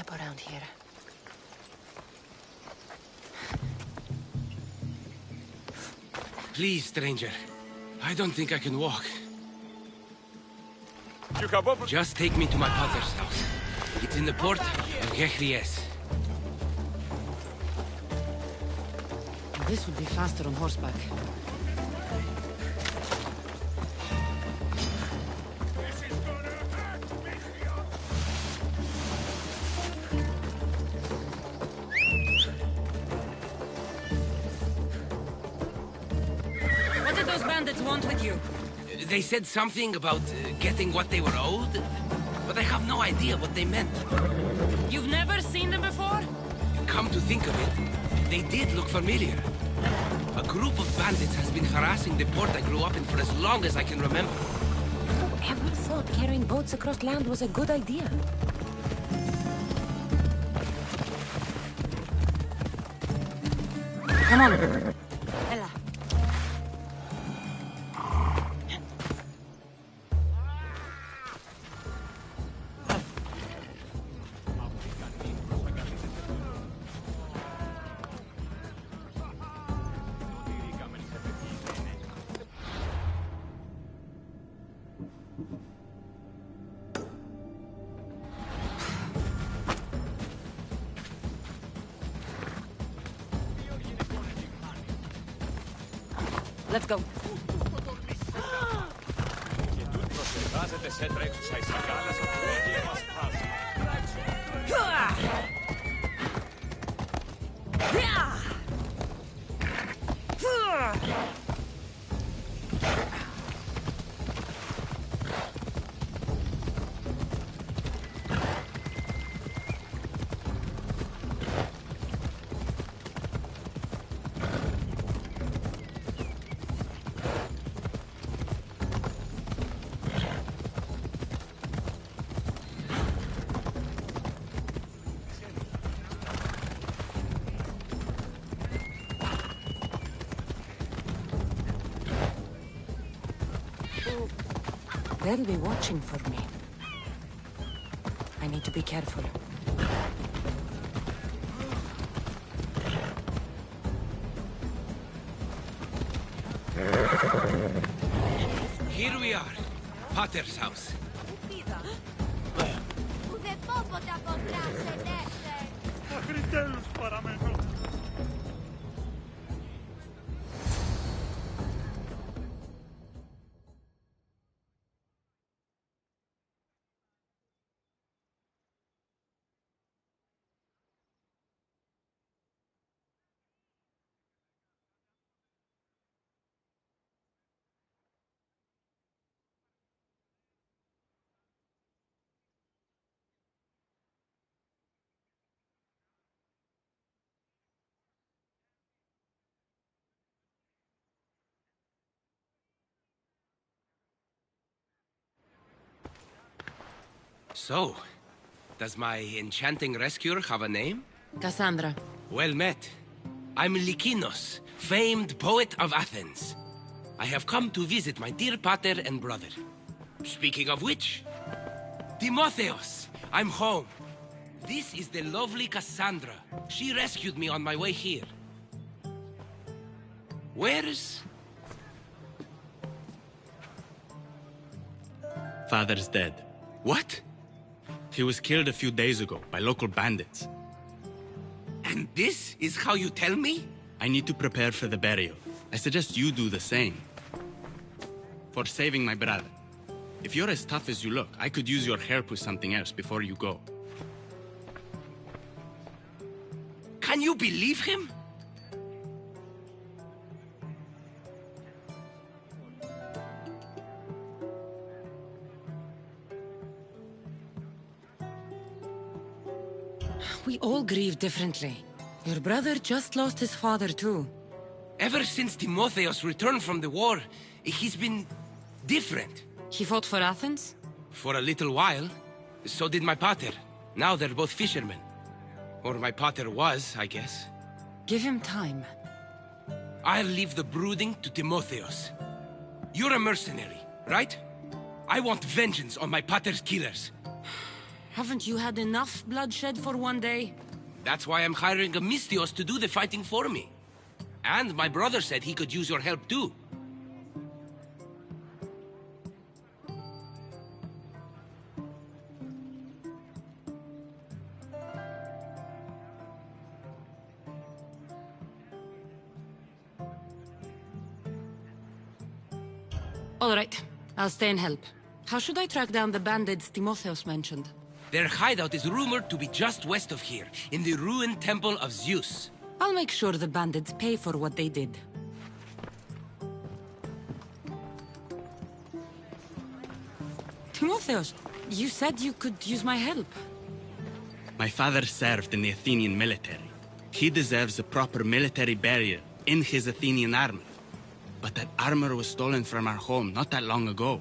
step around here. Please, stranger. I don't think I can walk. Just take me to my father's house. It's in the port of Gechries. This would be faster on horseback. What did those bandits want with you? They said something about getting what they were owed, but I have no idea what they meant. You've never seen them before? Come to think of it, they did look familiar. A group of bandits has been harassing the port I grew up in for as long as I can remember. Whoever thought carrying boats across land was a good idea? Come on. Ella. Let's go. They'll be watching for me. I need to be careful. Here we are, Pater's house. So, does my enchanting rescuer have a name? Kassandra. Well met. I'm Lykinos, famed poet of Athens. I have come to visit my dear pater and brother. Speaking of which, Timotheos, I'm home. This is the lovely Kassandra. She rescued me on my way here. Where's... Father's dead. What? He was killed a few days ago by local bandits. And this is how you tell me? I need to prepare for the burial. I suggest you do the same. For saving my brother. If you're as tough as you look, I could use your help with something else before you go. Can you believe him? We all grieve differently. Your brother just lost his father too. Ever since Timotheos returned from the war, he's been different. He fought for Athens? For a little while. So did my pater. Now they're both fishermen. Or my pater was, I guess. Give him time. I'll leave the brooding to Timotheos. You're a mercenary, right? I want vengeance on my pater's killers. Haven't you had enough bloodshed for one day? That's why I'm hiring a Mystios to do the fighting for me. And my brother said he could use your help too. All right, I'll stay and help. How should I track down the bandits Timotheos mentioned? Their hideout is rumored to be just west of here, in the ruined temple of Zeus. I'll make sure the bandits pay for what they did. Timotheos, you said you could use my help. My father served in the Athenian military. He deserves a proper military burial in his Athenian armor. But that armor was stolen from our home not that long ago.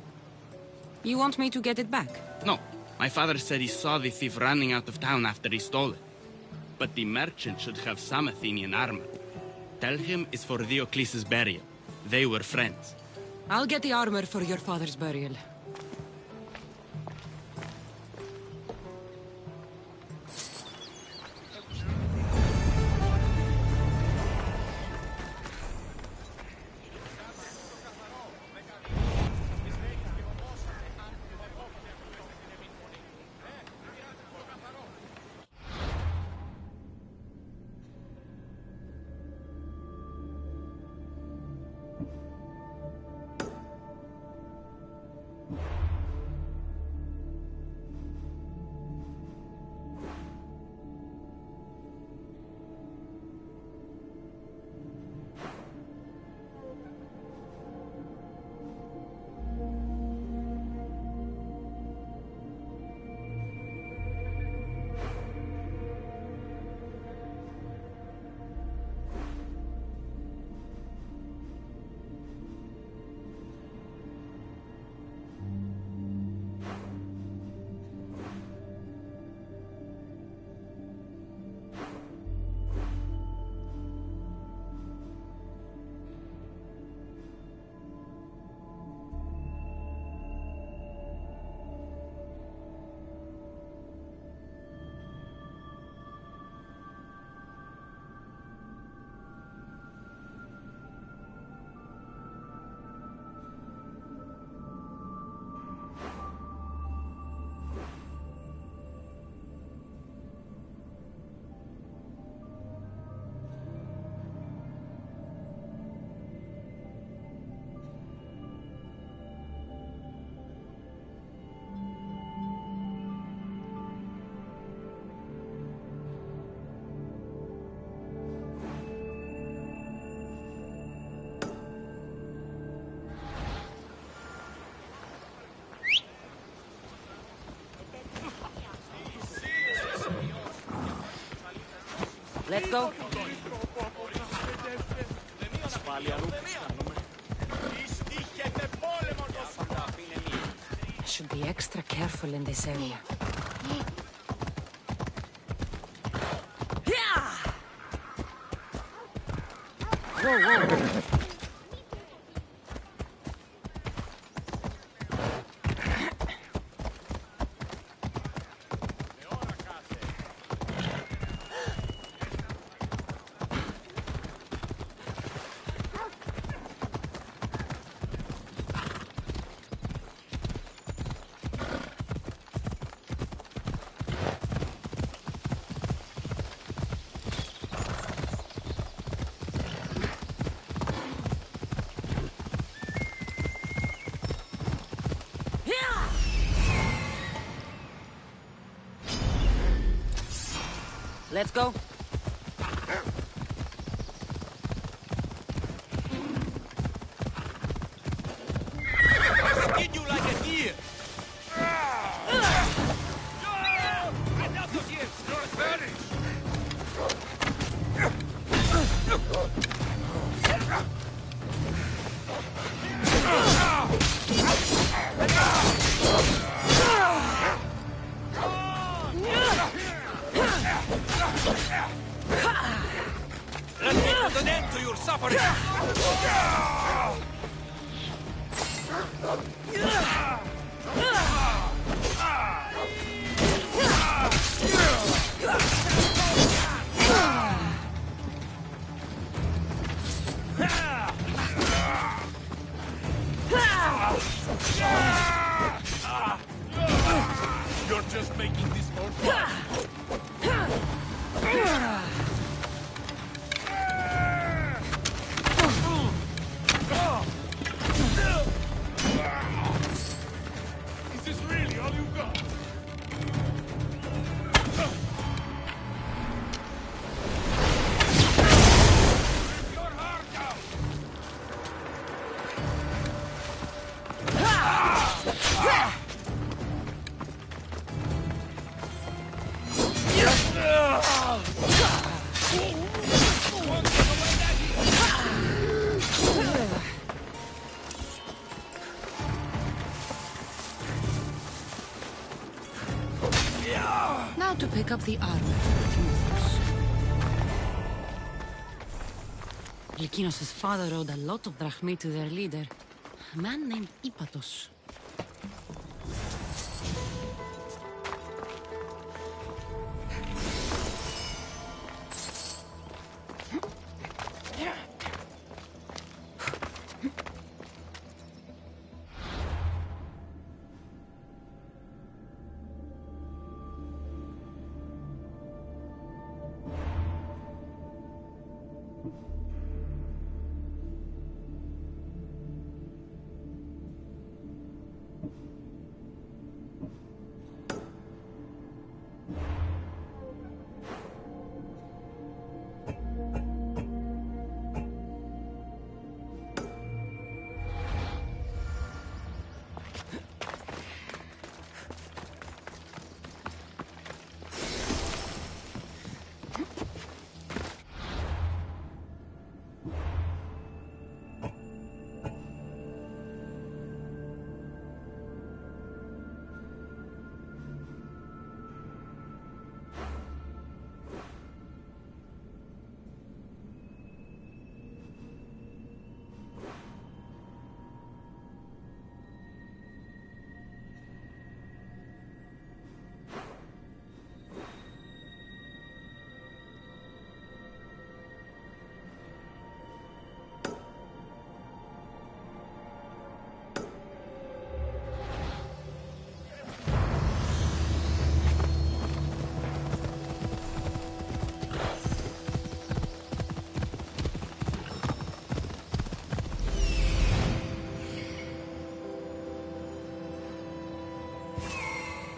You want me to get it back? No, my father said he saw the thief running out of town after he stole it. But the merchant should have some Athenian armor. Tell him it's for Diocles' burial. They were friends. I'll get the armor for your father's burial. Let's go. I should be extra careful in this area. Whoa, whoa. Let's go. Skin you like a deer! Get out of here! You're furry! Let's put an end to your suffering! You're just making this more fun. Is this really all you got? Rip your heart out! Now to pick up the armor for Timotheus. Lykinos' father owed a lot of drachmi to their leader, a man named Ipatos.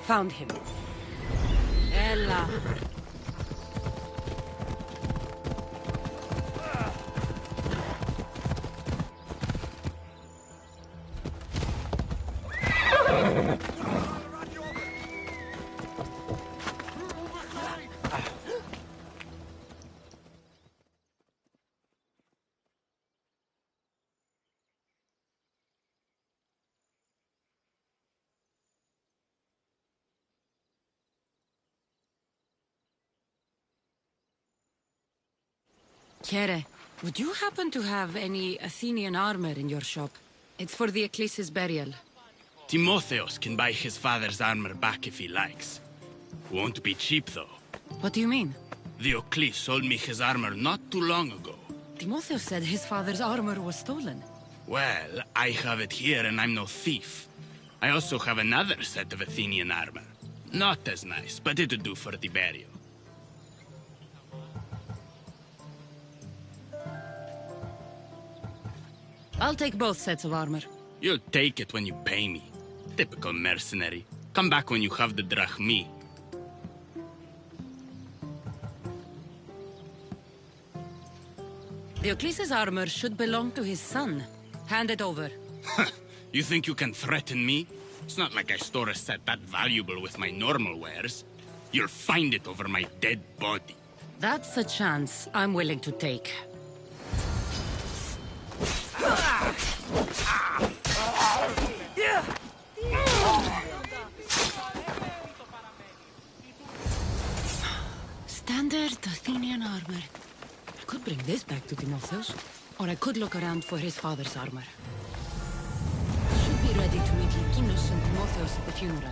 Found him. Ella. Kere, would you happen to have any Athenian armor in your shop? It's for the Ecclesis burial. Timotheus can buy his father's armor back if he likes. Won't be cheap, though. What do you mean? The Eccles sold me his armor not too long ago. Timotheus said his father's armor was stolen. Well, I have it here and I'm no thief. I also have another set of Athenian armor. Not as nice, but it'll do for the burial. I'll take both sets of armor. You'll take it when you pay me. Typical mercenary. Come back when you have the drachmi. The Ecclesis armor should belong to his son. Hand it over. You think you can threaten me? It's not like I store a set that valuable with my normal wares. You'll find it over my dead body. That's a chance I'm willing to take. Standard Athenian armor. I could bring this back to Timotheus, or I could look around for his father's armor. Should be ready to meet Lykinos and Timotheus at the funeral.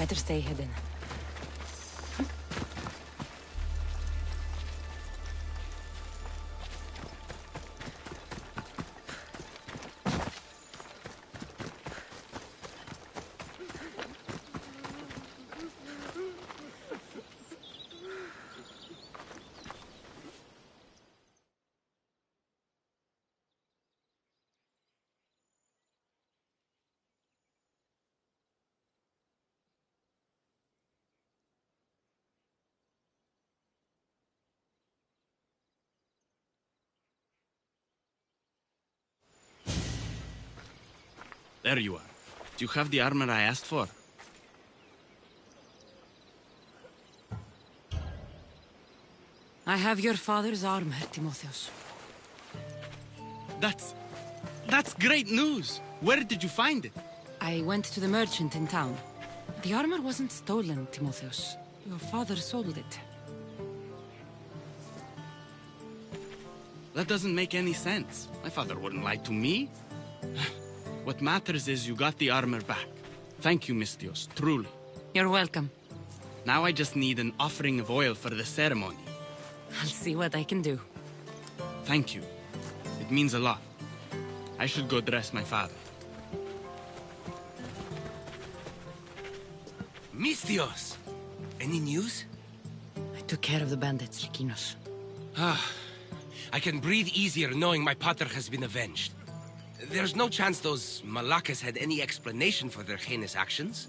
Better stay hidden. There you are. Do you have the armor I asked for? I have your father's armor, Timotheus. That's great news! Where did you find it? I went to the merchant in town. The armor wasn't stolen, Timotheus. Your father sold it. That doesn't make any sense. My father wouldn't lie to me. What matters is you got the armor back. Thank you, Misthios, truly. You're welcome. Now I just need an offering of oil for the ceremony. I'll see what I can do. Thank you. It means a lot. I should go dress my father. Misthios! Any news? I took care of the bandits, Lykinos. I can breathe easier knowing my pater has been avenged. There's no chance those Malakas had any explanation for their heinous actions?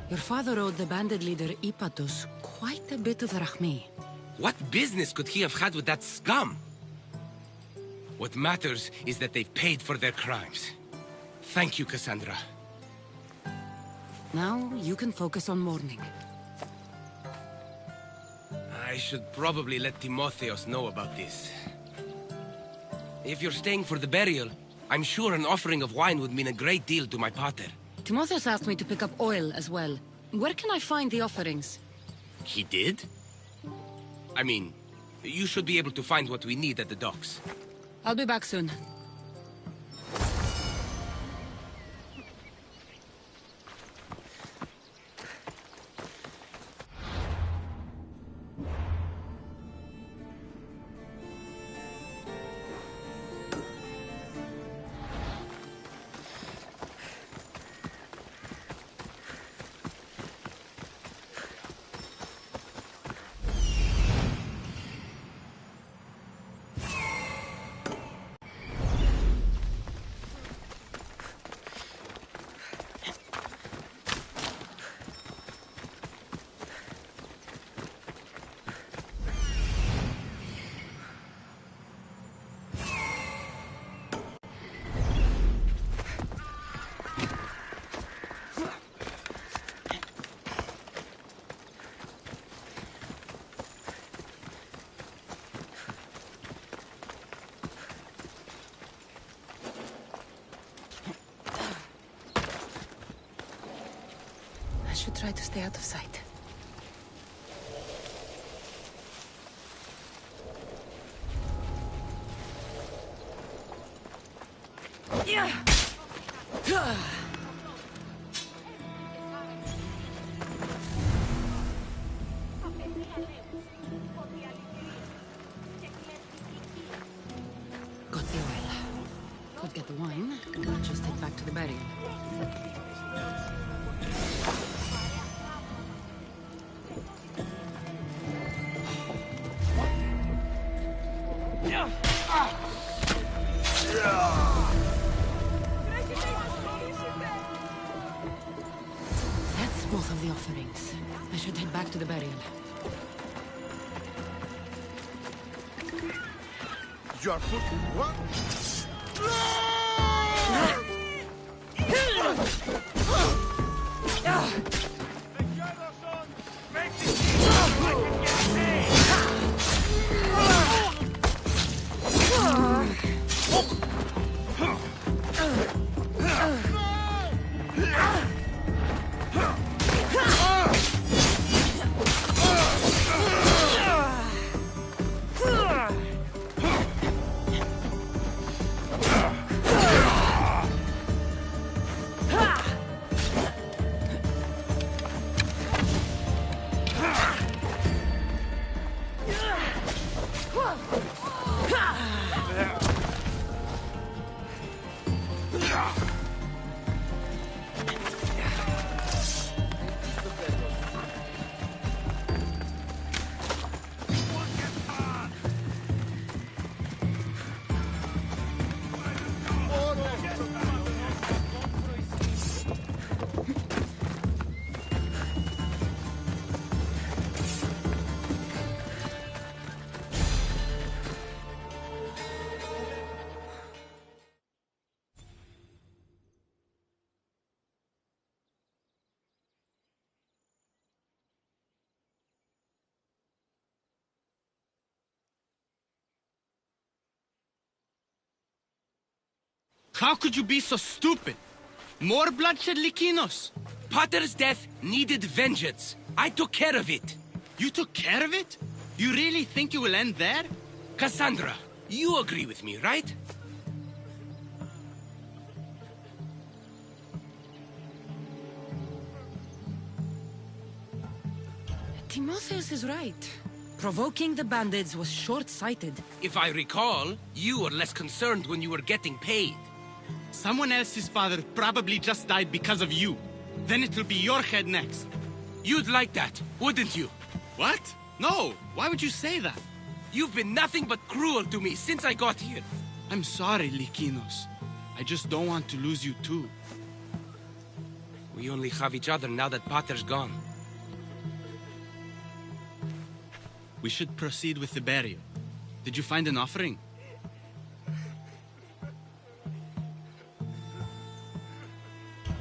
Your father owed the bandit leader Ipatos quite a bit of rachmi. What business could he have had with that scum? What matters is that they've paid for their crimes. Thank you, Kassandra. Now you can focus on mourning. I should probably let Timotheos know about this. If you're staying for the burial, I'm sure an offering of wine would mean a great deal to my pater. Timotheus asked me to pick up oil as well. Where can I find the offerings? He did? I mean, you should be able to find what we need at the docks. I'll be back soon. I should try to stay out of sight. Yeah. Got the oil. Could get the wine, and just head back to the burial. That's both of the offerings. I should head back to the burial. You are putting what? How could you be so stupid? More bloodshed, Likinos? Potter's death needed vengeance. I took care of it. You took care of it? You really think you will end there? Kassandra, you agree with me, right? Timotheus is right. Provoking the bandits was short-sighted. If I recall, you were less concerned when you were getting paid. Someone else's father probably just died because of you. Then it'll be your head next. You'd like that, wouldn't you? What? No! Why would you say that? You've been nothing but cruel to me since I got here. I'm sorry, Likinos. I just don't want to lose you too. We only have each other now that Potter's gone. We should proceed with the burial. Did you find an offering?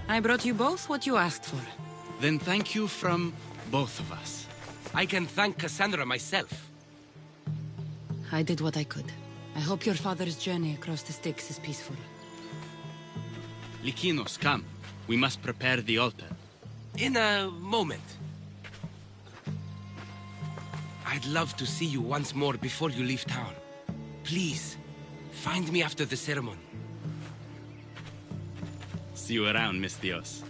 I brought you both what you asked for. Then thank you from both of us. I can thank Kassandra myself. I did what I could. I hope your father's journey across the Styx is peaceful. Likinos, come. We must prepare the altar. In a moment. I'd love to see you once more before you leave town. Please, find me after the ceremony. See you around, Miss Dios.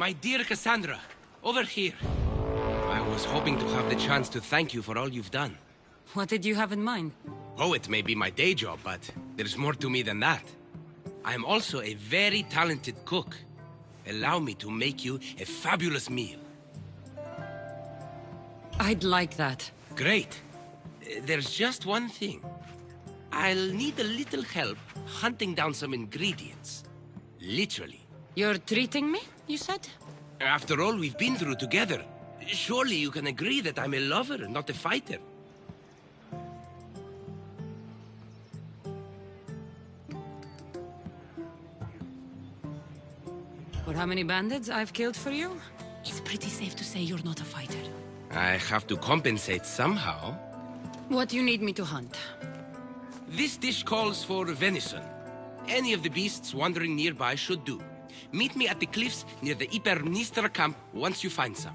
My dear Kassandra, over here. I was hoping to have the chance to thank you for all you've done. What did you have in mind? Poet may be my day job, but there's more to me than that. I am also a very talented cook. Allow me to make you a fabulous meal. I'd like that. Great. There's just one thing. I'll need a little help hunting down some ingredients. Literally. You're treating me, you said? After all we've been through together, surely you can agree that I'm a lover, not a fighter. For how many bandits I've killed for you? It's pretty safe to say you're not a fighter. I have to compensate somehow. What do you need me to hunt? This dish calls for venison. Any of the beasts wandering nearby should do. Meet me at the cliffs near the Ipermnistra camp once you find some.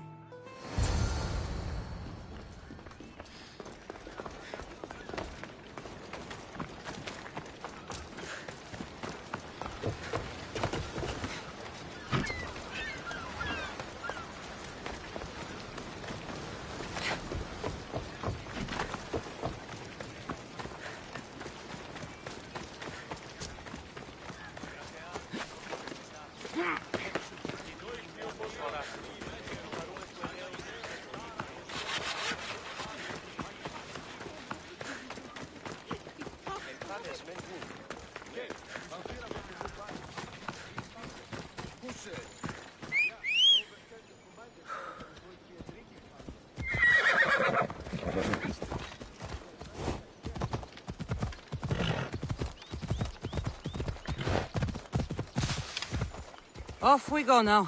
Off we go now.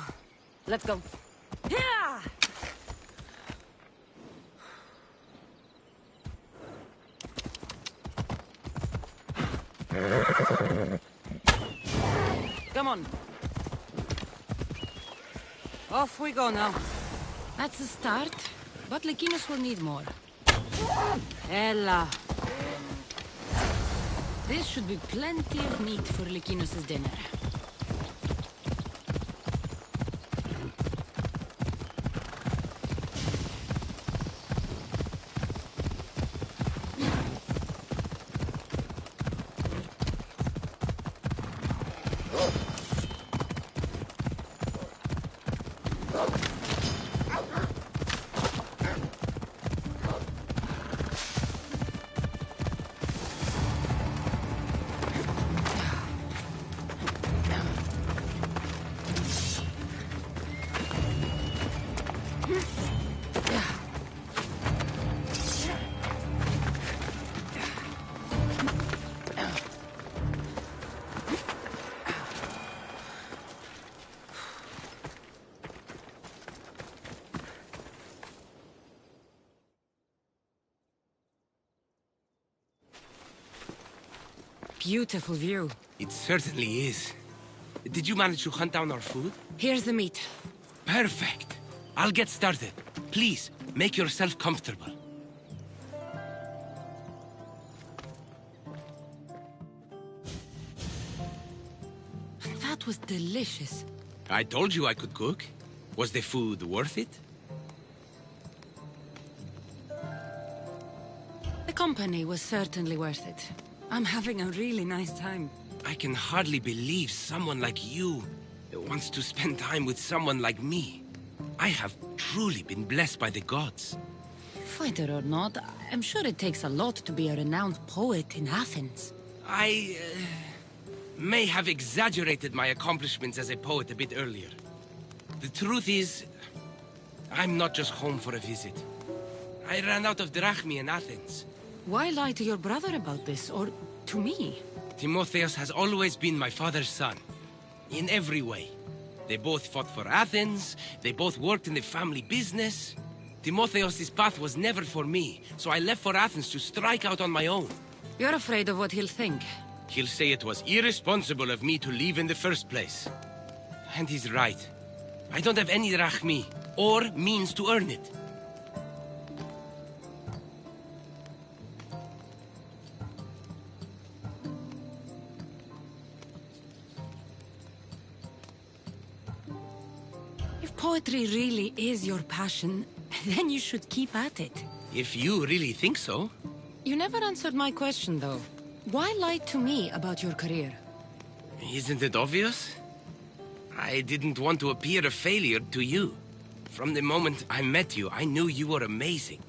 Let's go. Yeah! Come on. Off we go now. That's a start, but Lykinos will need more. Ella. This should be plenty of meat for Lykinos' dinner. Beautiful view. It certainly is. Did you manage to hunt down our food? Here's the meat. Perfect. I'll get started. Please, make yourself comfortable. That was delicious. I told you I could cook. Was the food worth it? The company was certainly worth it. I'm having a really nice time. I can hardly believe someone like you wants to spend time with someone like me. I have truly been blessed by the gods. Fighter or not, I'm sure it takes a lot to be a renowned poet in Athens. I may have exaggerated my accomplishments as a poet a bit earlier. The truth is, I'm not just home for a visit. I ran out of drachmi in Athens. Why lie to your brother about this, or to me? Timotheus has always been my father's son. In every way. They both fought for Athens, they both worked in the family business. Timotheus' path was never for me, so I left for Athens to strike out on my own. You're afraid of what he'll think. He'll say it was irresponsible of me to leave in the first place. And he's right. I don't have any drachmi, or means to earn it. If poetry really is your passion, then you should keep at it. If you really think so. You never answered my question, though. Why lie to me about your career? Isn't it obvious? I didn't want to appear a failure to you. From the moment I met you, I knew you were amazing.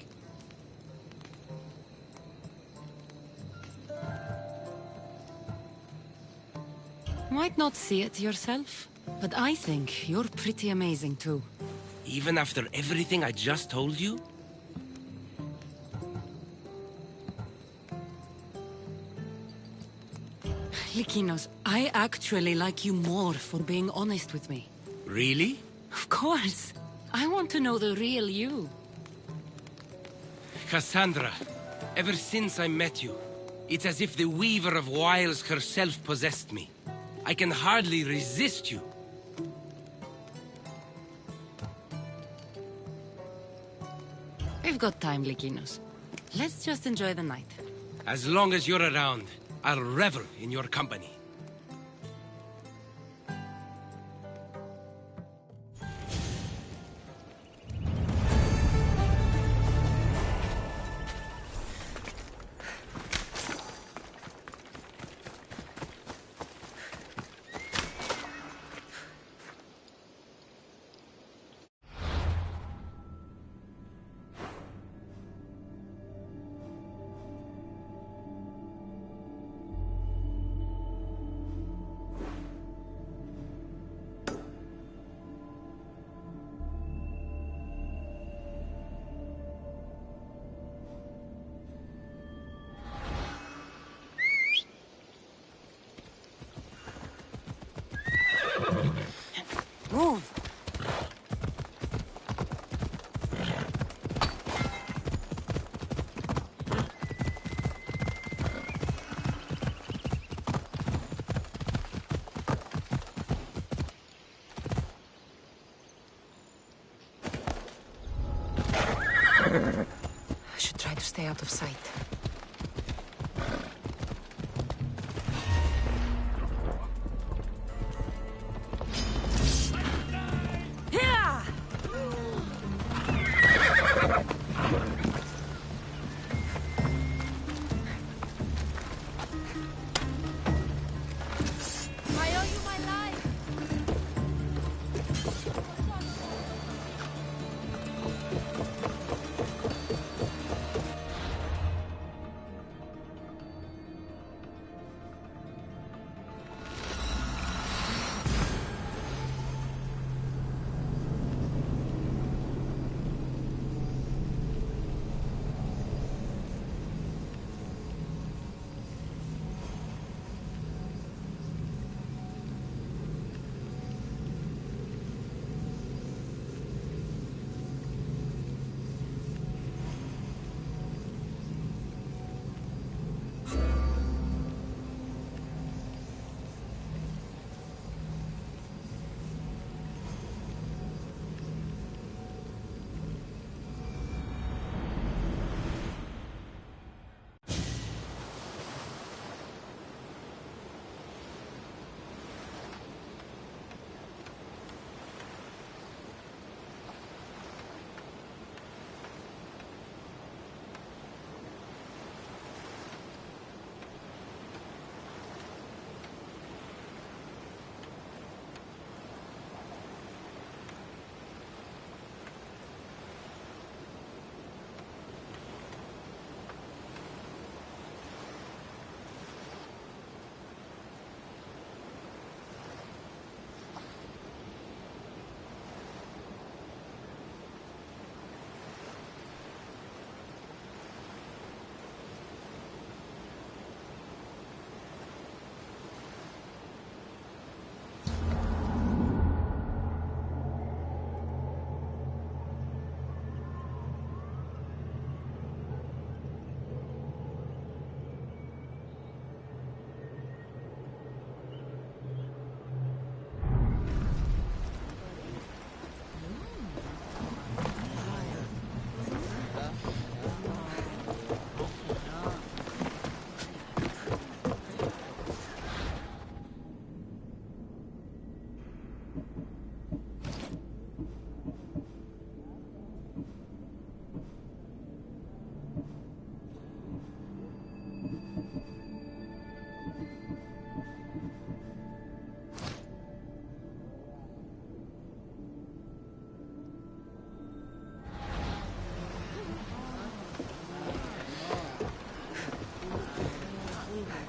Might not see it yourself, but I think you're pretty amazing too. Even after everything I just told you? Lykinos, I actually like you more for being honest with me. Really? Of course. I want to know the real you. Kassandra, ever since I met you, it's as if the Weaver of Wiles herself possessed me. I can hardly resist you. We've got time, Lykinos. Let's just enjoy the night. As long as you're around, I'll revel in your company. Move! I should try to stay out of sight. Yeah! I owe you my life!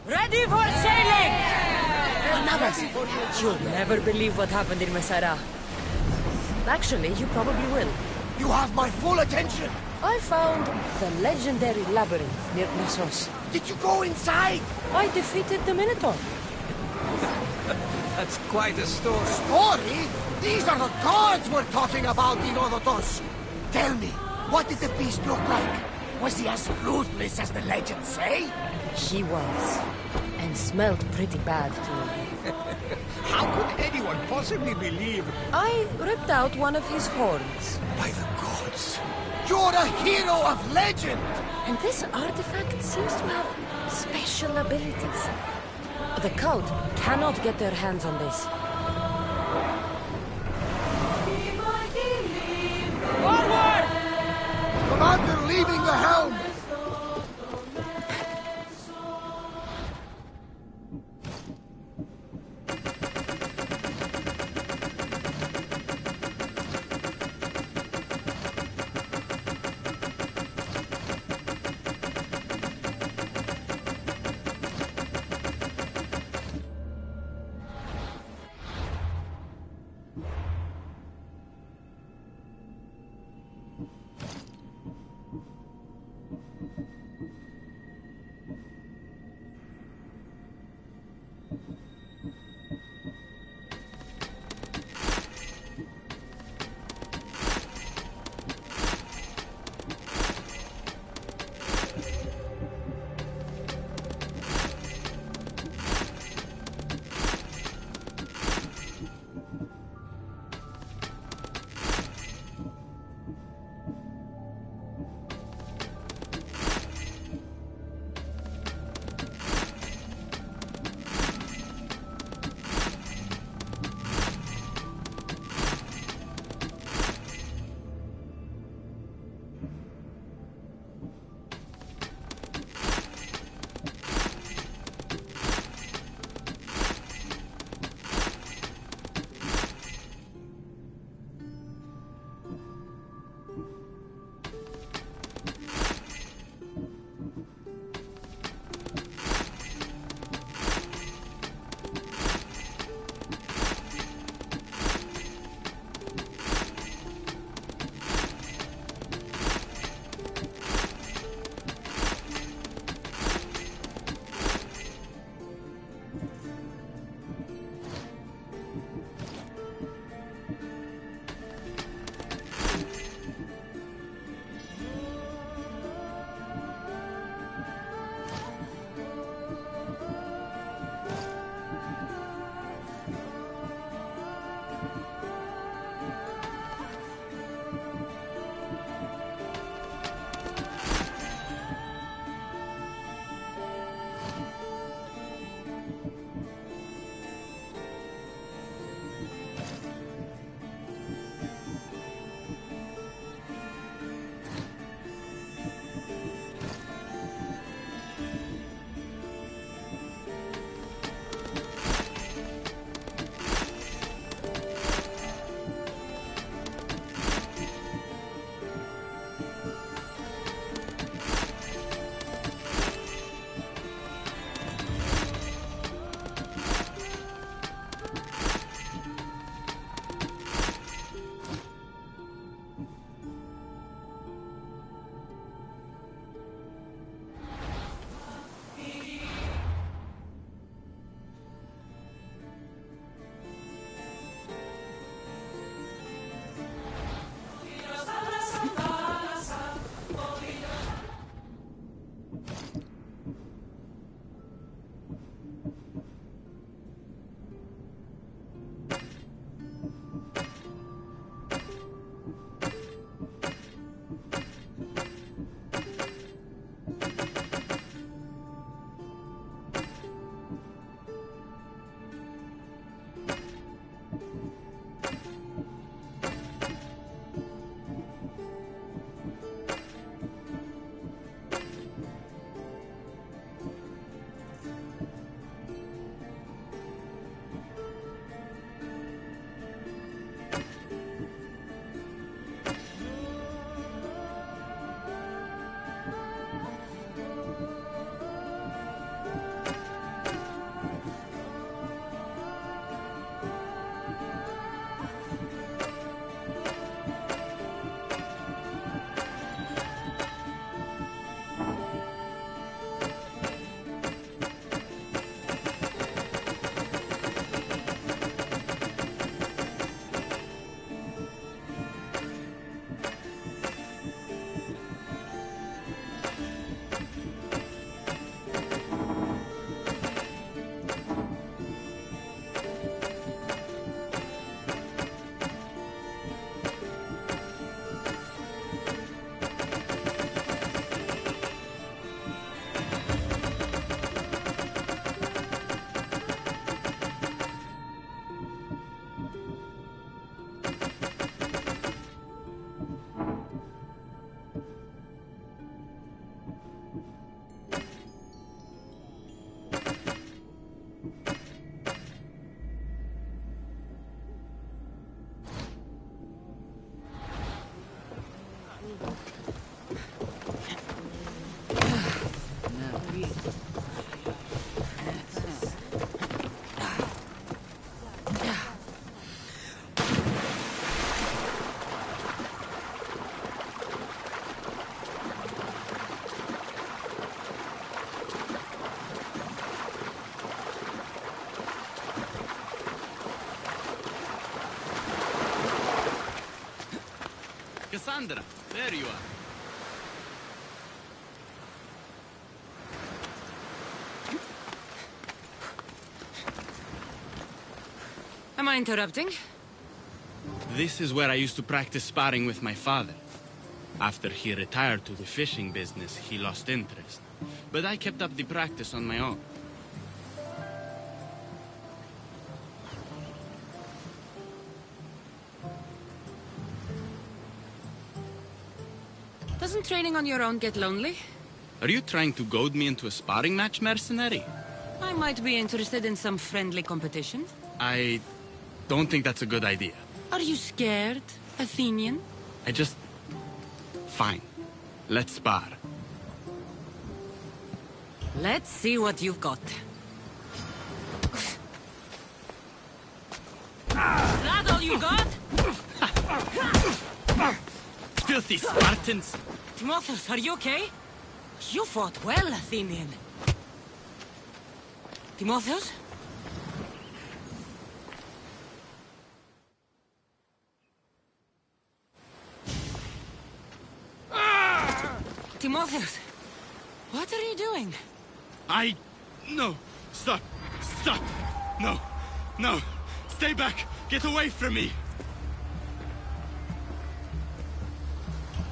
Ready for sailing! You'll never believe what happened in Mesara. Actually, you probably will. You have my full attention! I found the legendary labyrinth near Knossos. Did you go inside? I defeated the Minotaur. That's quite a story. Story? These are the gods we're talking about, Inodotos! Tell me, what did the beast look like? Was he as ruthless as the legends say? He was. And smelled pretty bad, too. How could anyone possibly believe? I ripped out one of his horns. By the gods! You're a hero of legend! And this artifact seems to have special abilities. The cult cannot get their hands on this. Forward! Commander leaving the helm! Kassandra, there you are. Am I interrupting? This is where I used to practice sparring with my father. After he retired to the fishing business, he lost interest. But I kept up the practice on my own. Doesn't training on your own get lonely? Are you trying to goad me into a sparring match, mercenary? I might be interested in some friendly competition. I don't think that's a good idea. Are you scared, Athenian? Fine. Let's spar. Let's see what you've got. That all you got? Filthy Spartans! Timotheus, are you okay? You fought well, Athenian. Timotheus? Timotheus, what are you doing? No! Stop! Stop! No! No! Stay back! Get away from me!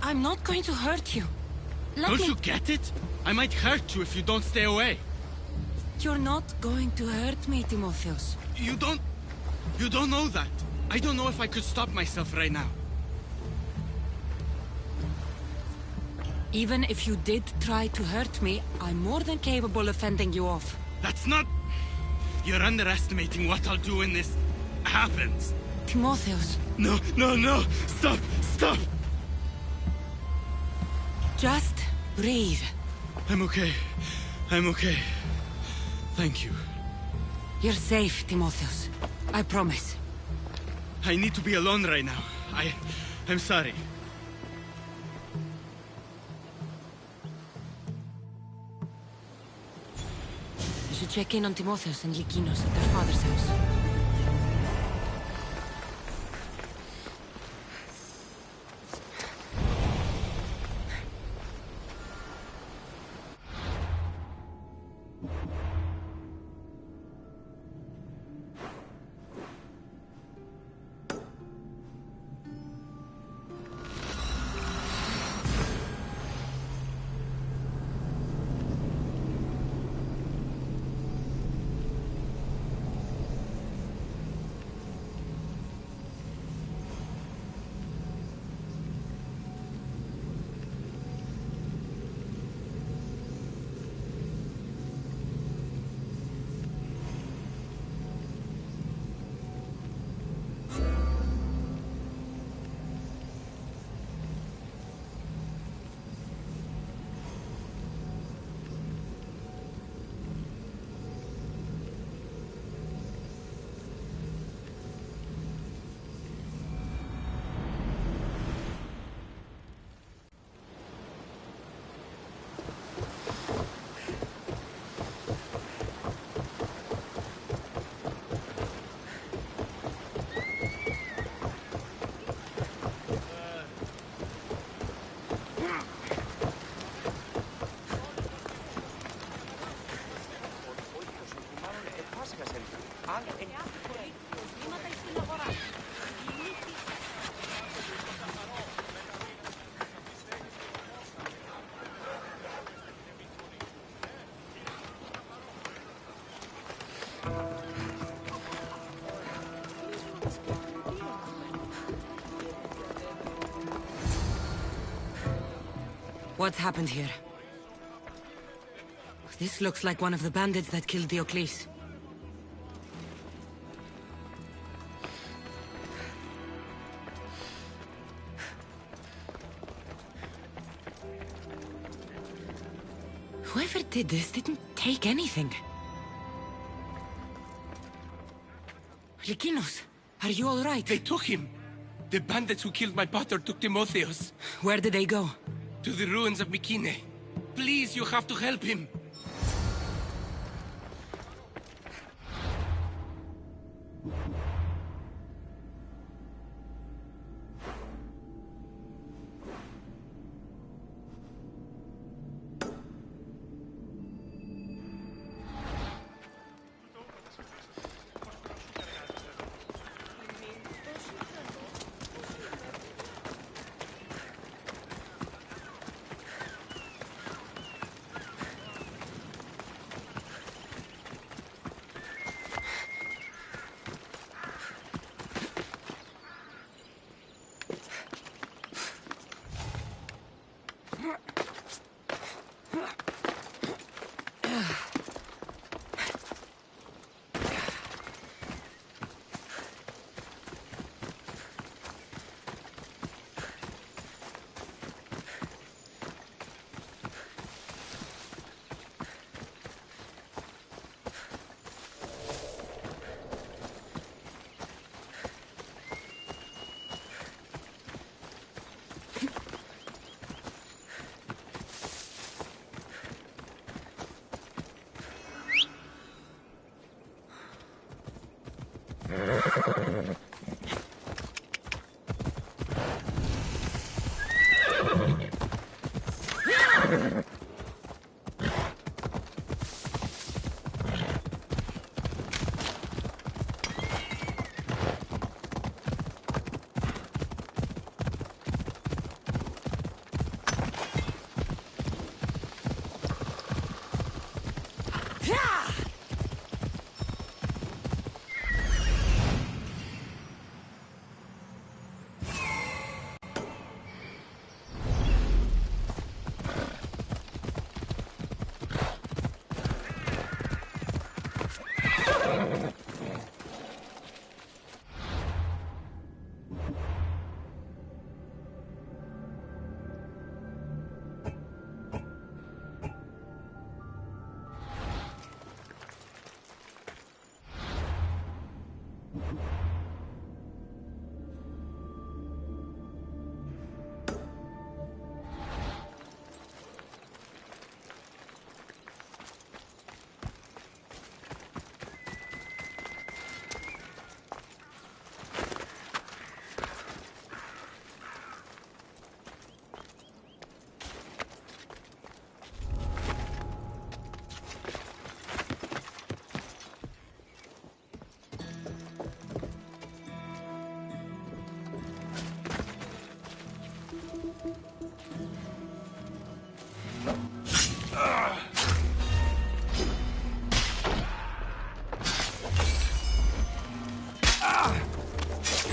I'm not going to hurt you. Don't you get it? I might hurt you if you don't stay away. You're not going to hurt me, Timotheus. You don't know that. I don't know if I could stop myself right now. Even if you did try to hurt me, I'm more than capable of fending you off. That's not... You're underestimating what I'll do when this happens. Timotheus. No, no, no! Stop! Stop! Just breathe. I'm okay. I'm okay. Thank you. You're safe, Timotheus. I promise. I need to be alone right now. I'm sorry. I should check in on Timotheus and Lykinos at their father's house. What's happened here? This looks like one of the bandits that killed Diocles. Whoever did this didn't take anything. Lykinos, are you all right? They took him! The bandits who killed my potter took Timotheus. Where did they go? To the ruins of Mykine. Please, you have to help him.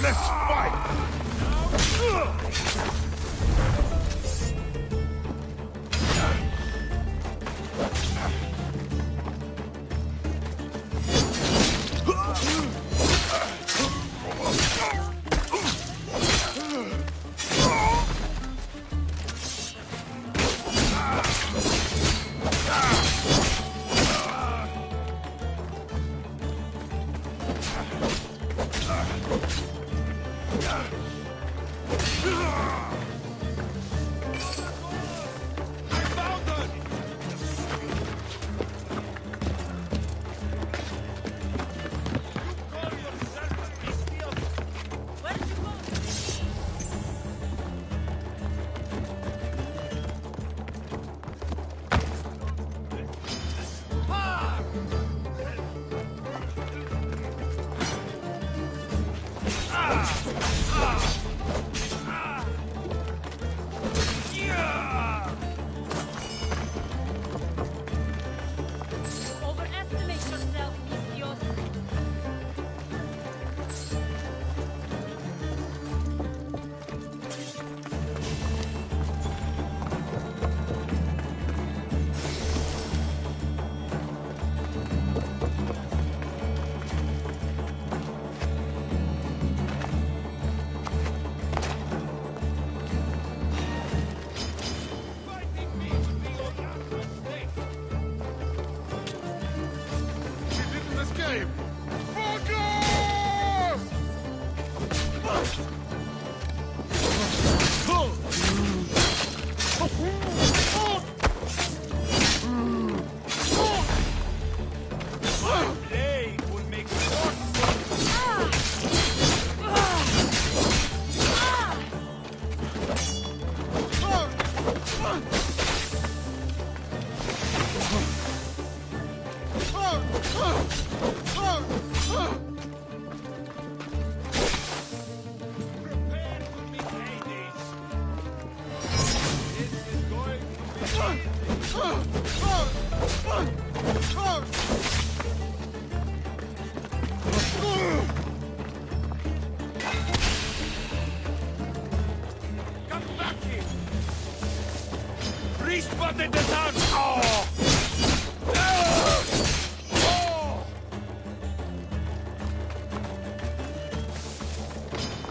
Let's fight! Respotted the town! Oh!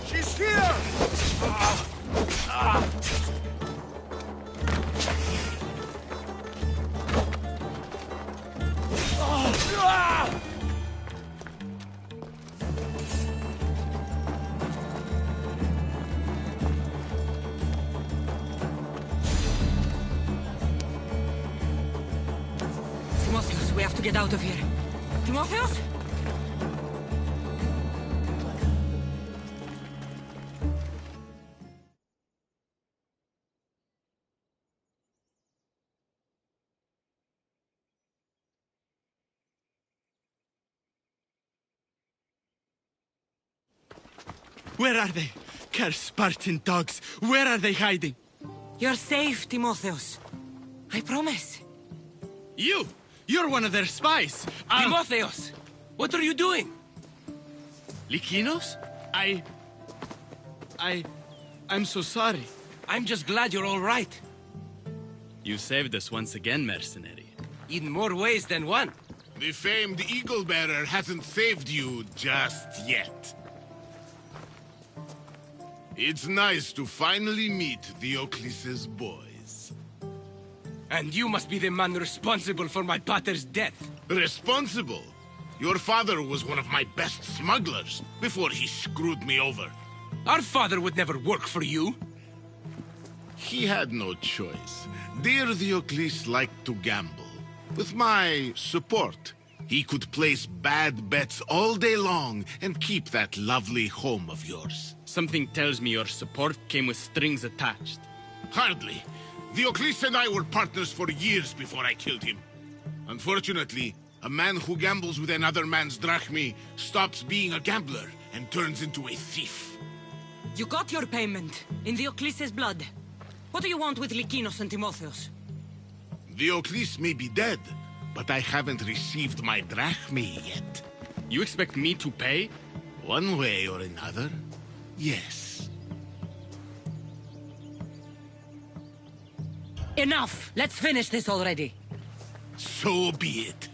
She's here! Timotheus, we have to get out of here. Timotheus? Where are they? Cursed Spartan dogs! Where are they hiding? You're safe, Timotheus. I promise. You're one of their spies! Timotheus! What are you doing? Lykinos? I'm so sorry. I'm just glad you're all right. You saved us once again, mercenary. In more ways than one. The famed Eagle Bearer hasn't saved you just yet. It's nice to finally meet Diocles' boys. And you must be the man responsible for my pater's death. Responsible? Your father was one of my best smugglers before he screwed me over. Our father would never work for you. He had no choice. Dear Diocles liked to gamble. With my support, he could place bad bets all day long and keep that lovely home of yours. Something tells me your support came with strings attached. Hardly. Diocles and I were partners for years before I killed him. Unfortunately, a man who gambles with another man's drachmae stops being a gambler and turns into a thief. You got your payment, in Diocles' blood. What do you want with Lykinos and Timotheus? Diocles may be dead, but I haven't received my drachmae yet. You expect me to pay? One way or another, yes. Enough! Let's finish this already. So be it.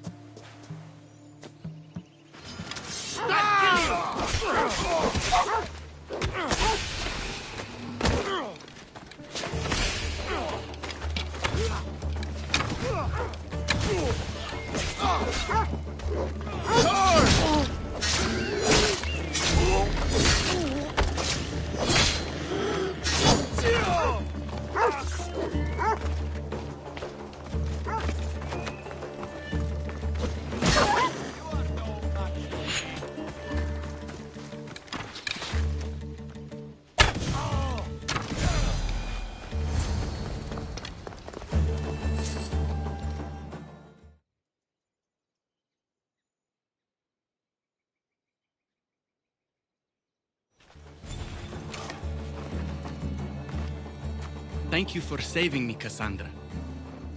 Thank you for saving me, Kassandra.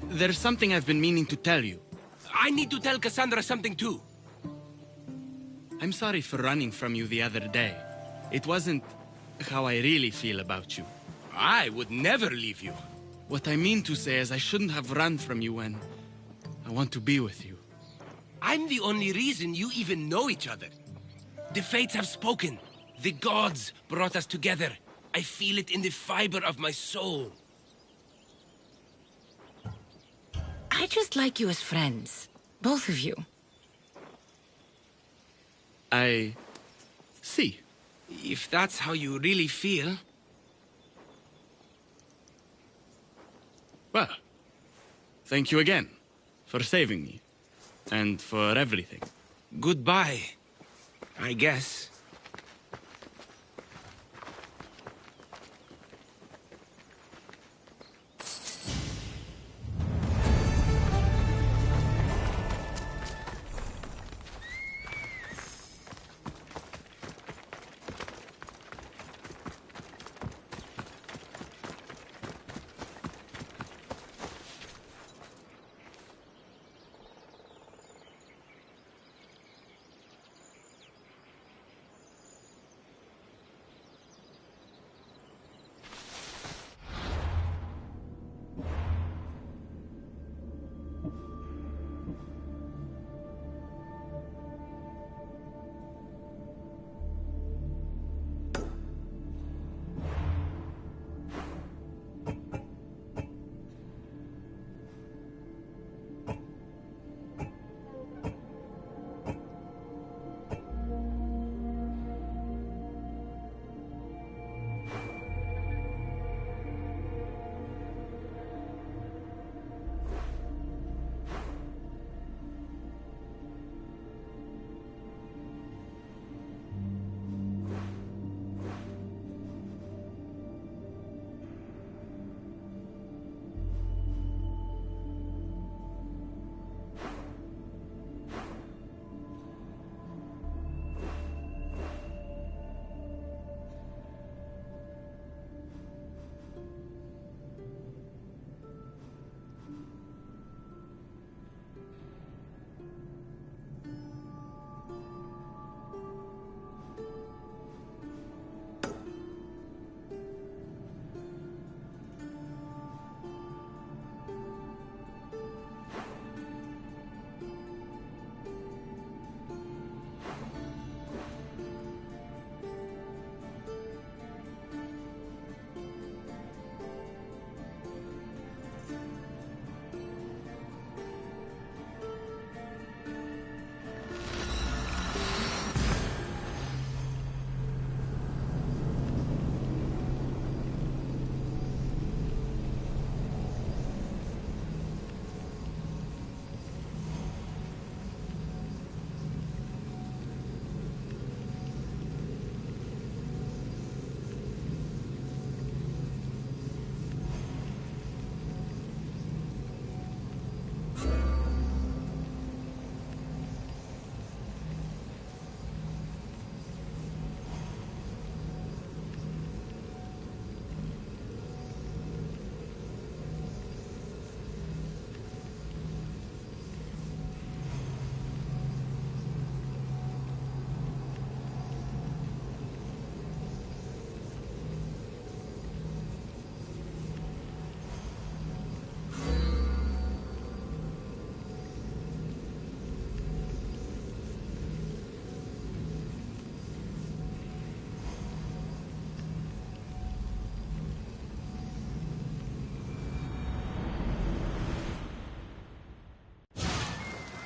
There's something I've been meaning to tell you. I need to tell Kassandra something too. I'm sorry for running from you the other day. It wasn't how I really feel about you. I would never leave you. What I mean to say is I shouldn't have run from you when I want to be with you. I'm the only reason you even know each other. The fates have spoken. The gods brought us together. I feel it in the fiber of my soul. I just like you as friends. Both of you. I see. If that's how you really feel... Well, thank you again for saving me. And for everything. Goodbye, I guess.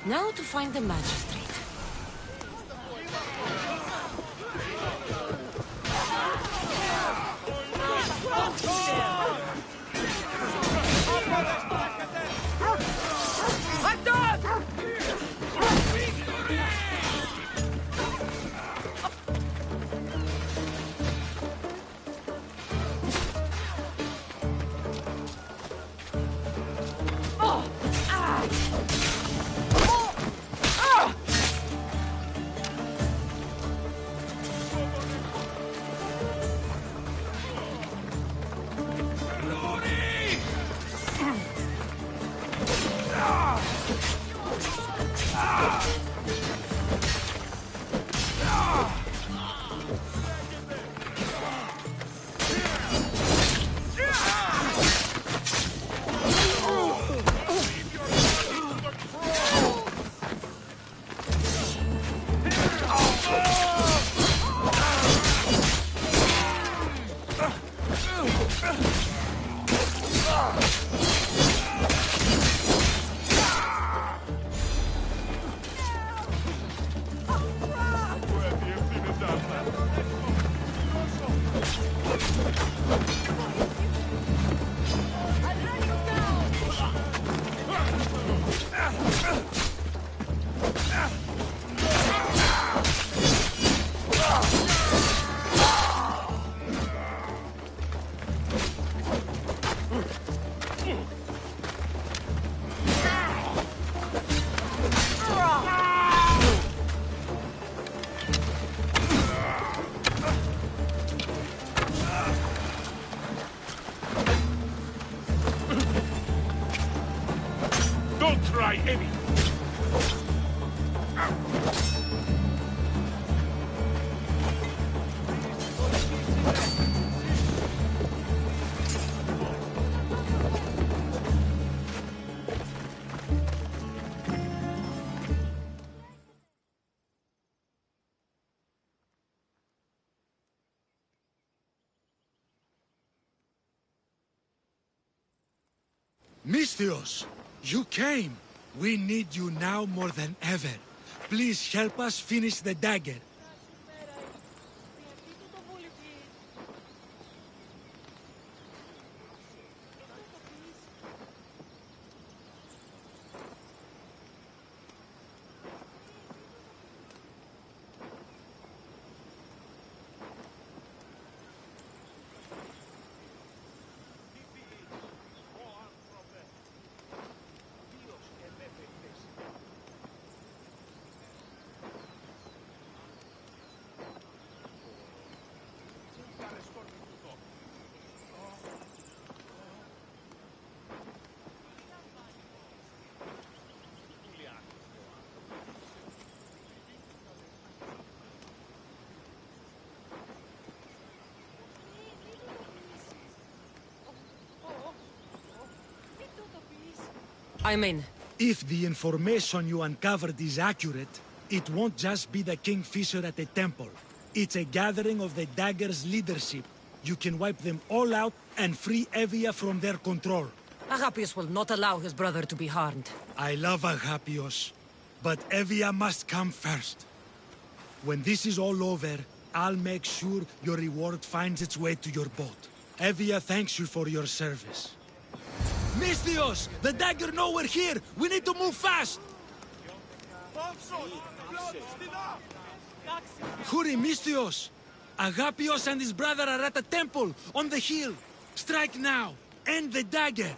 Now to find the magistrate. Don't try any. Misthios, you came! We need you now more than ever. Please help us finish the dagger. I'm in. If the information you uncovered is accurate, it won't just be the Kingfisher at the temple. It's a gathering of the Dagger's leadership. You can wipe them all out and free Evia from their control. Agapius will not allow his brother to be harmed. I love Agapios, but Evia must come first. When this is all over, I'll make sure your reward finds its way to your boat. Evia thanks you for your service. Misthios! The dagger know we're here! We need to move fast! Hurry, Misthios! Agapios and his brother are at the temple, on the hill. Strike now! End the dagger!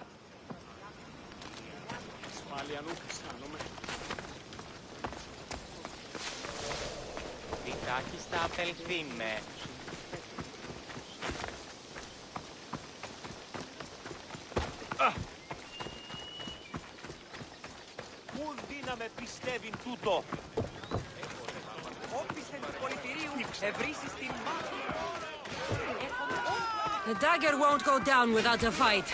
Τάκιστα απελθύμε. Πού δύναμε πιστεύει τούτο. Όπισθεν του πολιτηρίου ευρύσεις την μάχη. The dagger won't go down without a fight.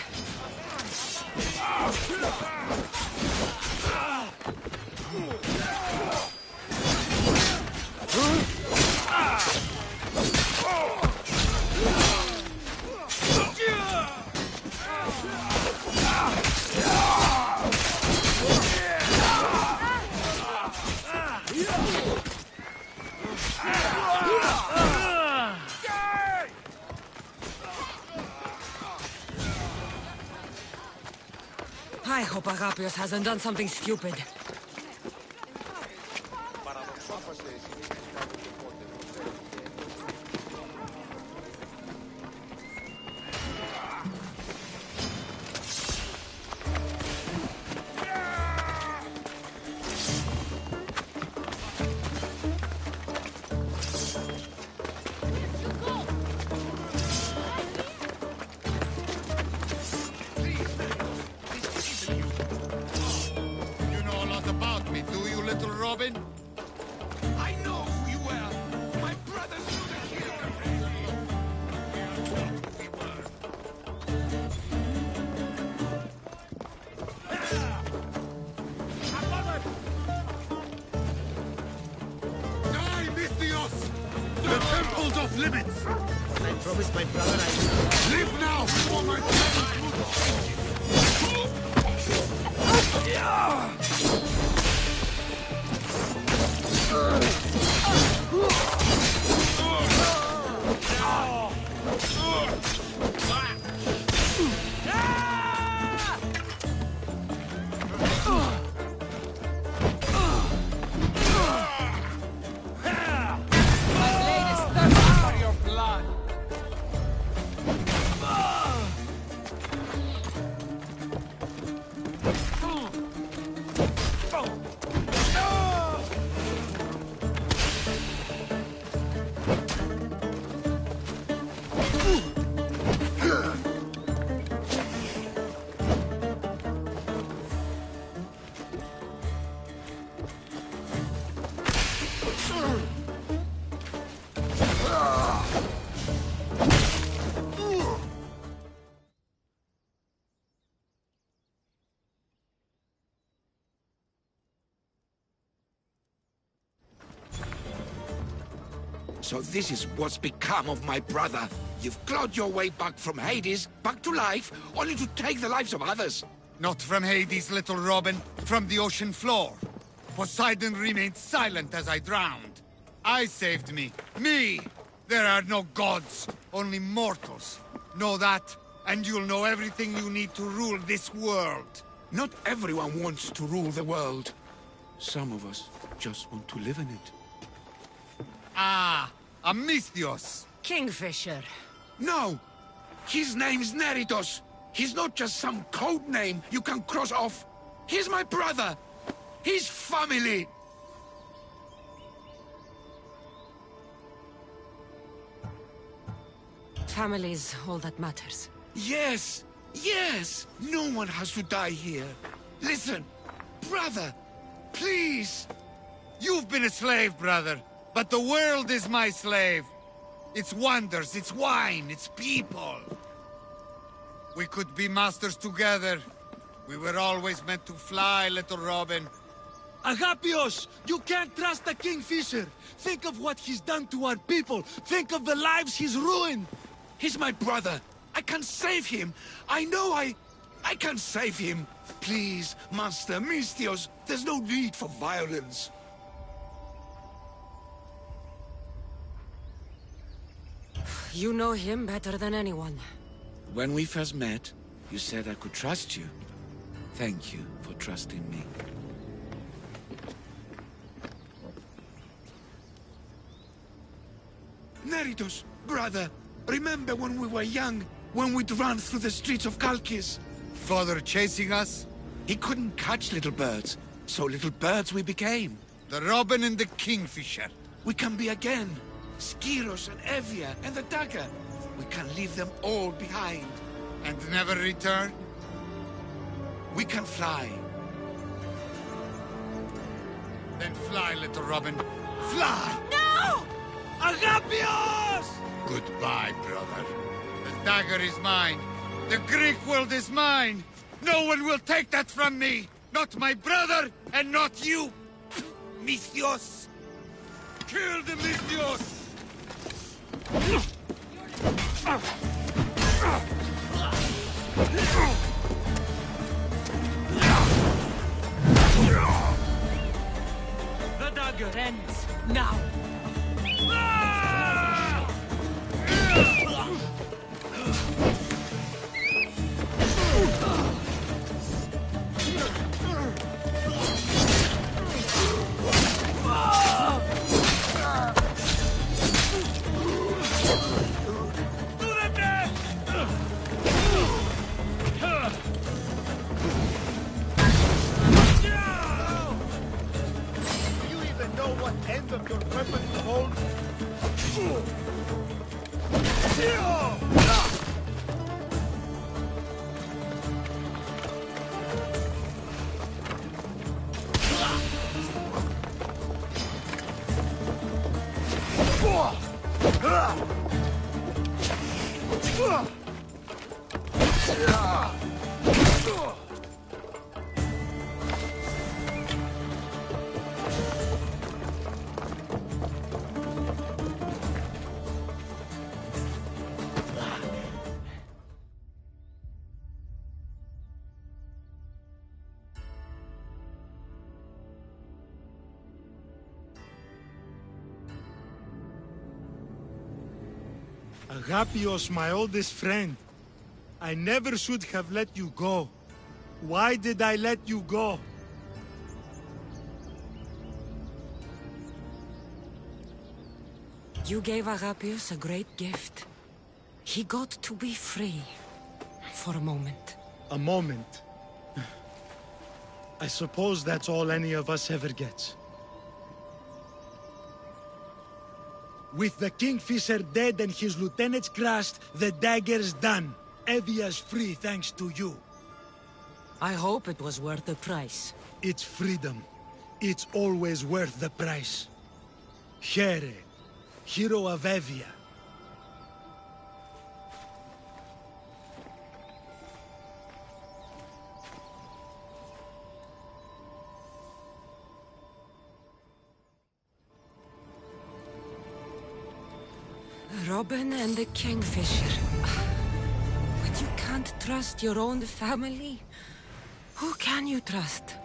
hope Agapios hasn't done something stupid. You know a lot about me, do you, little Robin? I know who you were. My brothers knew the hero. Die, Mystios! The temple's off limits! I promised my brother I would. Leave now before my presence For your blood. So this is what's become of my brother. You've clawed your way back from Hades, back to life, only to take the lives of others. Not from Hades, little Robin, from the ocean floor. Poseidon remained silent as I drowned. I saved me. Me! There are no gods, only mortals. Know that, and you'll know everything you need to rule this world. Not everyone wants to rule the world. Some of us just want to live in it. Ah, Amisthios. Kingfisher. No! His name's Neritos. He's not just some code name you can cross off. He's my brother. He's family. Family's all that matters. Yes, yes. No one has to die here. Listen, brother, please. You've been a slave, brother, but the world is my slave. Its wonders, its wine, its people. We could be masters together. We were always meant to fly, little Robin. Agapios! You can't trust the Kingfisher! Think of what he's done to our people! Think of the lives he's ruined! He's my brother. I can save him. I know I can save him. Please, Master Mystios, there's no need for violence. You know him better than anyone. When we first met, you said I could trust you. Thank you for trusting me. Neritos, brother, remember when we were young, when we'd run through the streets of Kalkis? Father chasing us? He couldn't catch little birds, so little birds we became. The Robin and the Kingfisher. We can be again. Skiros and Evia and the dagger. We can leave them all behind. And never return? We can fly. Then fly, little Robin. Fly! No! Agapios! Goodbye, brother. The dagger is mine. The Greek world is mine. No one will take that from me. Not my brother, and not you. Mystios. Kill the Mystios! The dagger ends now. End of your weapon hold. Agapios, my oldest friend. I never should have let you go. Why did I let you go? You gave Agapios a great gift. He got to be free. For a moment. A moment. I suppose that's all any of us ever gets. With the Kingfisher dead and his lieutenants crushed, the dagger's done. Evia's free thanks to you. I hope it was worth the price. It's freedom. It's always worth the price. Here, hero of Evia. Robin and the Kingfisher. But you can't trust your own family. Who can you trust?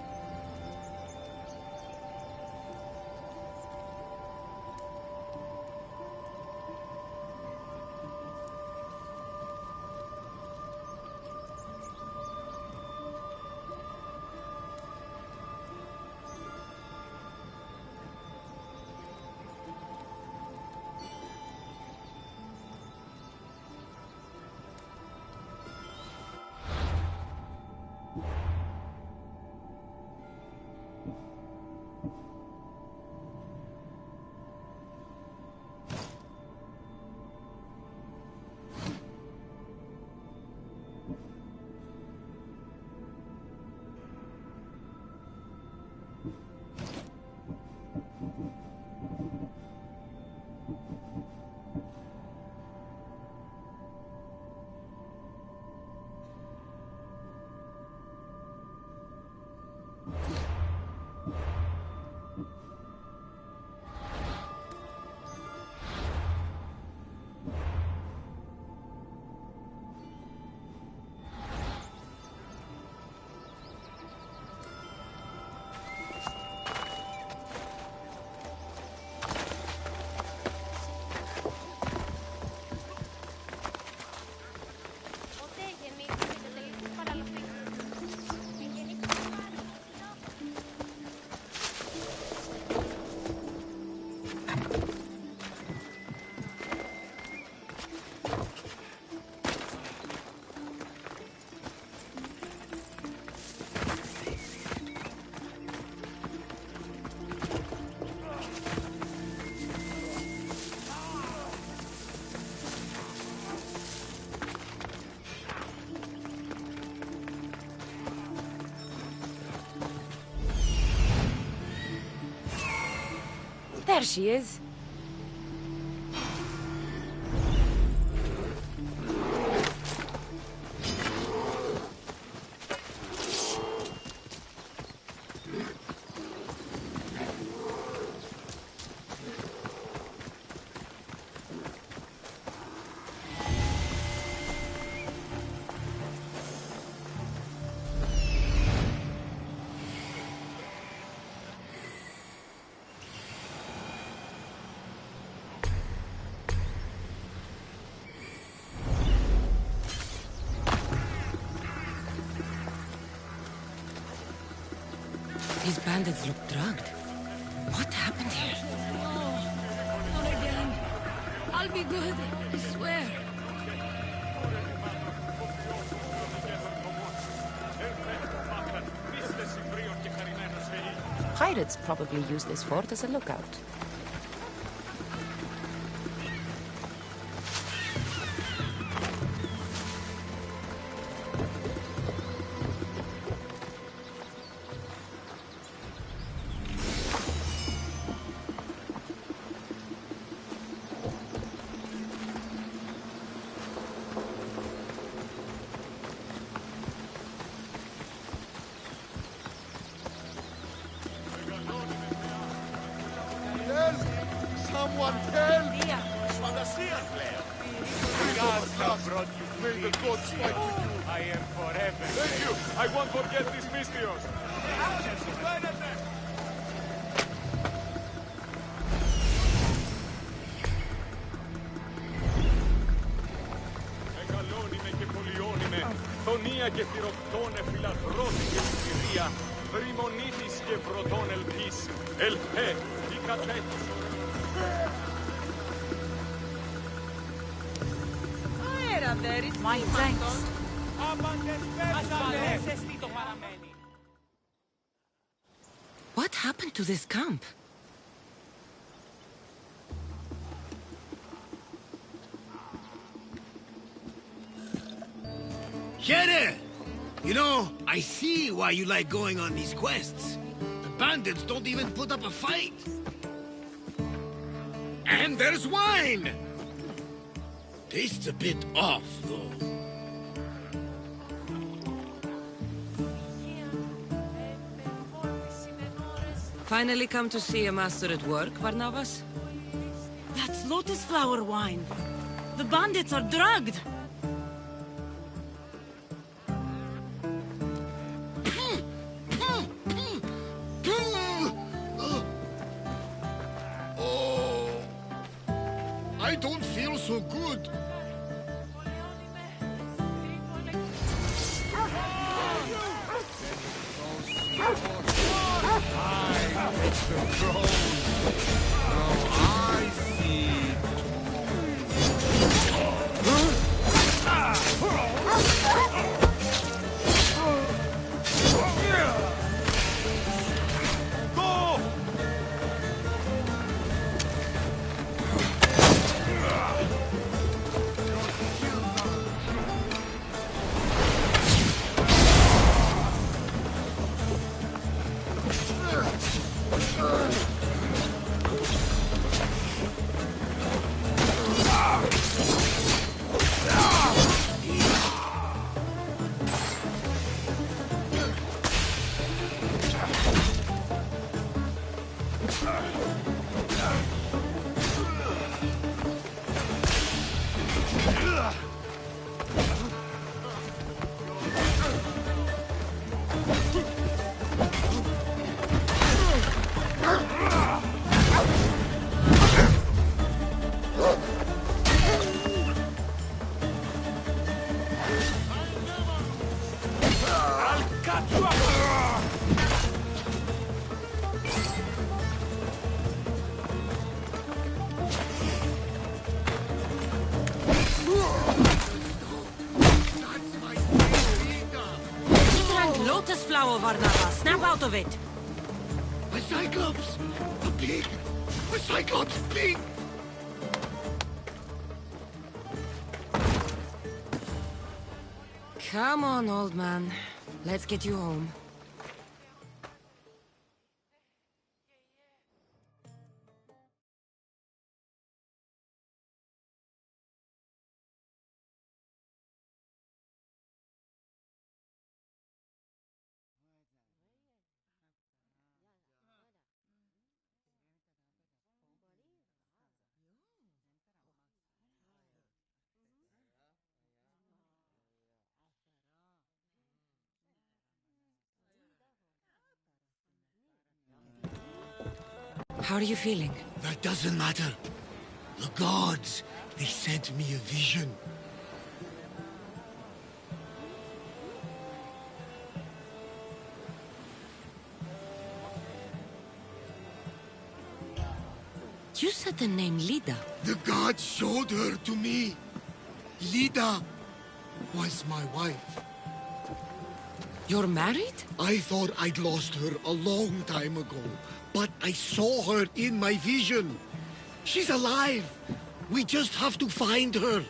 There she is. These bandits look drugged. What happened here? Not again. I'll be good, I swear. Pirates probably use this fort as a lookout. Someone help! The gods have brought you. May the gods fight with you. I am forever. Thank you. I won't forget these Mystios. Μεγαλώνει και πολιώνει με. Τονία και θηροκτώνε φιλαδρώτη και σφυρία. Βρυμονίτης και βρωτών ελπίς. Ελπέ, η κατέτης. My thanks. What happened to this camp? Here! You know, I see why you like going on these quests. The bandits don't even put up a fight. And there's wine! Tastes a bit off, though. Finally come to see a master at work, Barnabas? That's lotus flower wine. The bandits are drugged. Oh, I don't feel so good. Lotus flower, Varnava. Snap out of it. A Cyclops! A pig! A Cyclops pig! Come on, old man. Let's get you home. How are you feeling? That doesn't matter. The gods, they sent me a vision. You said the name Lida? The gods showed her to me. Lida was my wife. You're married? I thought I'd lost her a long time ago, but I saw her in my vision. She's alive. We just have to find her.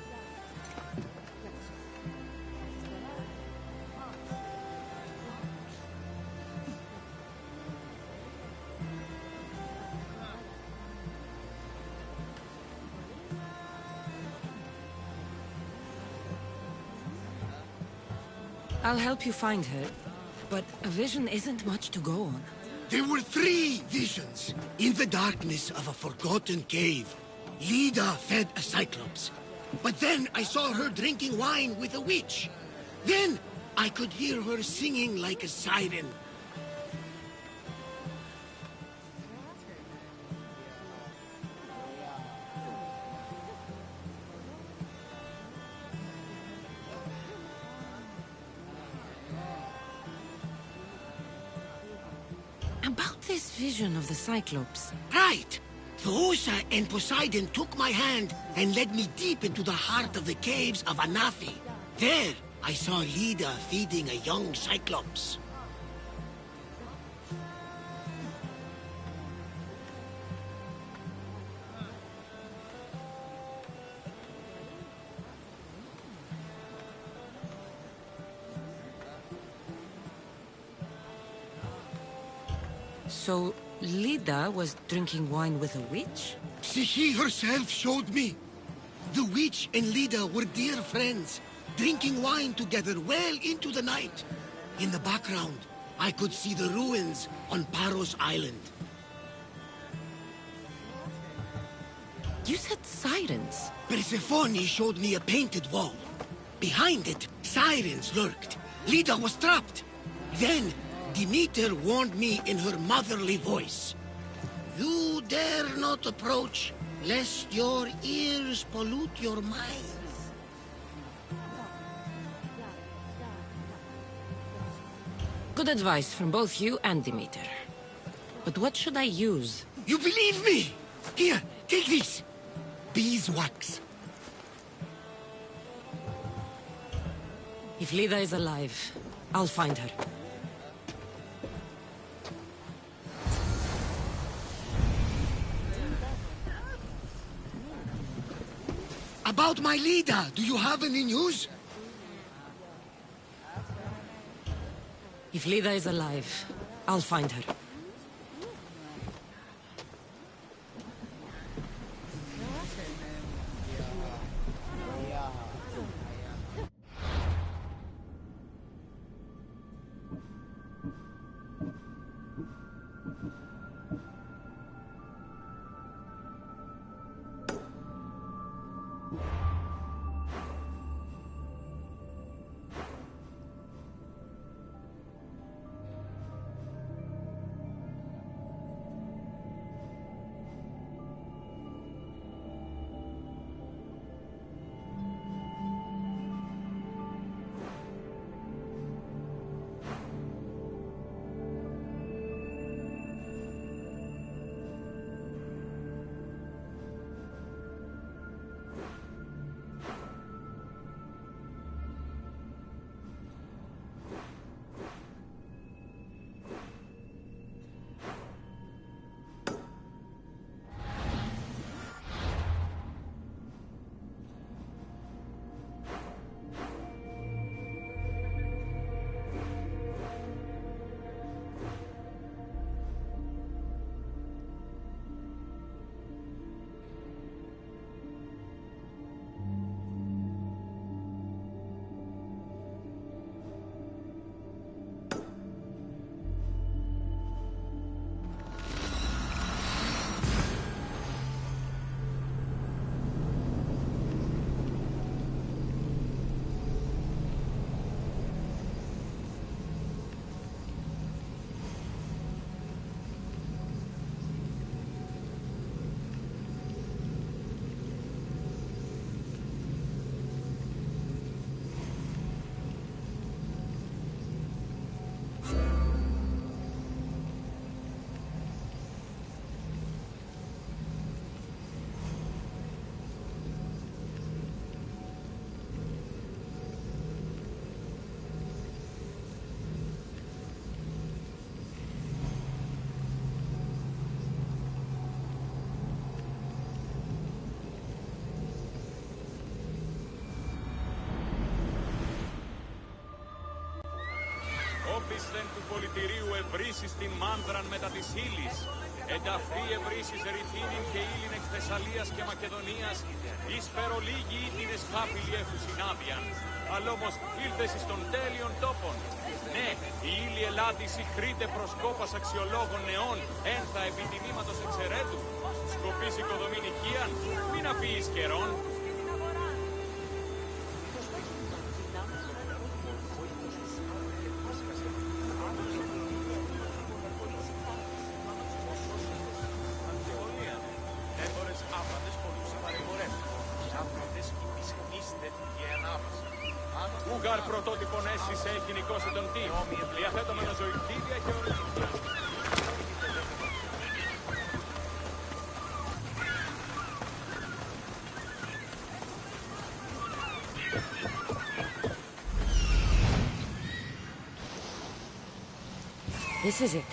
I'll help you find her, but a vision isn't much to go on. There were 3 visions. In the darkness of a forgotten cave, Lida fed a cyclops. But then I saw her drinking wine with a witch. Then I could hear her singing like a siren. About this vision of the Cyclops. Right! Theosa and Poseidon took my hand and led me deep into the heart of the caves of Anafi. There, I saw Lida feeding a young Cyclops. So, Lida was drinking wine with a witch? She herself showed me. The witch and Lida were dear friends, drinking wine together well into the night. In the background, I could see the ruins on Paros Island. You said sirens. Persephone showed me a painted wall. Behind it, sirens lurked. Lida was trapped. Then, Demeter warned me in her motherly voice. You dare not approach, lest your ears pollute your mind. Good advice from both you and Demeter. But what should I use? You believe me? Here, take this. Beeswax. If Lida is alive, I'll find her. About my Lida, do you have any news? If Lida is alive, I'll find her. του πολιτηρίου ευρύσεις την μάνδραν μετά της ύλης. Ενταφή ευρύσεις ρηθίνην και ύλην εκ Θεσσαλίας και Μακεδονίας, εις περολίγοι ήτινες χάπηλοι έχουν συνάδειαν. Αλλά όμως ήλθες εις των τέλειων τόπων. Ναι, η ύλη Ελλάδης ηχρείται προσκόπας αξιολόγων νεών, ένθα επιτιμήματος εξαιρέτου. Σκοπής οικοδομήν οικίαν, μην αφήσεις καιρόν. Ουγάρ πρωτότυπον έσης έχει νικώσει τον τι, διαθέτωμενο ζωηκτήρια και ορεικτήρια. This is it.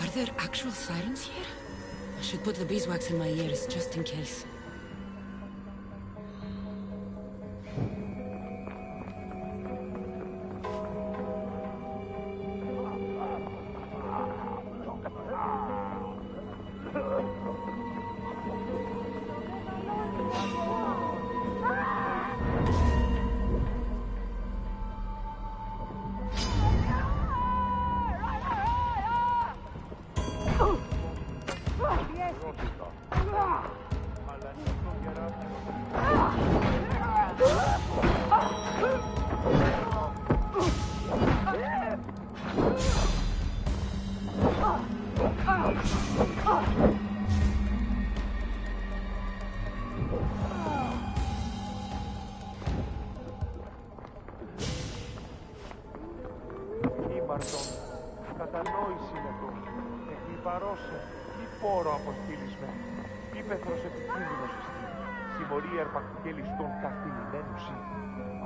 Are there actual sirens here? I should put the beeswax in my ears, just in case. Κατανόηση με το. Εκλυπαρώσε, ή πόρο αποστήλεις με. Ήπεθρος επικίνδυνος εστί. Συμμορία ερπακτικελιστών καθήλυμένους ή.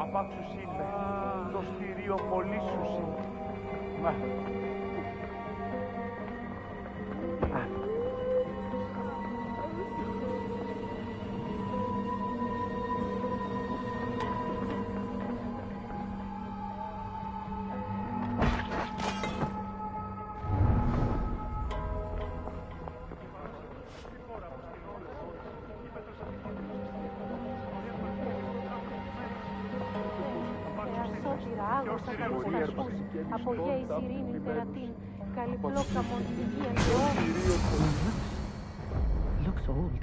Απάξους είναι, το στηρίο πολύσους ή. Μα. Απογέης ειρήνη τερατήν, καλυπλόκαμον υγεία και Looks old.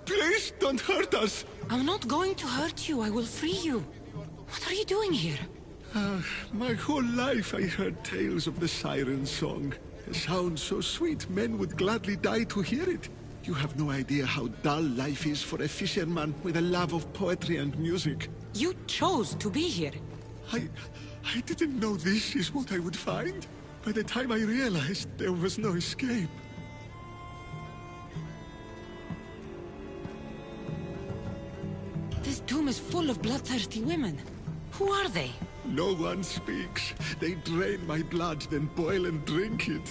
Please don't hurt us! I'm not going to hurt you. I will free you. What are you doing here? My whole life I heard tales of the siren song. A sound so sweet men would gladly die to hear it. You have no idea how dull life is for a fisherman with a love of poetry and music. You chose to be here. I didn't know this is what I would find. By the time I realized there was no escape. This tomb is full of bloodthirsty women. Who are they? No one speaks. They drain my blood, then boil and drink it.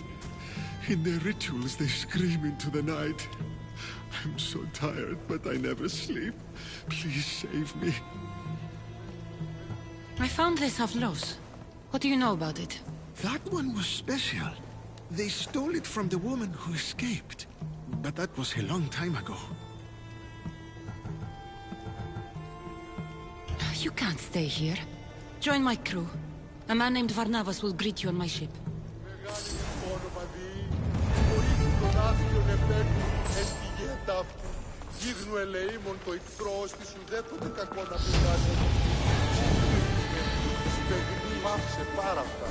In their rituals, they scream into the night. I'm so tired, but I never sleep. Please save me. I found this Havlos. What do you know about it? That one was special. They stole it from the woman who escaped. But that was a long time ago. You can't stay here. Join my crew. A man named Varnavas will greet you on my ship. Γίγνου ελεήμων το εχθρός της ουδέποτε κακό να του κάνει. Στεγνή άφησε πάρα αυτά.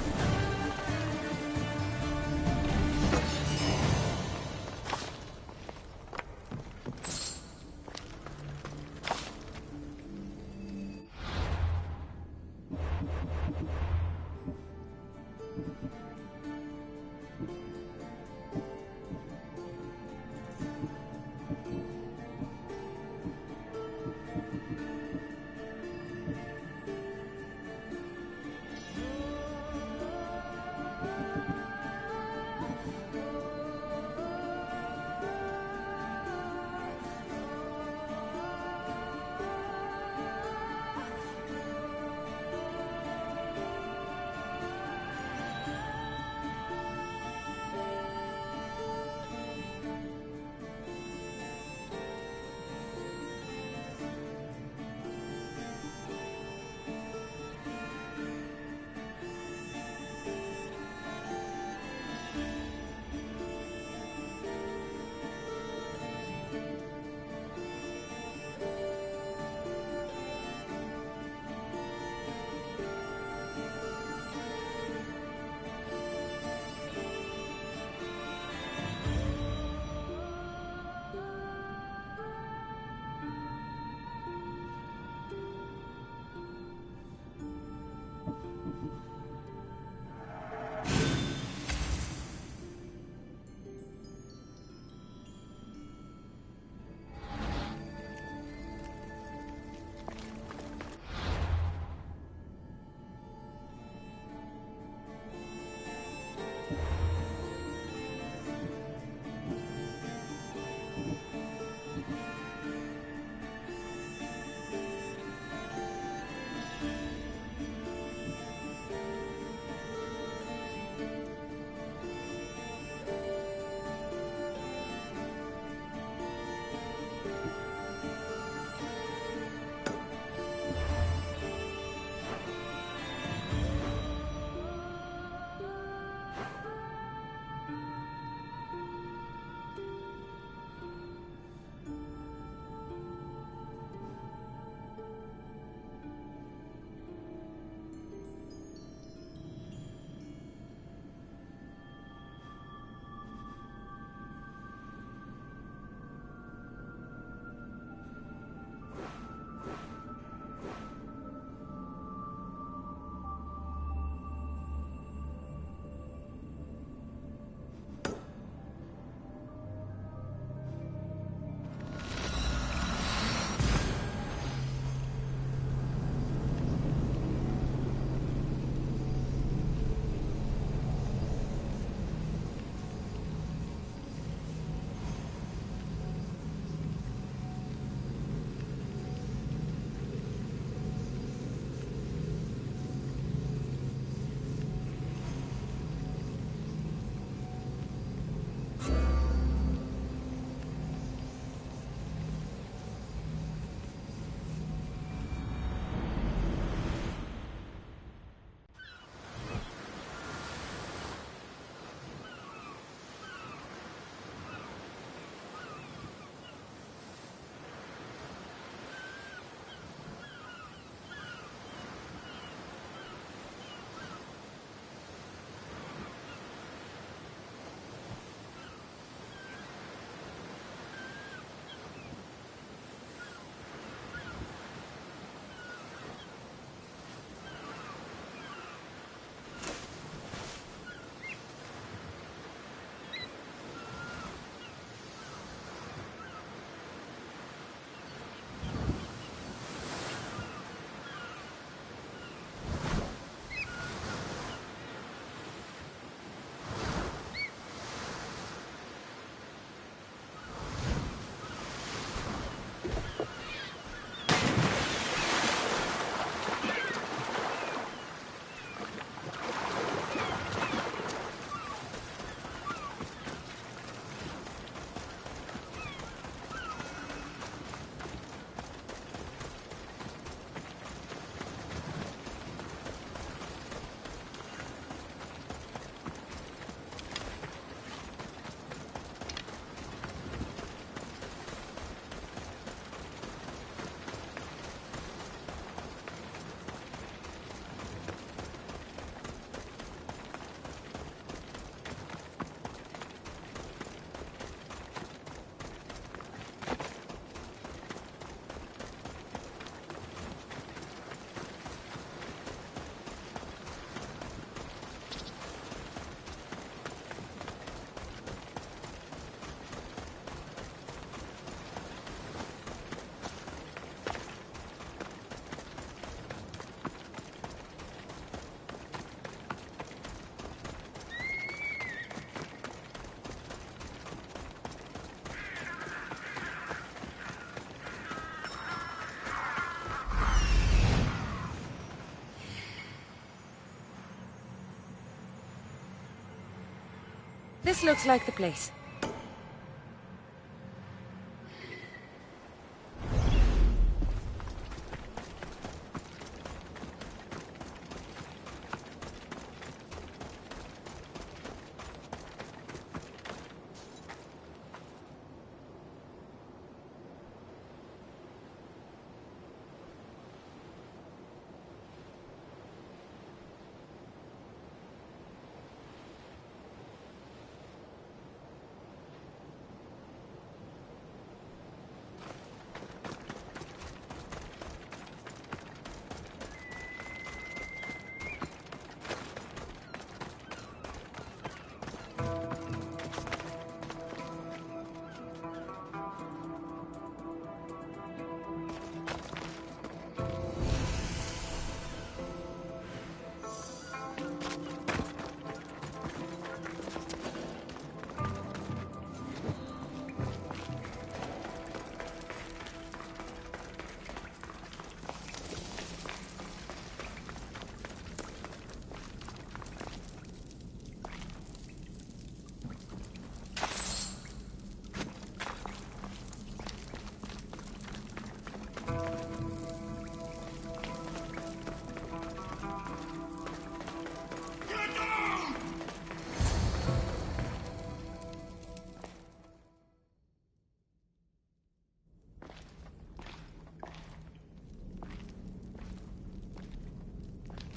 This looks like the place.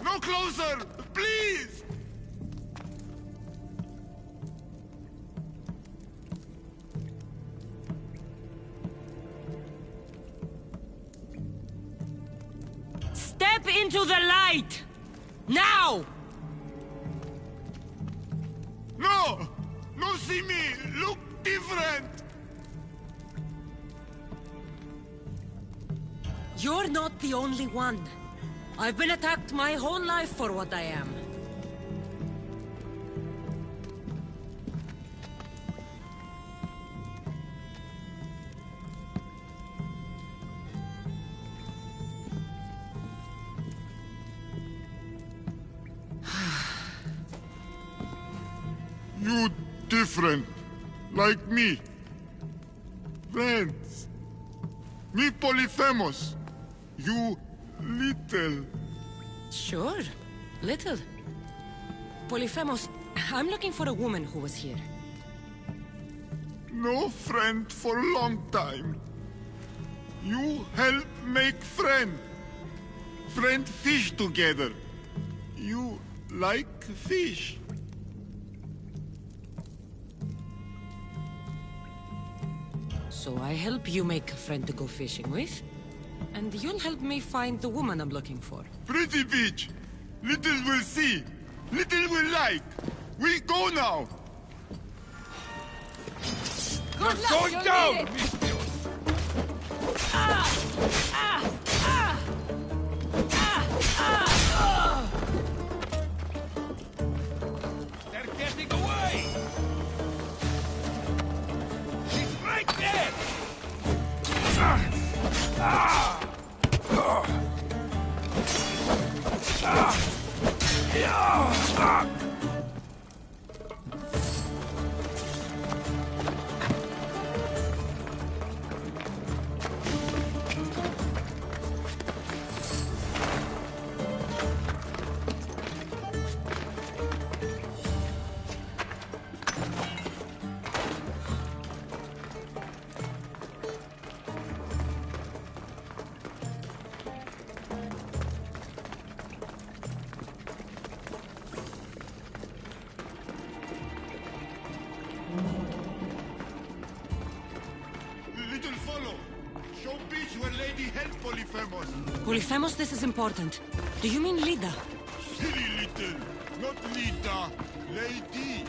No closer! Please! Step into the light! Now! No! No see me! Look different! You're not the only one. I've been attacked my whole life for what I am. You different. Like me. Friends. Me Polyphemus. You little. Sure. Little. Polyphemus, I'm looking for a woman who was here. No friend for a long time. You help make friend. Friend fish together. You like fish. So I help you make a friend to go fishing with, and you'll help me find the woman I'm looking for. Pretty beach. Little will see. Little will like. We go now. You're going down! They're getting away! She's right there! Little follow. Show beach where lady help Polyphemus. Polyphemus, this is important. Do you mean Lida? Silly little. Not Lita. Lady.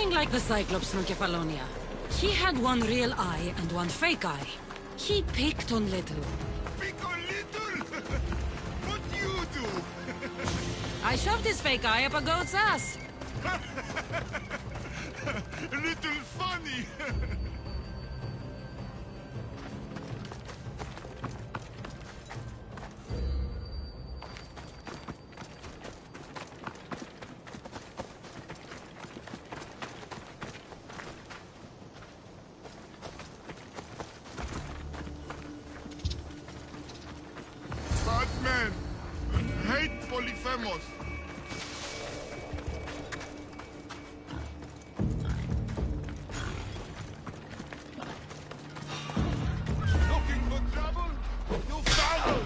Nothing like the Cyclops from Kefalonia. He had one real eye and one fake eye. He picked on little. Pick on little? What do you do? I shoved his fake eye up a goat's ass. Little funny. Bad man. Hate Polyphemus. Looking for trouble? You foul!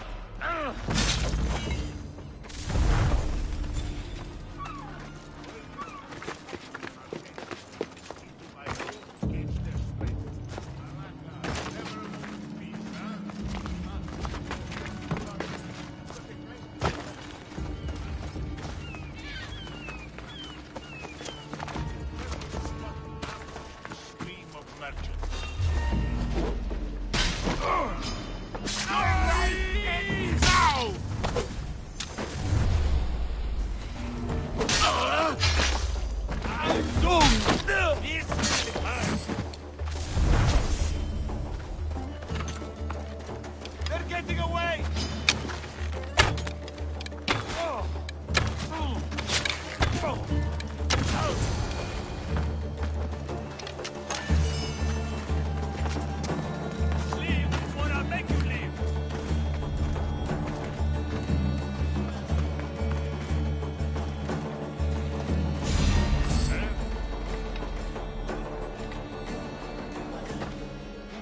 They're getting away! Leave, or I'll make you leave!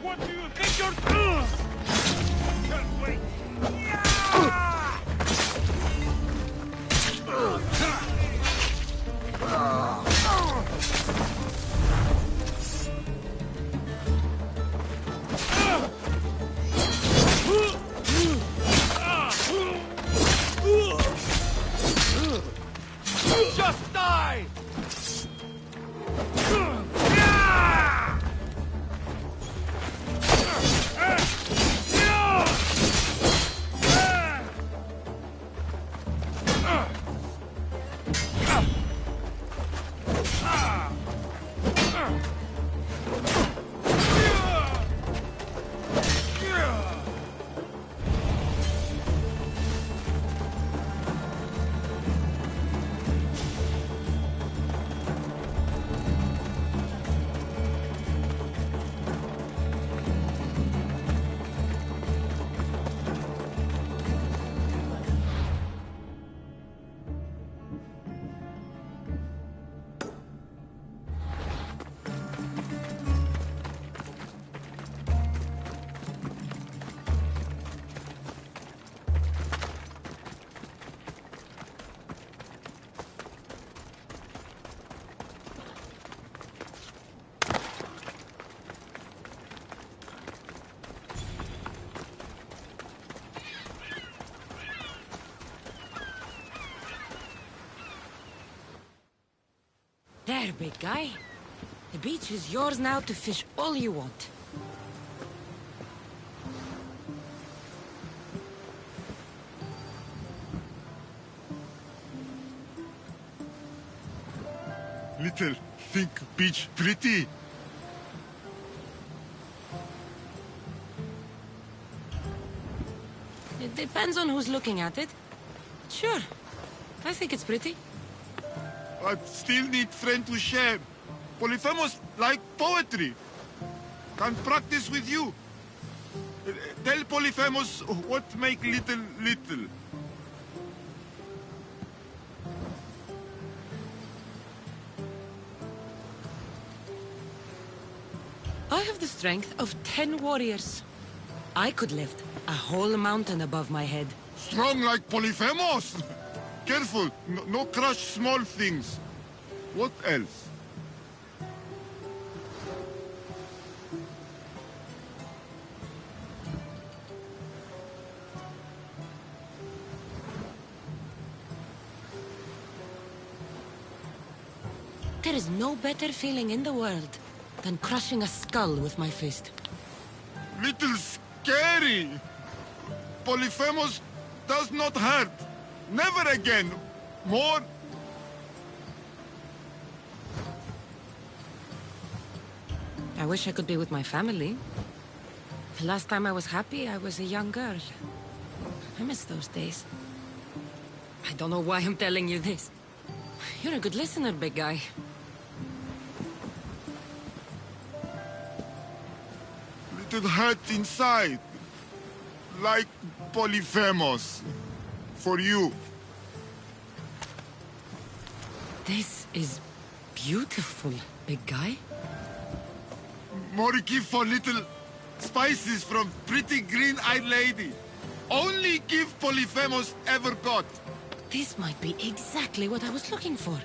What do you think you're doing? Can't wait! Just die! There, big guy. The beach is yours now to fish all you want. Little think beach pretty. It depends on who's looking at it. Sure. I think it's pretty. But still need friend to share. Polyphemus like poetry. Can practice with you. Tell Polyphemus what make little little. I have the strength of 10 warriors. I could lift a whole mountain above my head. Strong like Polyphemus. Careful, no crush small things. What else? There is no better feeling in the world than crushing a skull with my fist. Little scary. Polyphemus does not hurt. Never again. More. I wish I could be with my family. The last time I was happy, I was a young girl. I miss those days. I don't know why I'm telling you this. You're a good listener, big guy. Little hurt inside. Like Polyphemus. For you. This is beautiful, big guy. More give for little spices from pretty green-eyed lady. Only give Polyphemus ever got. This might be exactly what I was looking for.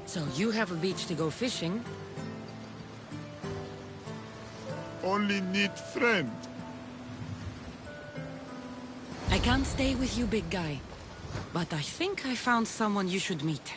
So you have a beach to go fishing. Only need friend. I can't stay with you, big guy. But I think I found someone you should meet.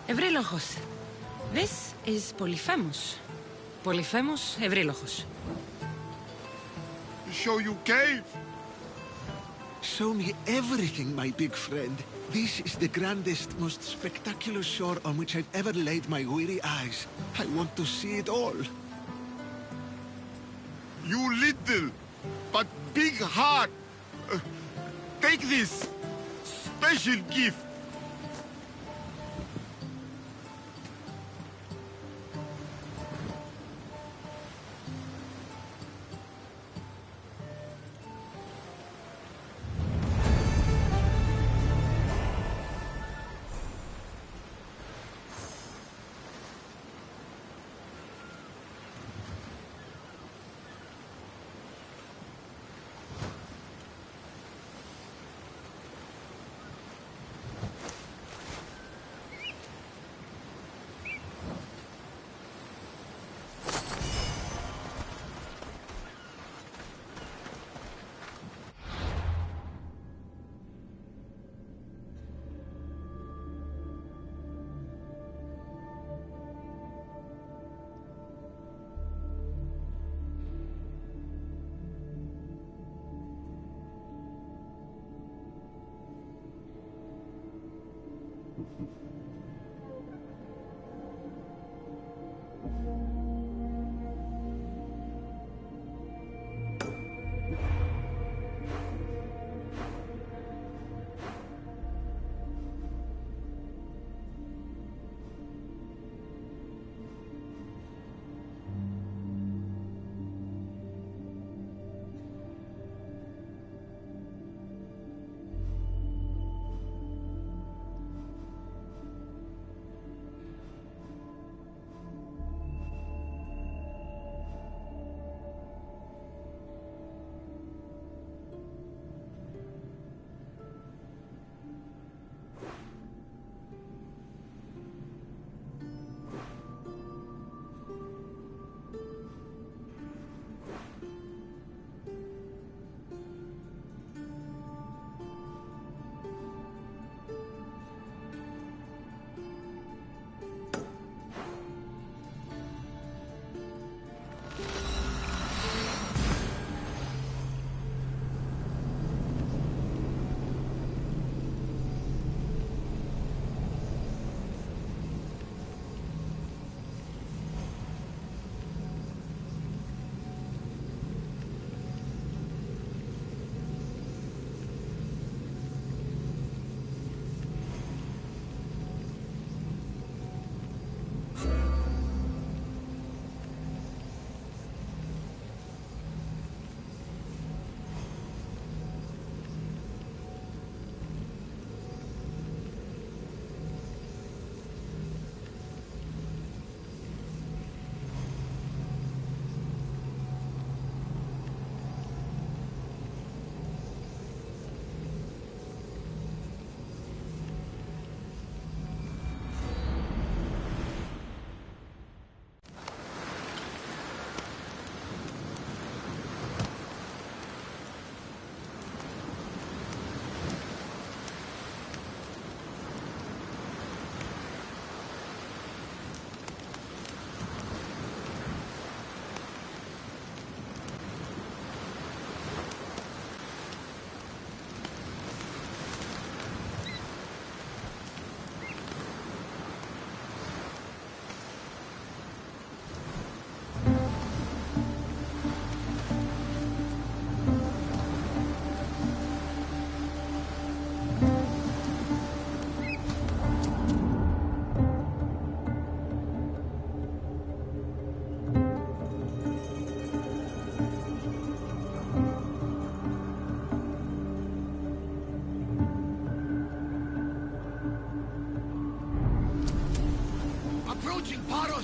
Ευρύλοχος. This is Polyphemus. Polyphemus Ευρύλοχος. Show you cave? Show me everything, my big friend. This is the grandest, most spectacular shore on which I've ever laid my weary eyes. I want to see it all. You little, but big heart. Take this special gift.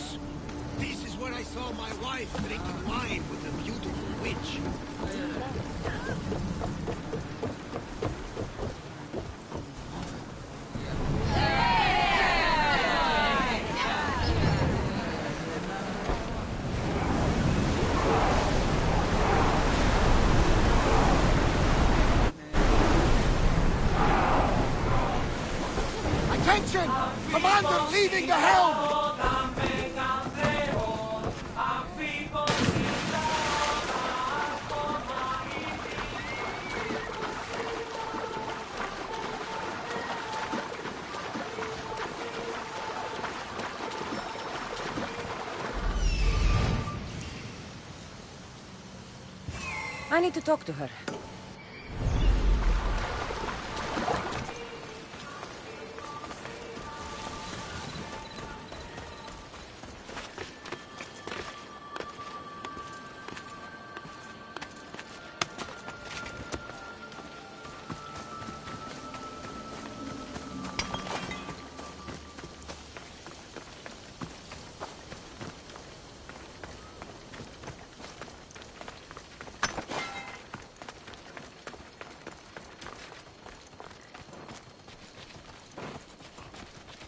boss. This is where I saw my wife drinking wine with a beautiful witch. Attention! Commander leaving the helm! I need to talk to her.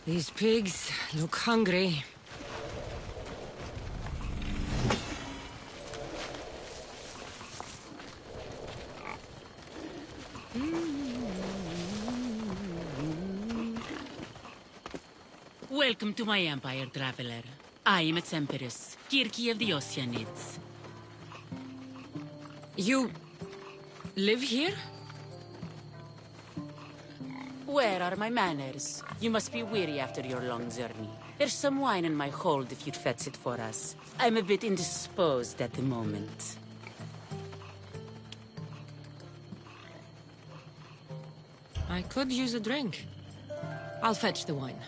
These pigs look hungry. Welcome to my empire, traveler. I am its empress, Kirki of the Oceanids. You live here? Where are my manners? You must be weary after your long journey. There's some wine in my hold if you'd fetch it for us. I'm a bit indisposed at the moment. I could use a drink. I'll fetch the wine.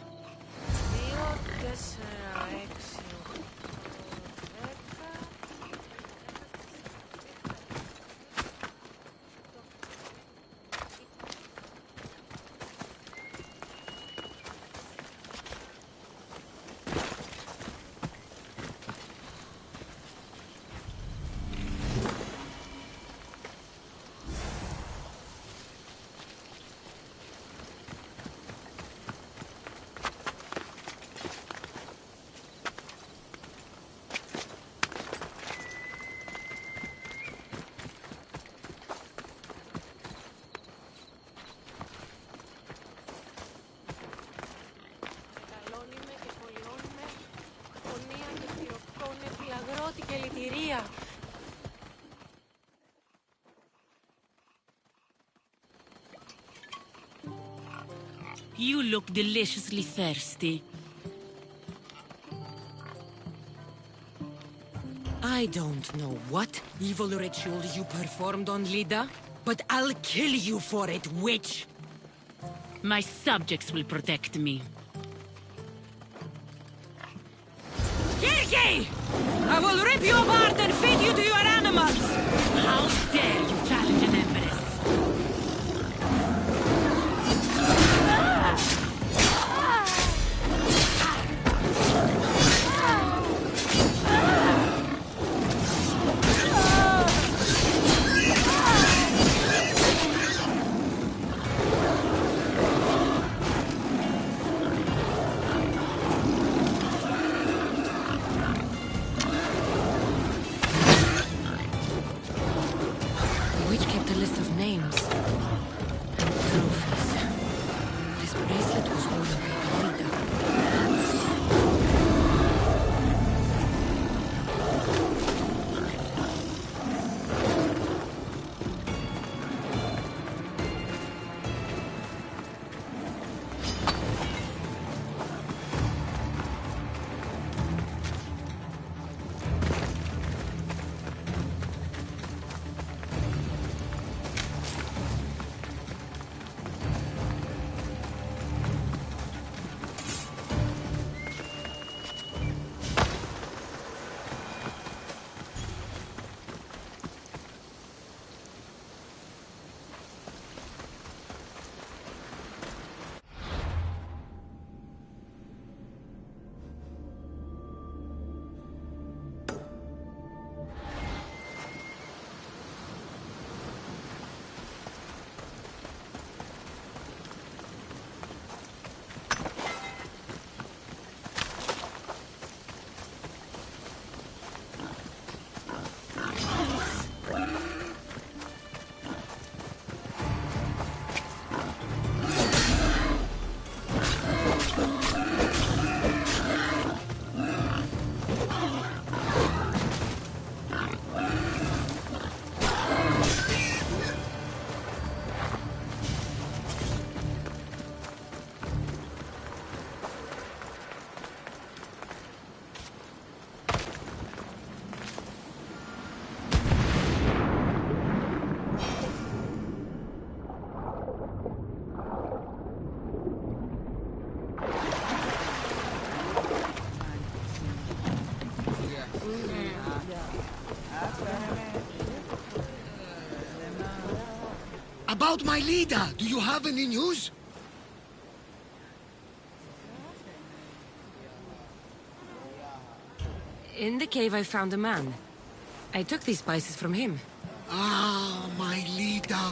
You look deliciously thirsty. I don't know what evil ritual you performed on Lida, but I'll kill you for it, witch! My subjects will protect me. Kirki! I will rip you apart and feed you to your animals! How dare you challenge an empress? About my leader, do you have any news? In the cave I found a man. I took these spices from him. Ah, my leader.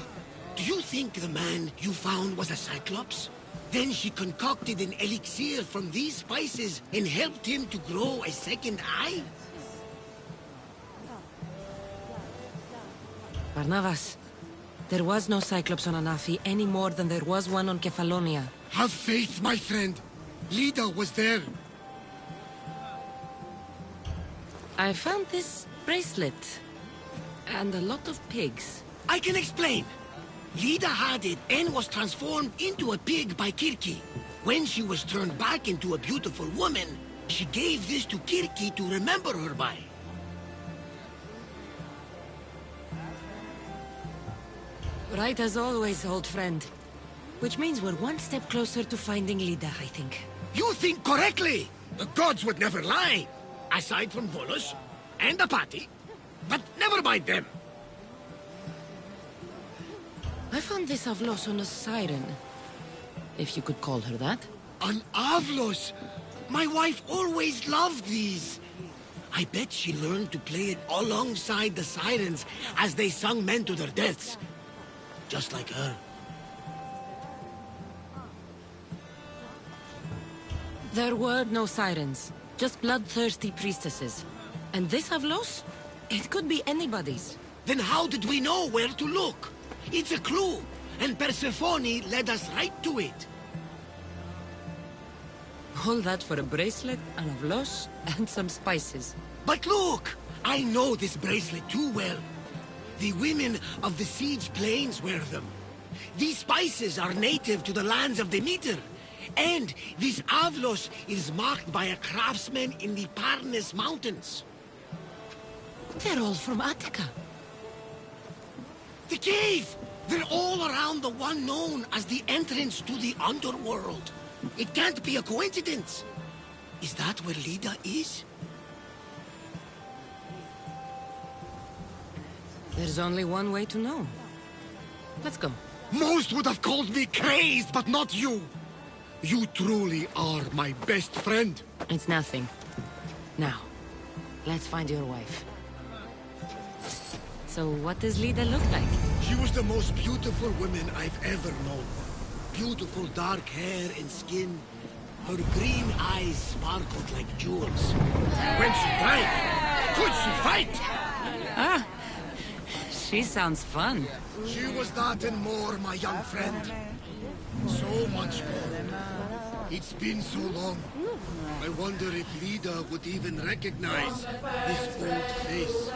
Do you think the man you found was a Cyclops? Then she concocted an elixir from these spices and helped him to grow a second eye? Barnabas, there was no Cyclops on Anafi any more than there was one on Kefalonia. Have faith, my friend. Lida was there. I found this bracelet. And a lot of pigs. I can explain. Lida had it and was transformed into a pig by Kirki. When she was turned back into a beautiful woman, she gave this to Kirki to remember her by. Right as always, old friend. Which means we're one step closer to finding Lida, I think. You think correctly! The gods would never lie! Aside from Volos and Apathy. But never mind them. I found this Avlos on a siren. If you could call her that. An Avlos! My wife always loved these. I bet she learned to play it alongside the sirens as they sung men to their deaths. Just like her. There were no sirens. Just bloodthirsty priestesses. And this Avlos? It could be anybody's. Then how did we know where to look? It's a clue, and Persephone led us right to it. All that for a bracelet, an Avlos, and some spices. But look! I know this bracelet too well. The women of the Siege Plains wear them. These spices are native to the lands of Demeter. And this Avlos is marked by a craftsman in the Parnes Mountains. They're all from Attica. The cave! They're all around the one known as the entrance to the underworld. It can't be a coincidence. Is that where Lida is? There's only one way to know. Let's go. Most would have called me crazed, but not you. You truly are my best friend. It's nothing. Now, let's find your wife. So what does Lida look like? She was the most beautiful woman I've ever known. Beautiful dark hair and skin. Her green eyes sparkled like jewels. When she drank, could she fight? Ah, she sounds fun. She was that and more, my young friend. So much more. It's been so long. I wonder if Lida would even recognize this old face.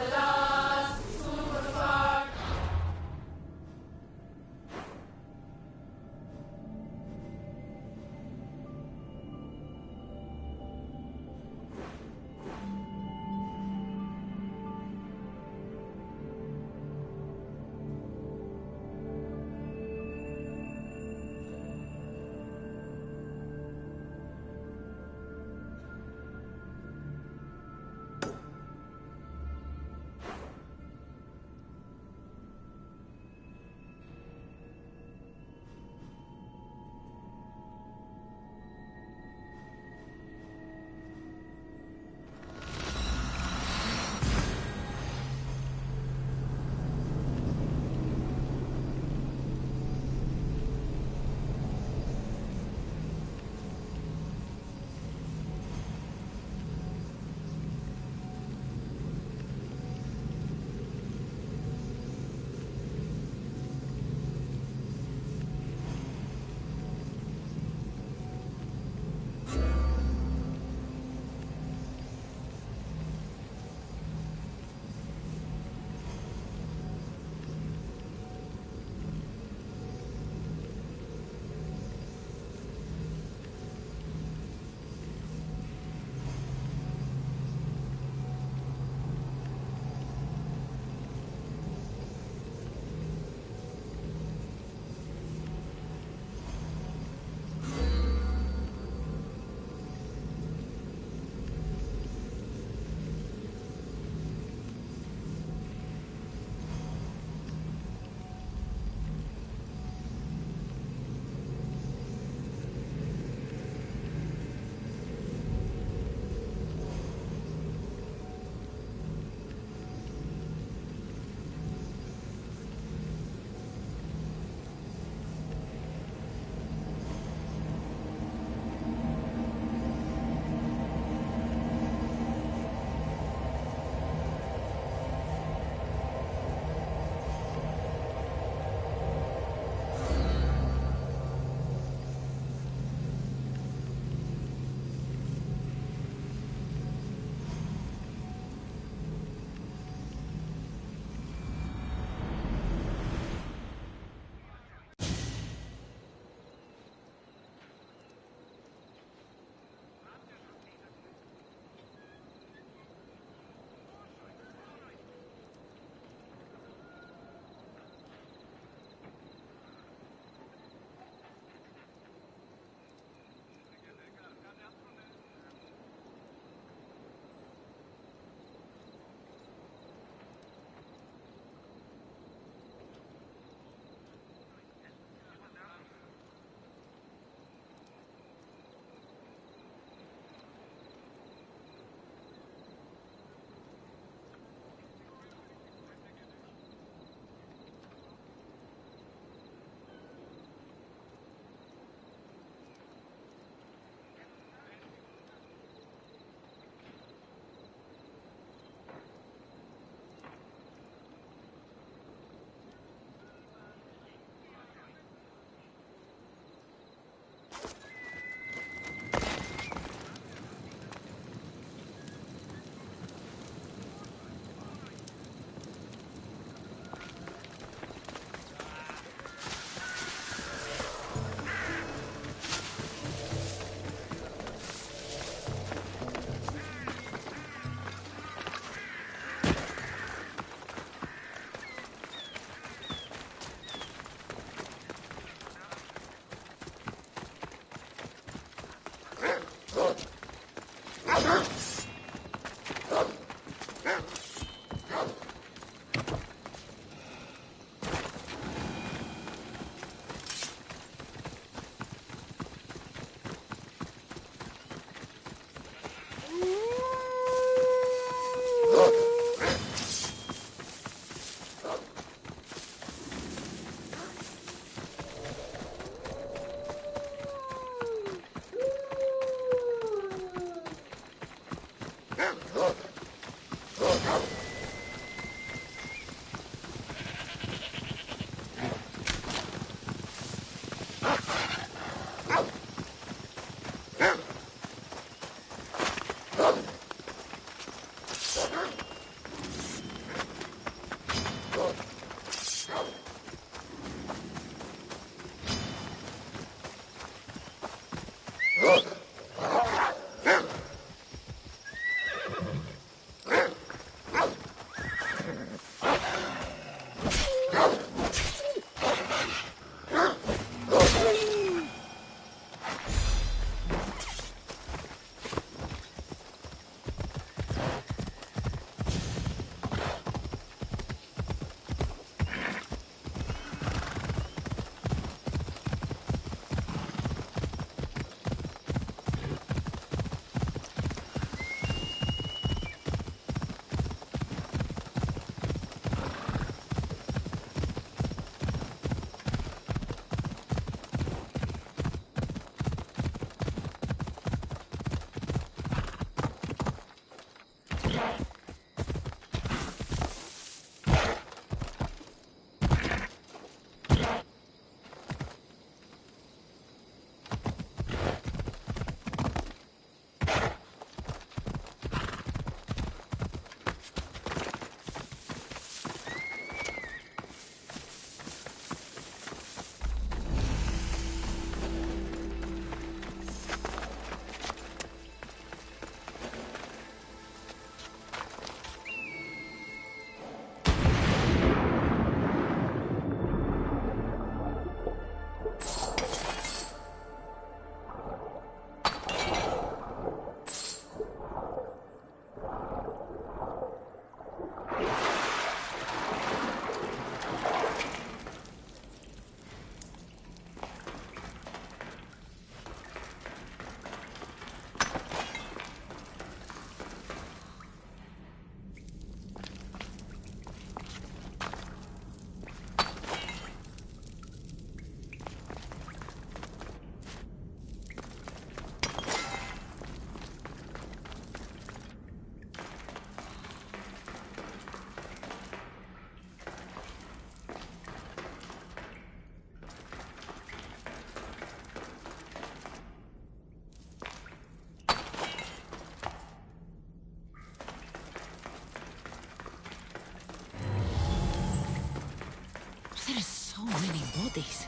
There's so many bodies.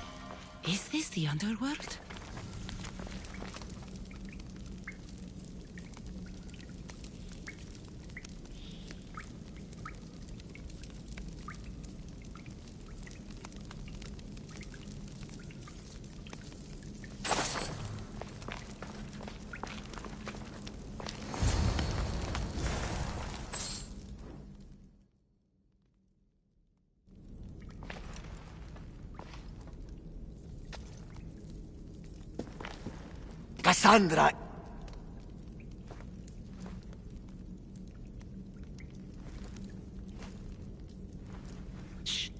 Is this the underworld? Kassandra. Shh.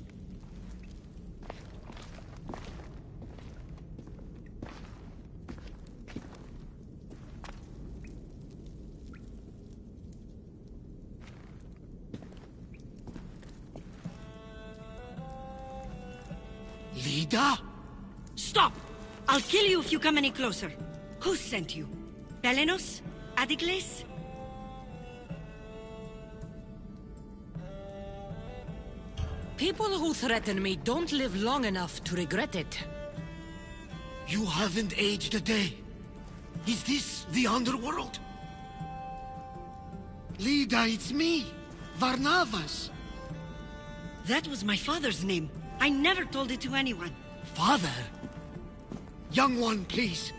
Lida? Stop! I'll kill you if you come any closer. Who sent you? Belenos? Adigles? People who threaten me don't live long enough to regret it. You haven't aged a day. Is this the underworld? Lida, it's me, Varnavas. That was my father's name. I never told it to anyone. Father? Young one, please.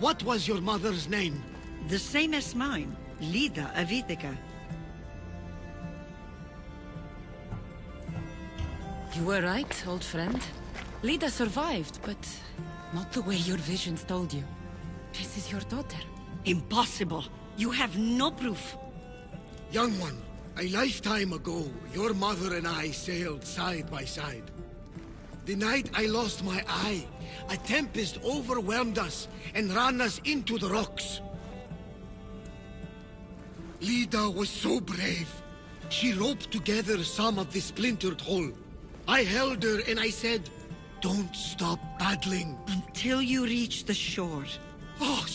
What was your mother's name? The same as mine. Lida of Ithaca. You were right, old friend. Lida survived, but not the way your visions told you. This is your daughter. Impossible. You have no proof. Young one, a lifetime ago, your mother and I sailed side by side. The night I lost my eye, a tempest overwhelmed us and ran us into the rocks. Lida was so brave. She roped together some of the splintered hull. I held her and I said, "Don't stop paddling." Until you reach the shore. Oh,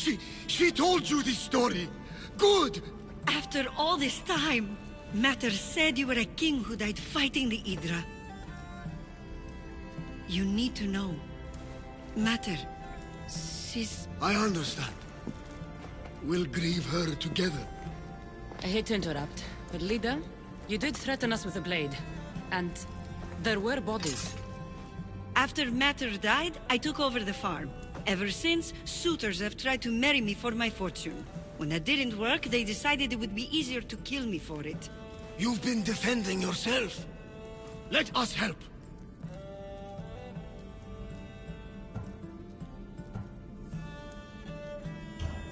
she told you this story. Good! After all this time, Mater said you were a king who died fighting the Hydra. You need to know. Mater, she's... I understand. We'll grieve her together. I hate to interrupt, but Lida, you did threaten us with a blade. And there were bodies. After Mater died, I took over the farm. Ever since, suitors have tried to marry me for my fortune. When that didn't work, they decided it would be easier to kill me for it. You've been defending yourself. Let us help.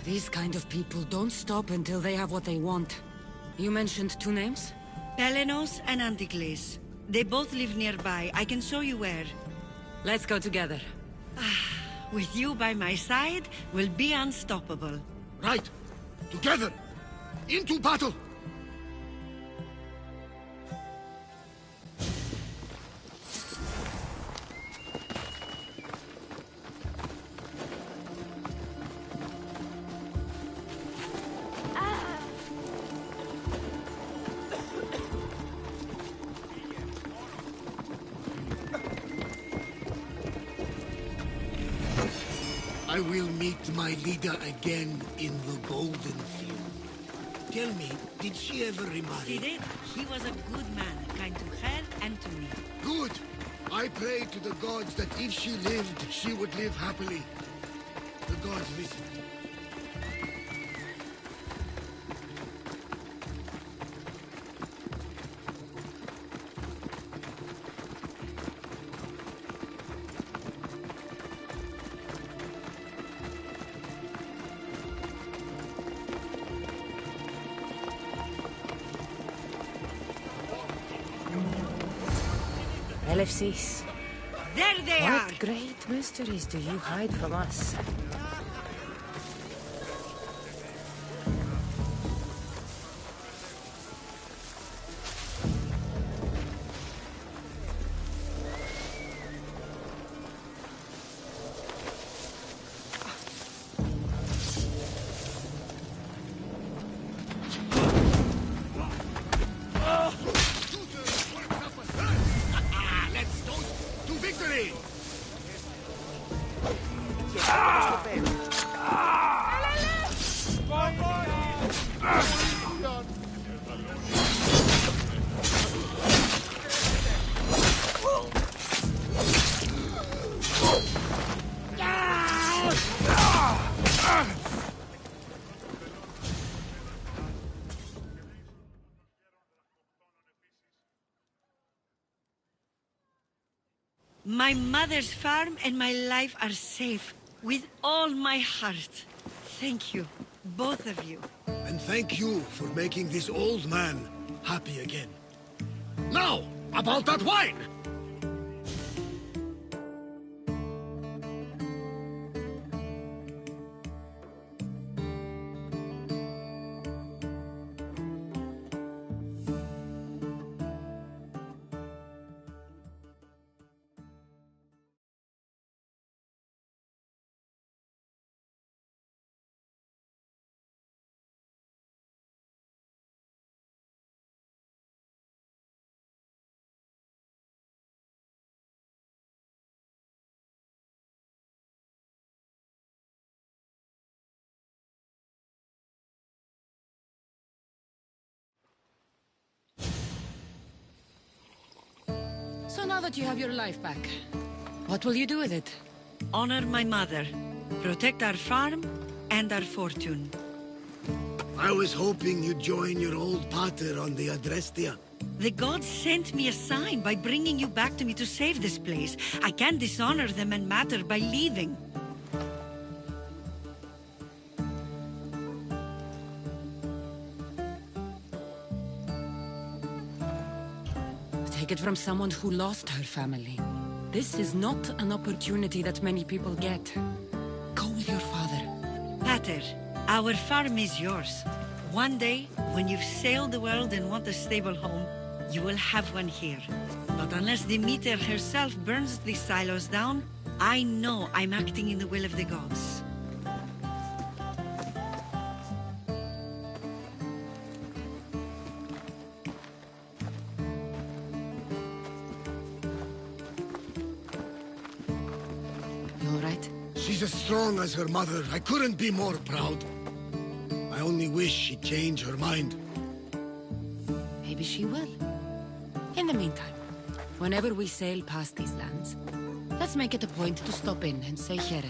These kind of people don't stop until they have what they want. You mentioned two names? Belenos and Antigles. They both live nearby. I can show you where. Let's go together. With you by my side, we'll be unstoppable. Right. Together. Into battle. I will meet my Lida again in the Golden Field. Tell me, did she ever remarry? She did. He was a good man, kind to her and to me. Good. I pray to the gods that if she lived, she would live happily. The gods listen. LFCs. There they are! What great mysteries do you hide from us? Let's toast to me! My mother's farm and my life are safe. With all my heart. Thank you, both of you. And thank you for making this old man happy again. Now, about that wine! So now that you have your life back, what will you do with it? Honor my mother. Protect our farm and our fortune. I was hoping you'd join your old pater on the Adrestia. The gods sent me a sign by bringing you back to me to save this place. I can't dishonor them and matter by leaving. Take it from someone who lost her family. This is not an opportunity that many people get. Go with your father. Pater, our farm is yours. One day, when you've sailed the world and want a stable home, you will have one here. But unless Demeter herself burns these silos down, I know I'm acting in the will of the gods. She's as strong as her mother. I couldn't be more proud. I only wish she'd change her mind. Maybe she will. In the meantime, whenever we sail past these lands, let's make it a point to stop in and say here.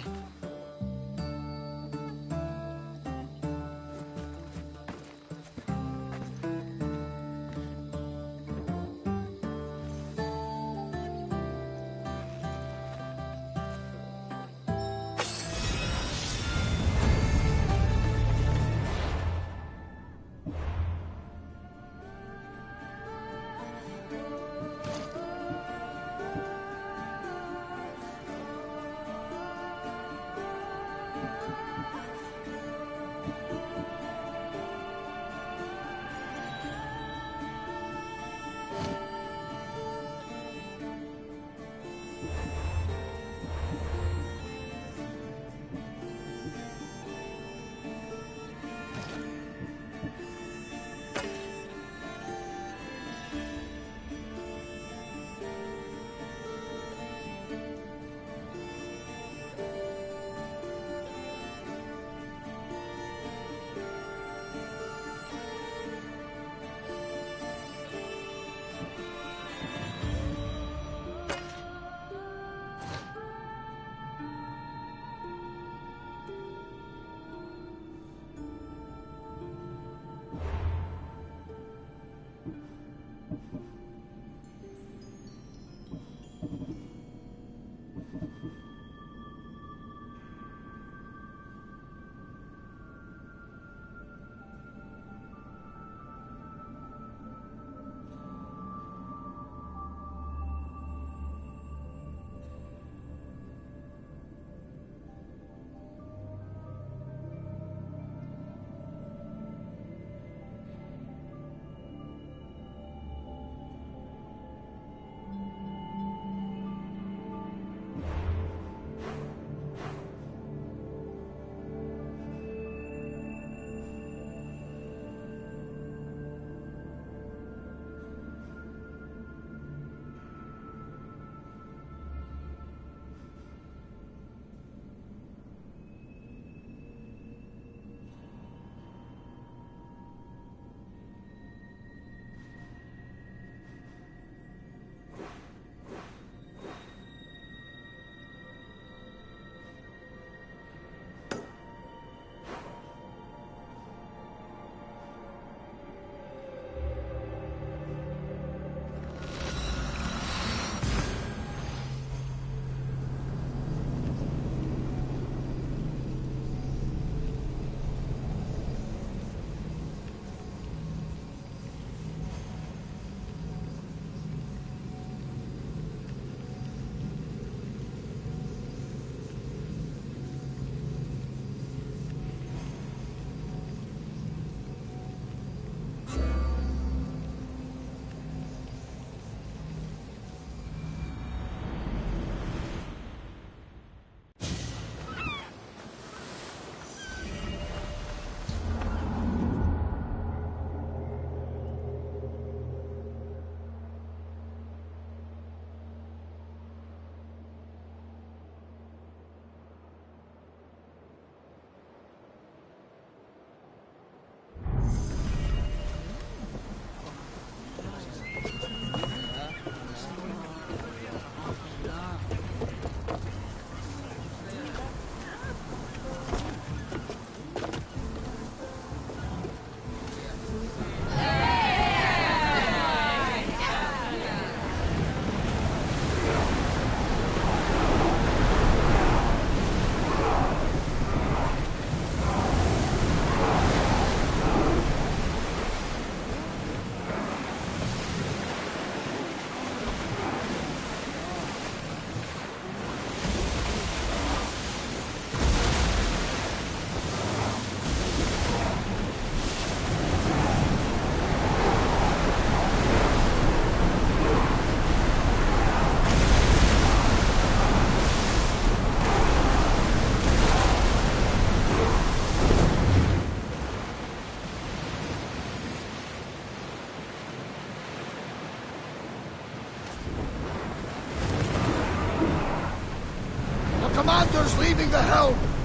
Commander's leaving the helm!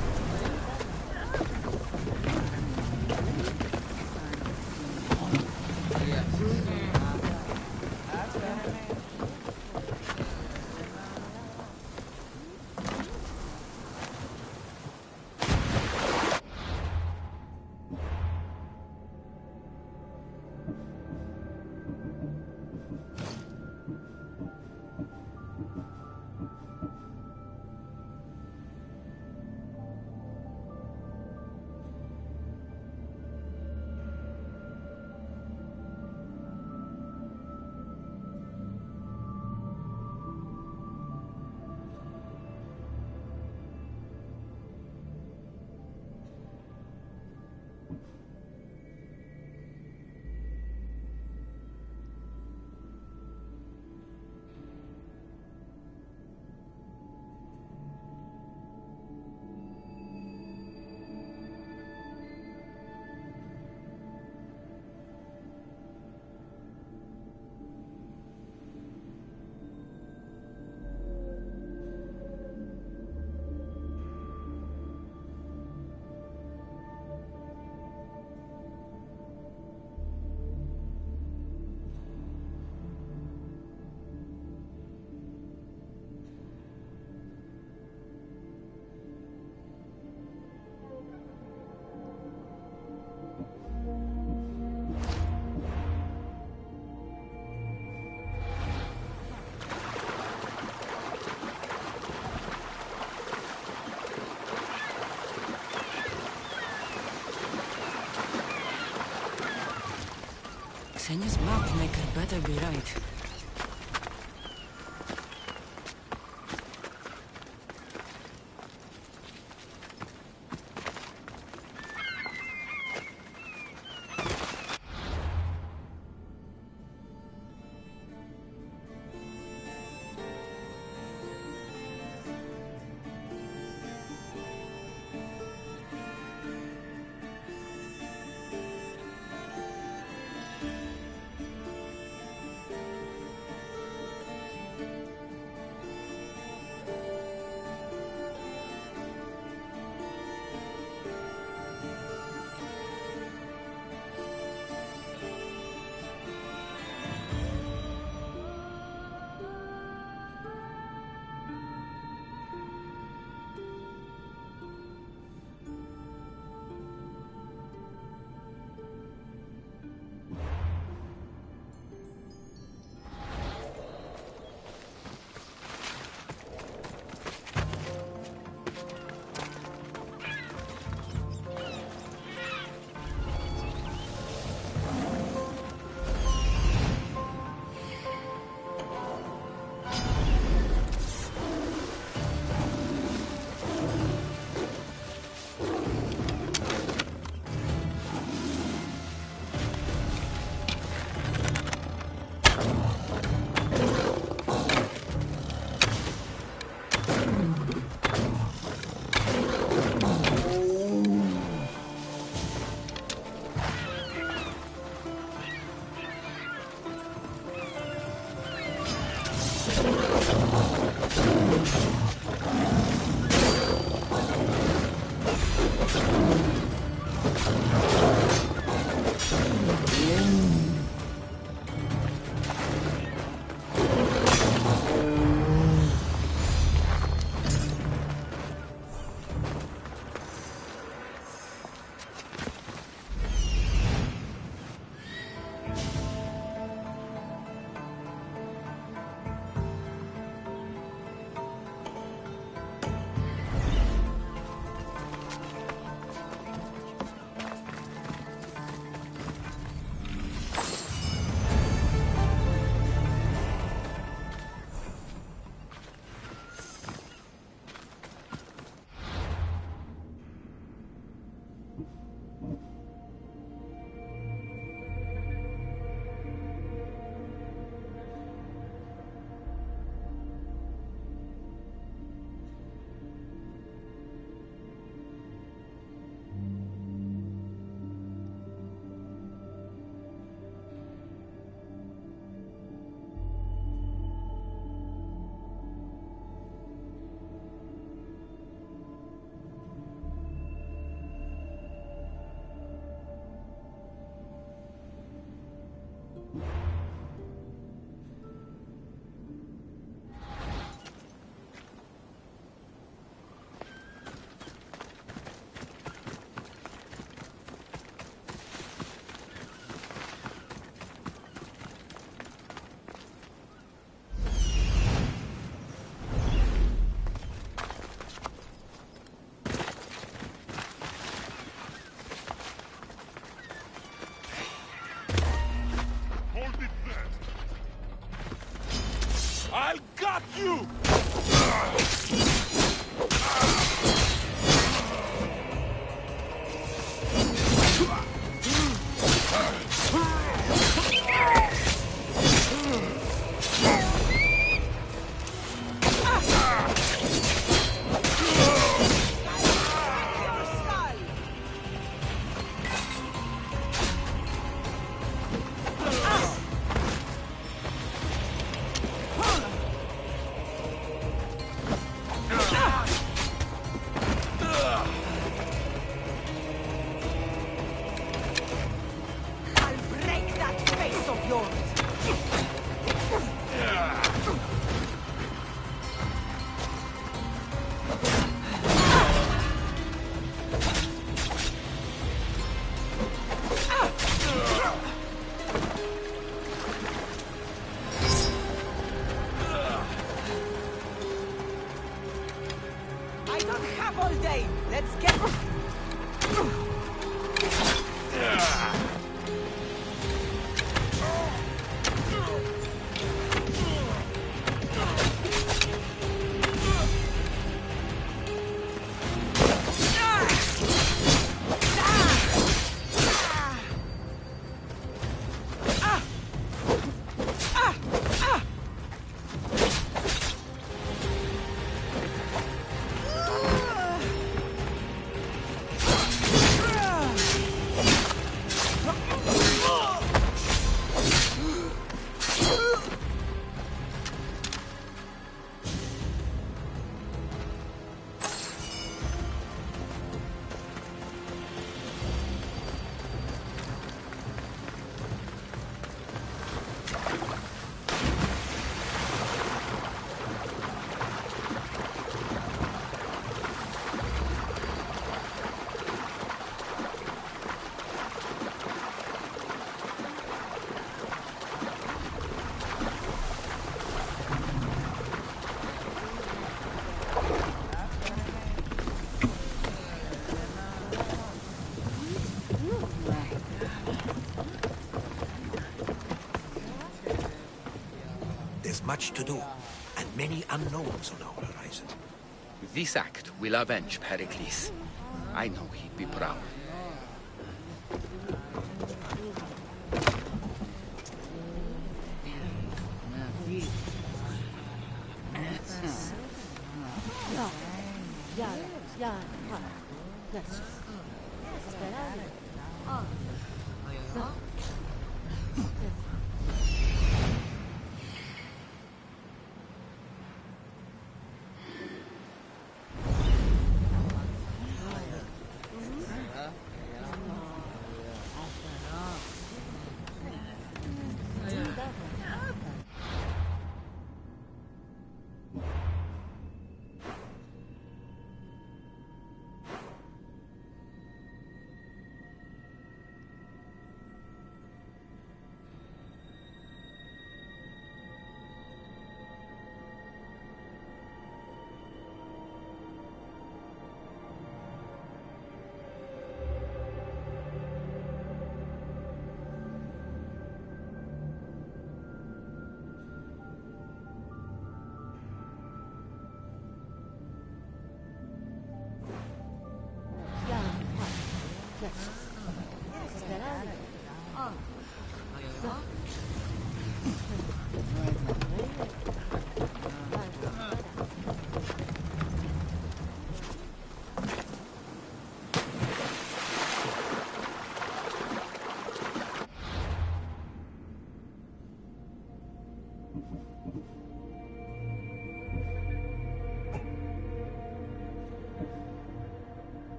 Xenia's map maker better be right. Got you! There's much to do, and many unknowns on our horizon. This act will avenge Pericles. I know he'd be proud.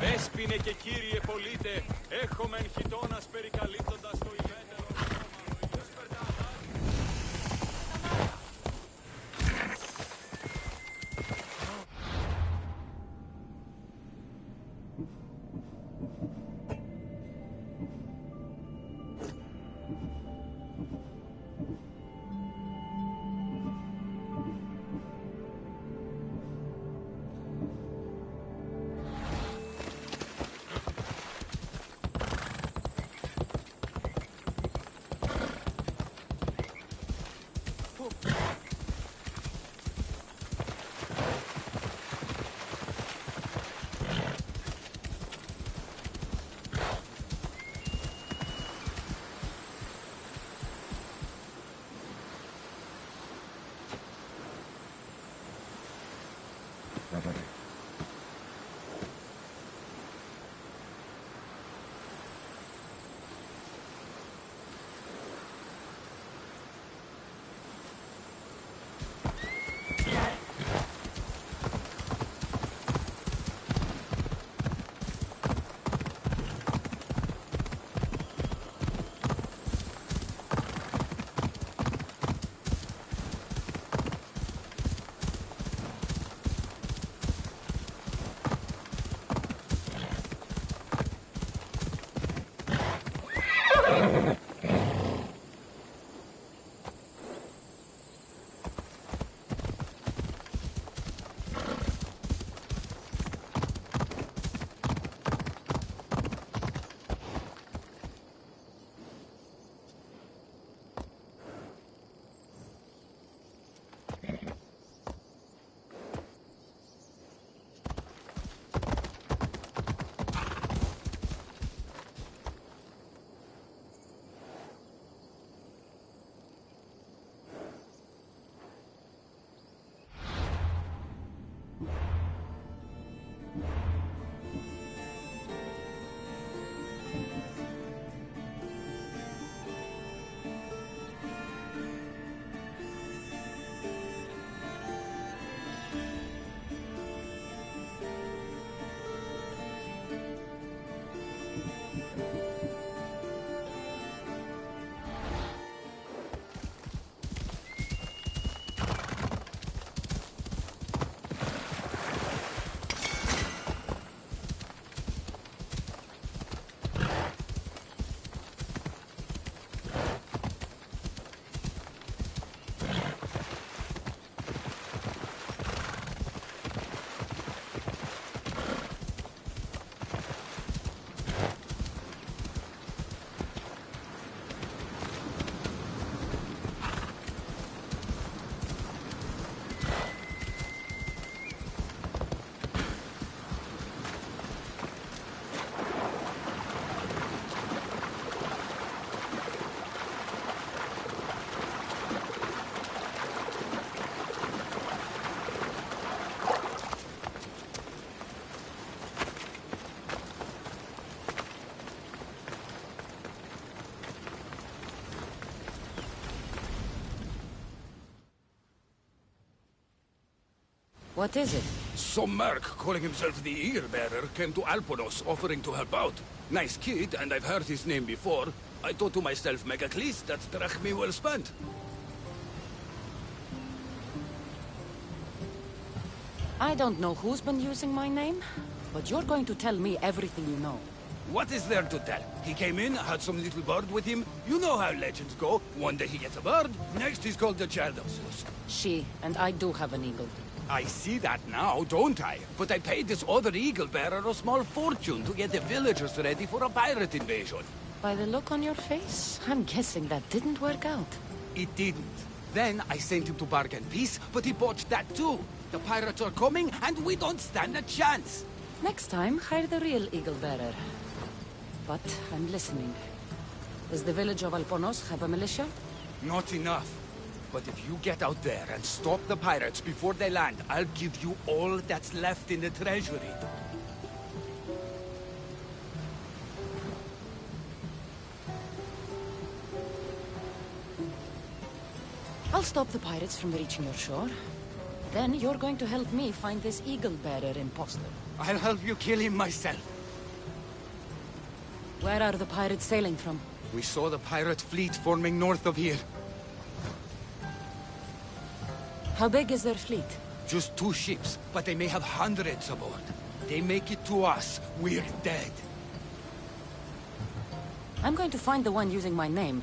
Δέσποινε και κύριε πολίτε, έχομεν χιτώνας περικαλύπτοντας το ιδιαίτερο σώμα. Ο ήλιος περτά. What is it? Some merc calling himself the Ear-Bearer came to Alponos offering to help out. Nice kid, and I've heard his name before. I thought to myself, Megacles, that's drachmi well spent. I don't know who's been using my name, but you're going to tell me everything you know. What is there to tell? He came in, had some little bird with him. You know how legends go. One day he gets a bird, next he's called the child of Zeus. She, and I do have an eagle. I see that now, don't I? But I paid this other eagle-bearer a small fortune to get the villagers ready for a pirate invasion. By the look on your face, I'm guessing that didn't work out. It didn't. Then I sent him to bargain peace, but he botched that too. The pirates are coming, and we don't stand a chance. Next time, hire the real eagle-bearer. But I'm listening. Does the village of Alponos have a militia? Not enough. But if you get out there and stop the pirates before they land, I'll give you all that's left in the treasury. I'll stop the pirates from reaching your shore. Then you're going to help me find this eagle-bearer imposter. I'll help you kill him myself. Where are the pirates sailing from? We saw the pirate fleet forming north of here. How big is their fleet? Just 2 ships, but they may have hundreds aboard. They make it to us, we're dead. I'm going to find the one using my name.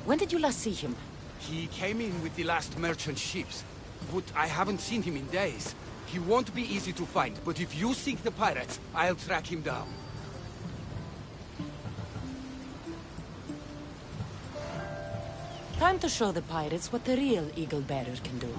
When did you last see him? He came in with the last merchant ships, but I haven't seen him in days. He won't be easy to find, but if you seek the pirates, I'll track him down. Time to show the pirates what the real Eagle Bearer can do.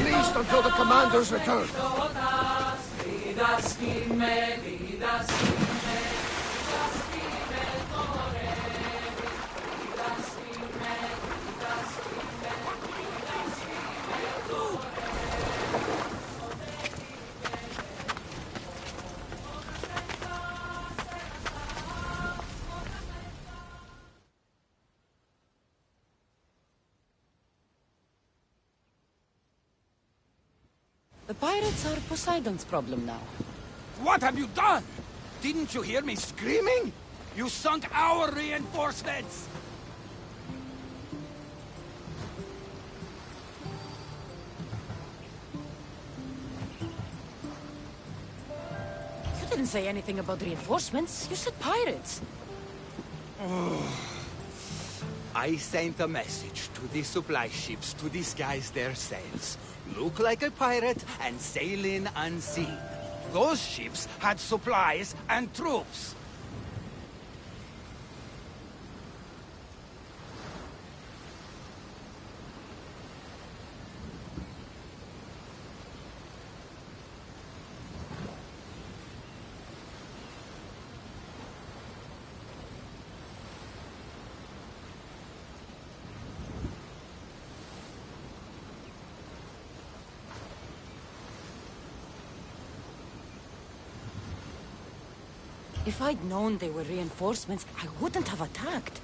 released until the commander's return. The pirates are Poseidon's problem now. What have you done? Didn't you hear me screaming? You sunk our reinforcements! You didn't say anything about reinforcements. You said pirates. I sent a message to the supply ships to disguise their sails. Look like a pirate and sail in unseen. Those ships had supplies and troops. If I'd known they were reinforcements, I wouldn't have attacked.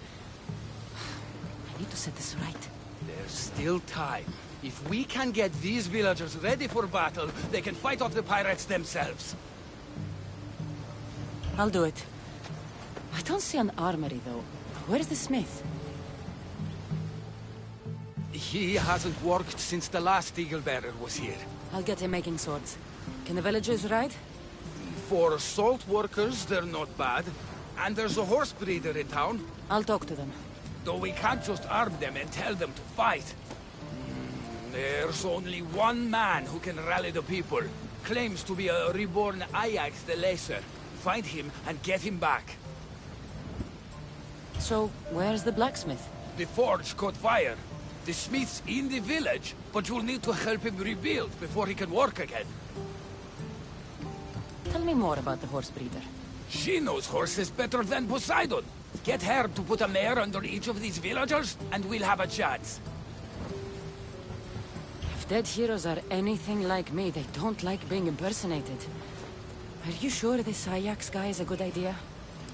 I need to set this right. There's still time. If we can get these villagers ready for battle, they can fight off the pirates themselves. I'll do it. I don't see an armory, though. Where's the smith? He hasn't worked since the last eagle bearer was here. I'll get him making swords. Can the villagers ride? For salt workers, they're not bad. And there's a horse breeder in town. I'll talk to them. Though we can't just arm them and tell them to fight. There's only one man who can rally the people. Claims to be a reborn Ajax the Lesser. Find him and get him back. So, where's the blacksmith? The forge caught fire. The smith's in the village, but you'll need to help him rebuild before he can work again. Tell me more about the horse breeder. She knows horses better than Poseidon. Get her to put a mare under each of these villagers, and we'll have a chance. If dead heroes are anything like me, they don't like being impersonated. Are you sure this Ajax guy is a good idea?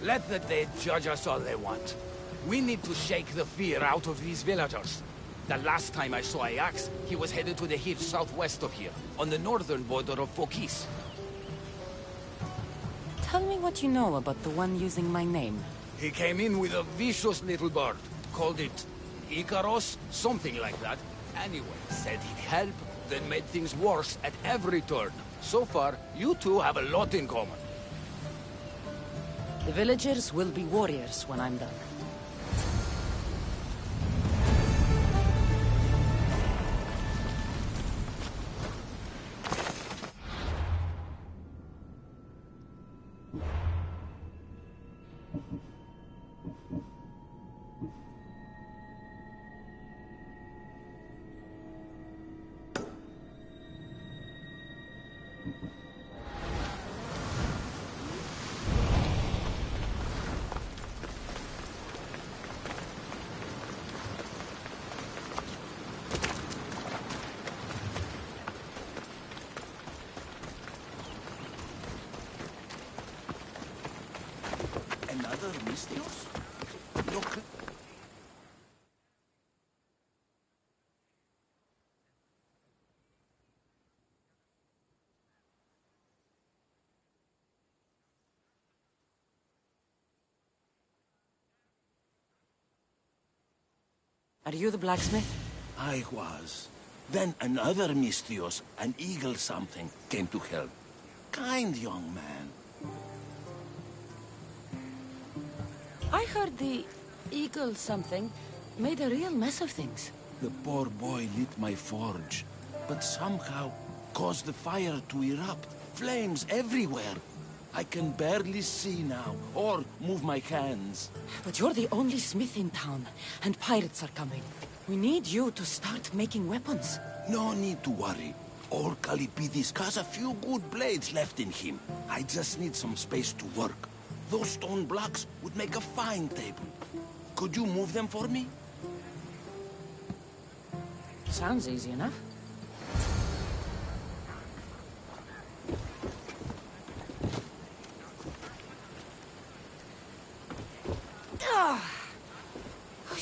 Let the dead judge us all they want. We need to shake the fear out of these villagers. The last time I saw Ajax, he was headed to the hills southwest of here, on the northern border of Phokis. Tell me what you know about the one using my name. He came in with a vicious little bird. Called it Icaros, something like that. Anyway, said he'd help, then made things worse at every turn. So far, you two have a lot in common. The villagers will be warriors when I'm done. Are you the blacksmith? I was. Then another Misthios, an eagle something, came to help. Kind young man. I heard the eagle something made a real mess of things. The poor boy lit my forge, but somehow caused the fire to erupt. Flames everywhere. I can barely see now, or move my hands. But you're the only smith in town, and pirates are coming. We need you to start making weapons. No need to worry. Old Kalipidis has a few good blades left in him. I just need some space to work. Those stone blocks would make a fine table. Could you move them for me? Sounds easy enough.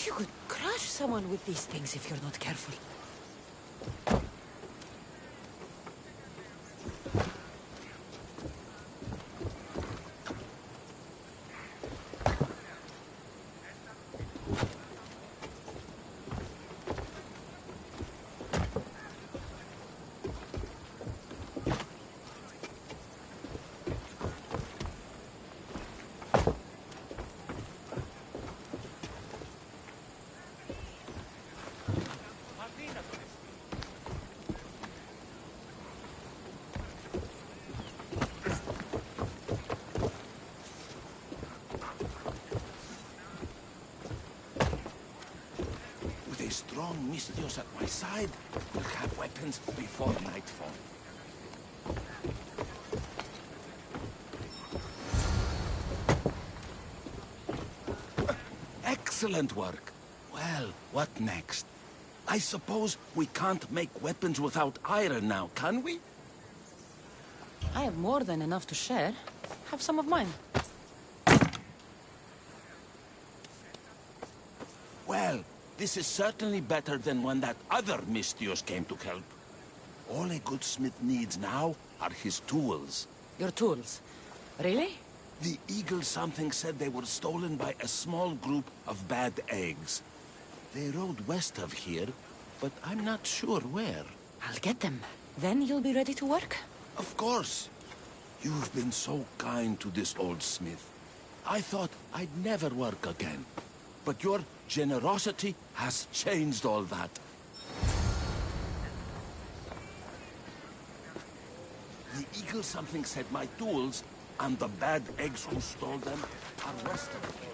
You could crush someone with these things if you're not careful. Strong Mistios at my side, we'll have weapons before nightfall. Excellent work. Well, what next? I suppose we can't make weapons without iron now, can we? I have more than enough to share. Have some of mine. Well, this is certainly better than when that other Mistios came to help. All a good smith needs now are his tools. Your tools? Really? The Eagle something said they were stolen by a small group of bad eggs. They rode west of here, but I'm not sure where. I'll get them. Then you'll be ready to work? Of course. You've been so kind to this old smith. I thought I'd never work again. But your generosity has changed all that. The Eagle something said my tools and the bad eggs who stole them are west of here.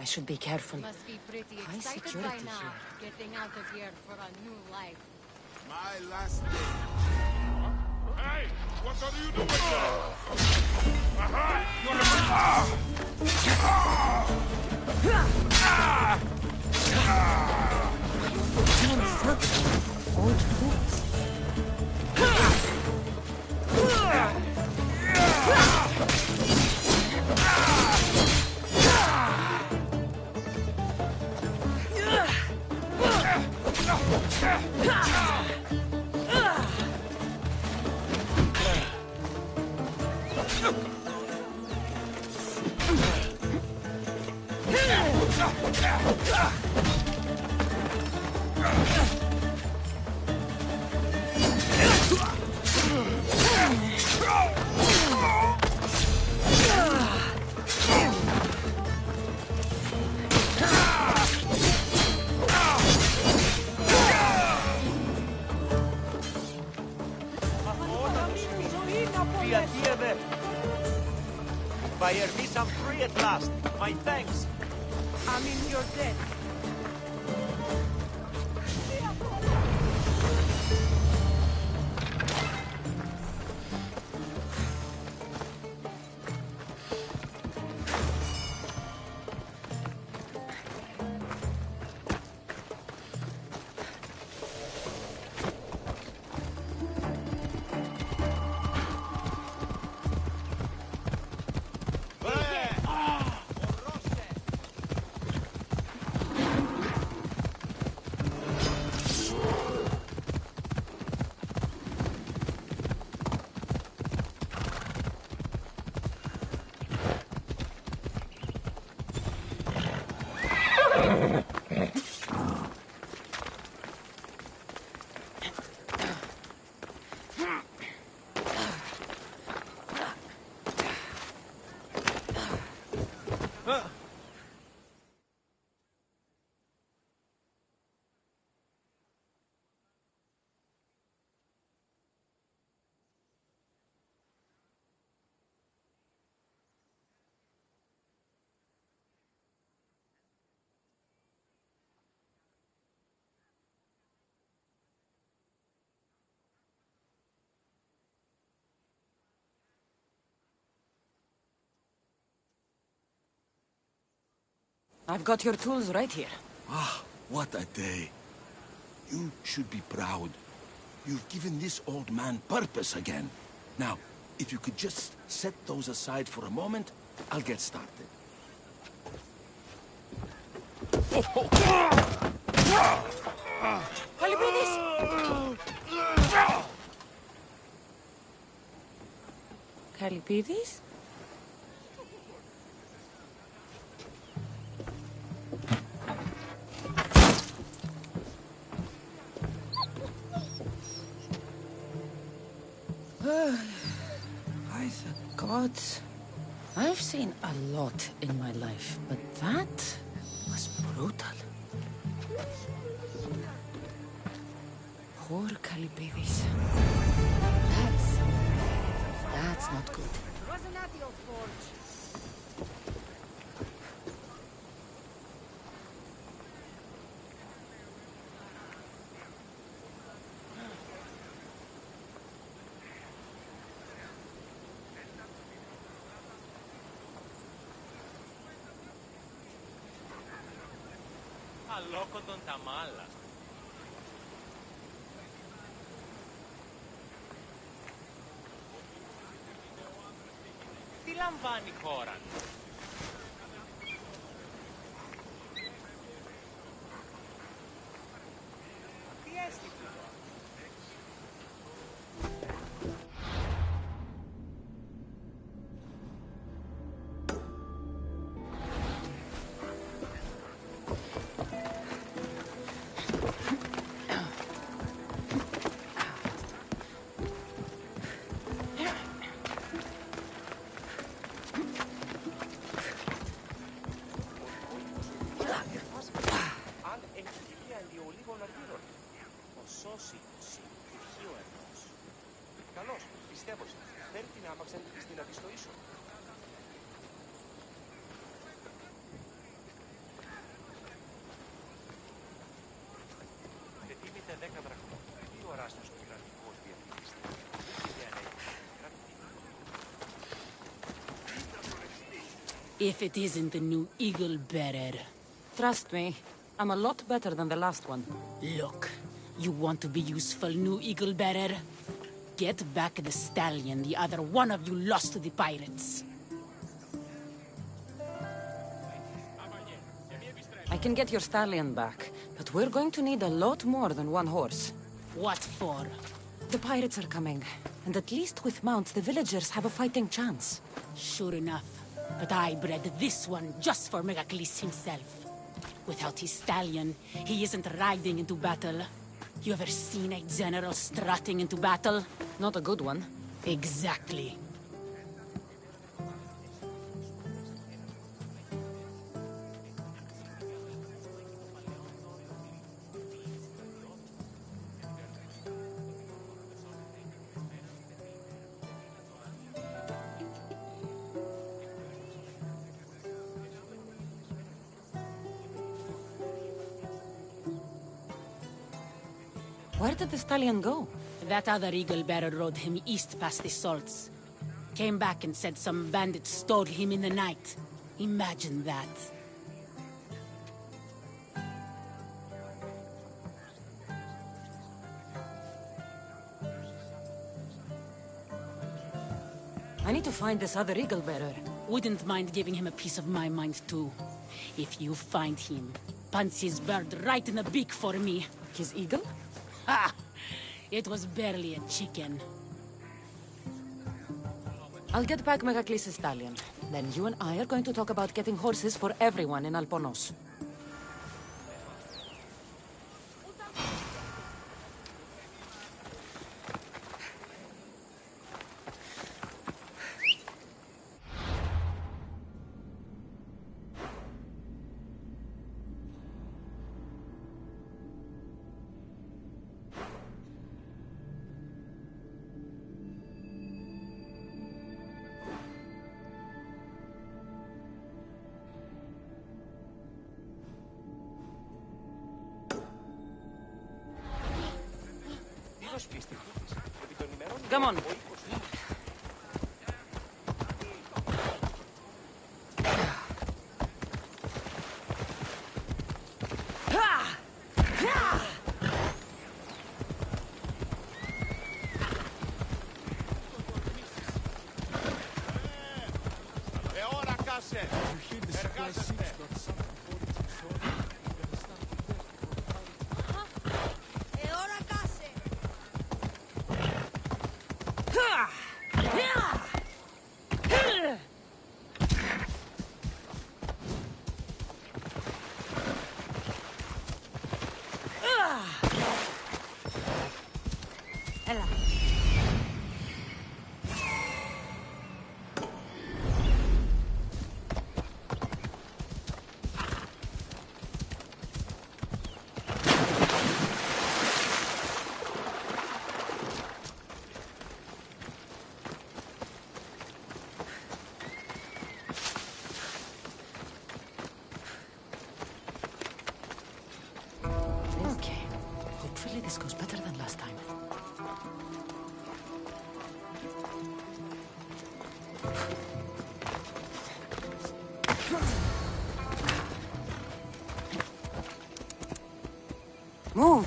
I should be careful. Must be pretty High excited by security now, here. getting out of here for a new life. My last day. Hey! What are you doing there? Old boots. By Hermes, I'm free at last. My thanks. I mean, you're dead. I've got your tools right here. Ah, what a day. You should be proud. You've given this old man purpose again. Now, if you could just set those aside for a moment, I'll get started. Kalipidis! Kalipidis? By the gods. I've seen a lot in my life, but that was brutal. Poor Kalipidis. That's not good. Αλόκοντον τα μάλα. Τι λαμβάνει η χώρα? Τι έστειλε? Καλώς, πιστεύω σε. Φέρει την άμαξα και της να τη στο ίσο. Πετύμητε 10 δραχμών. Τι οράστος ο κρατικός διευθυντής. If it isn't the new Eagle Bearer. Trust me, I'm a lot better than the last one. Look, you want to be useful, new Eagle Bearer? Get back the stallion the other one of you lost to the pirates. I can get your stallion back, but we're going to need a lot more than one horse. What for? The pirates are coming, and at least with mounts, the villagers have a fighting chance. Sure enough, but I bred this one just for Megacles himself. Without his stallion, he isn't riding into battle. You ever seen a general strutting into battle? Not a good one. Exactly. Where did the stallion go? That other Eagle Bearer rode him east past the salts. Came back and said some bandits stole him in the night. Imagine that. I need to find this other Eagle Bearer. Wouldn't mind giving him a piece of my mind too. If you find him, punch his bird right in the beak for me. His eagle? Ha! It was barely a chicken. I'll get back Megacles' stallion. Then you and I are going to talk about getting horses for everyone in Alponos. Come on. This goes better than last time. Move!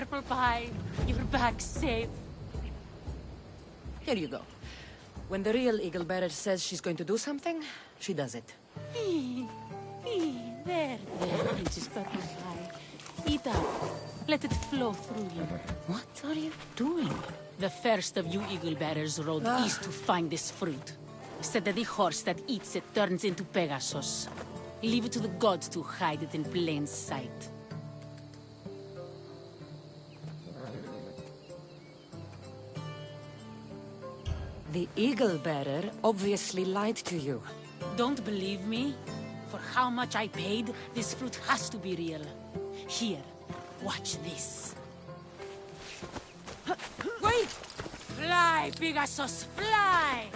Purple Pie. You're back safe. Here you go. When the real Eagle Bearer says she's going to do something, she does it. There, Princess Purple Pie. Eat up. Let it flow through you. What are you doing? The first of you Eagle Bearers rode east to find this fruit. Said that the horse that eats it turns into Pegasus. Leave it to the gods to hide it in plain sight. The Eagle Bearer obviously lied to you. Don't believe me? For how much I paid, this fruit has to be real. Here, watch this. Wait! Fly, Pegasus, fly!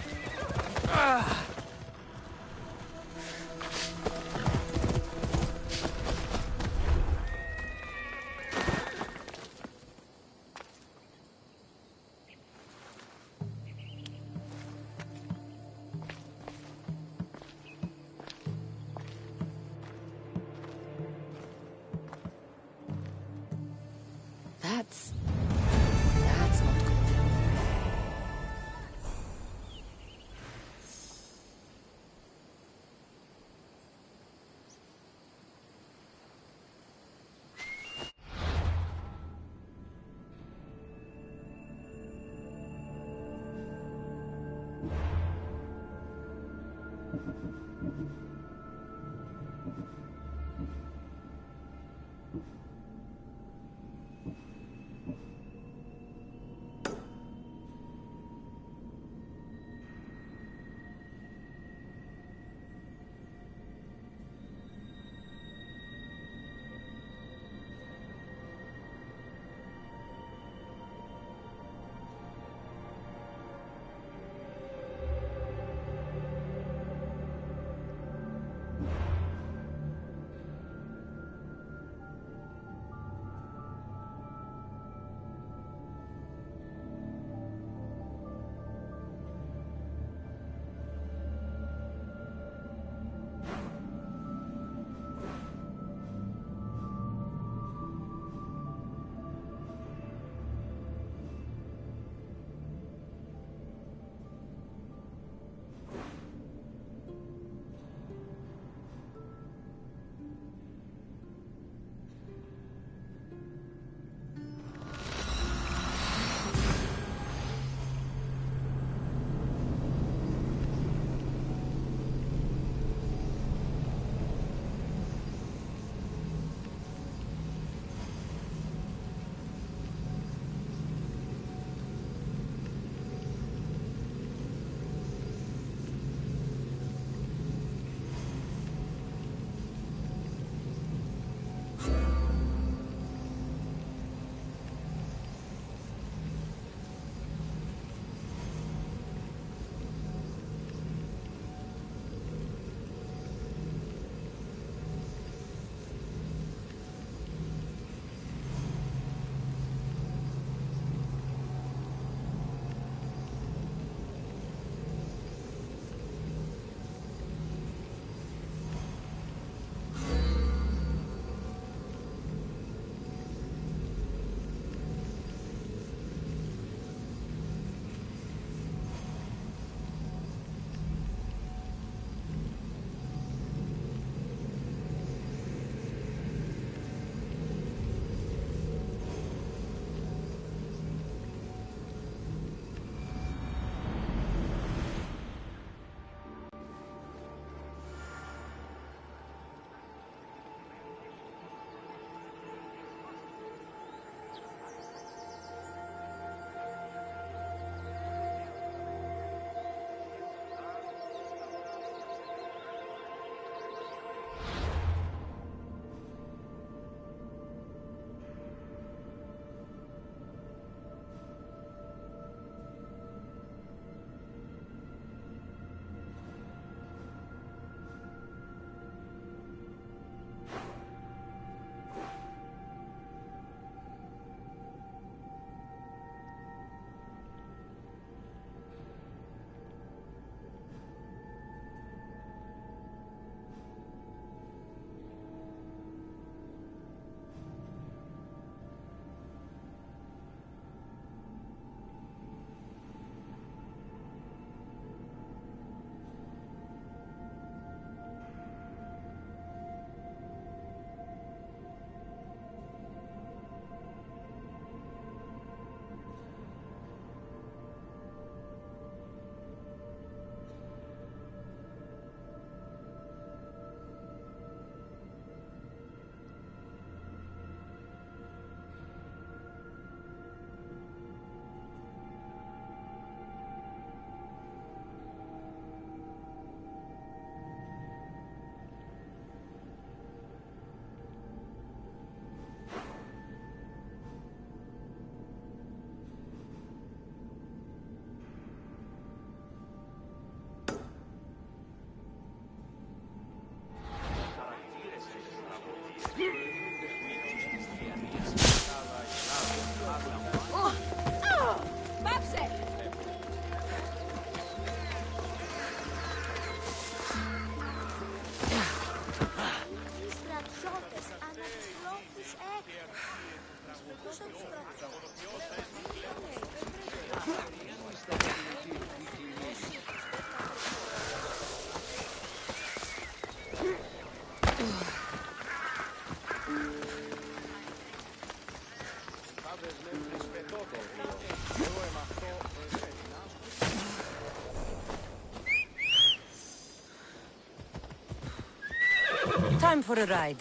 That's not good. Time for a ride.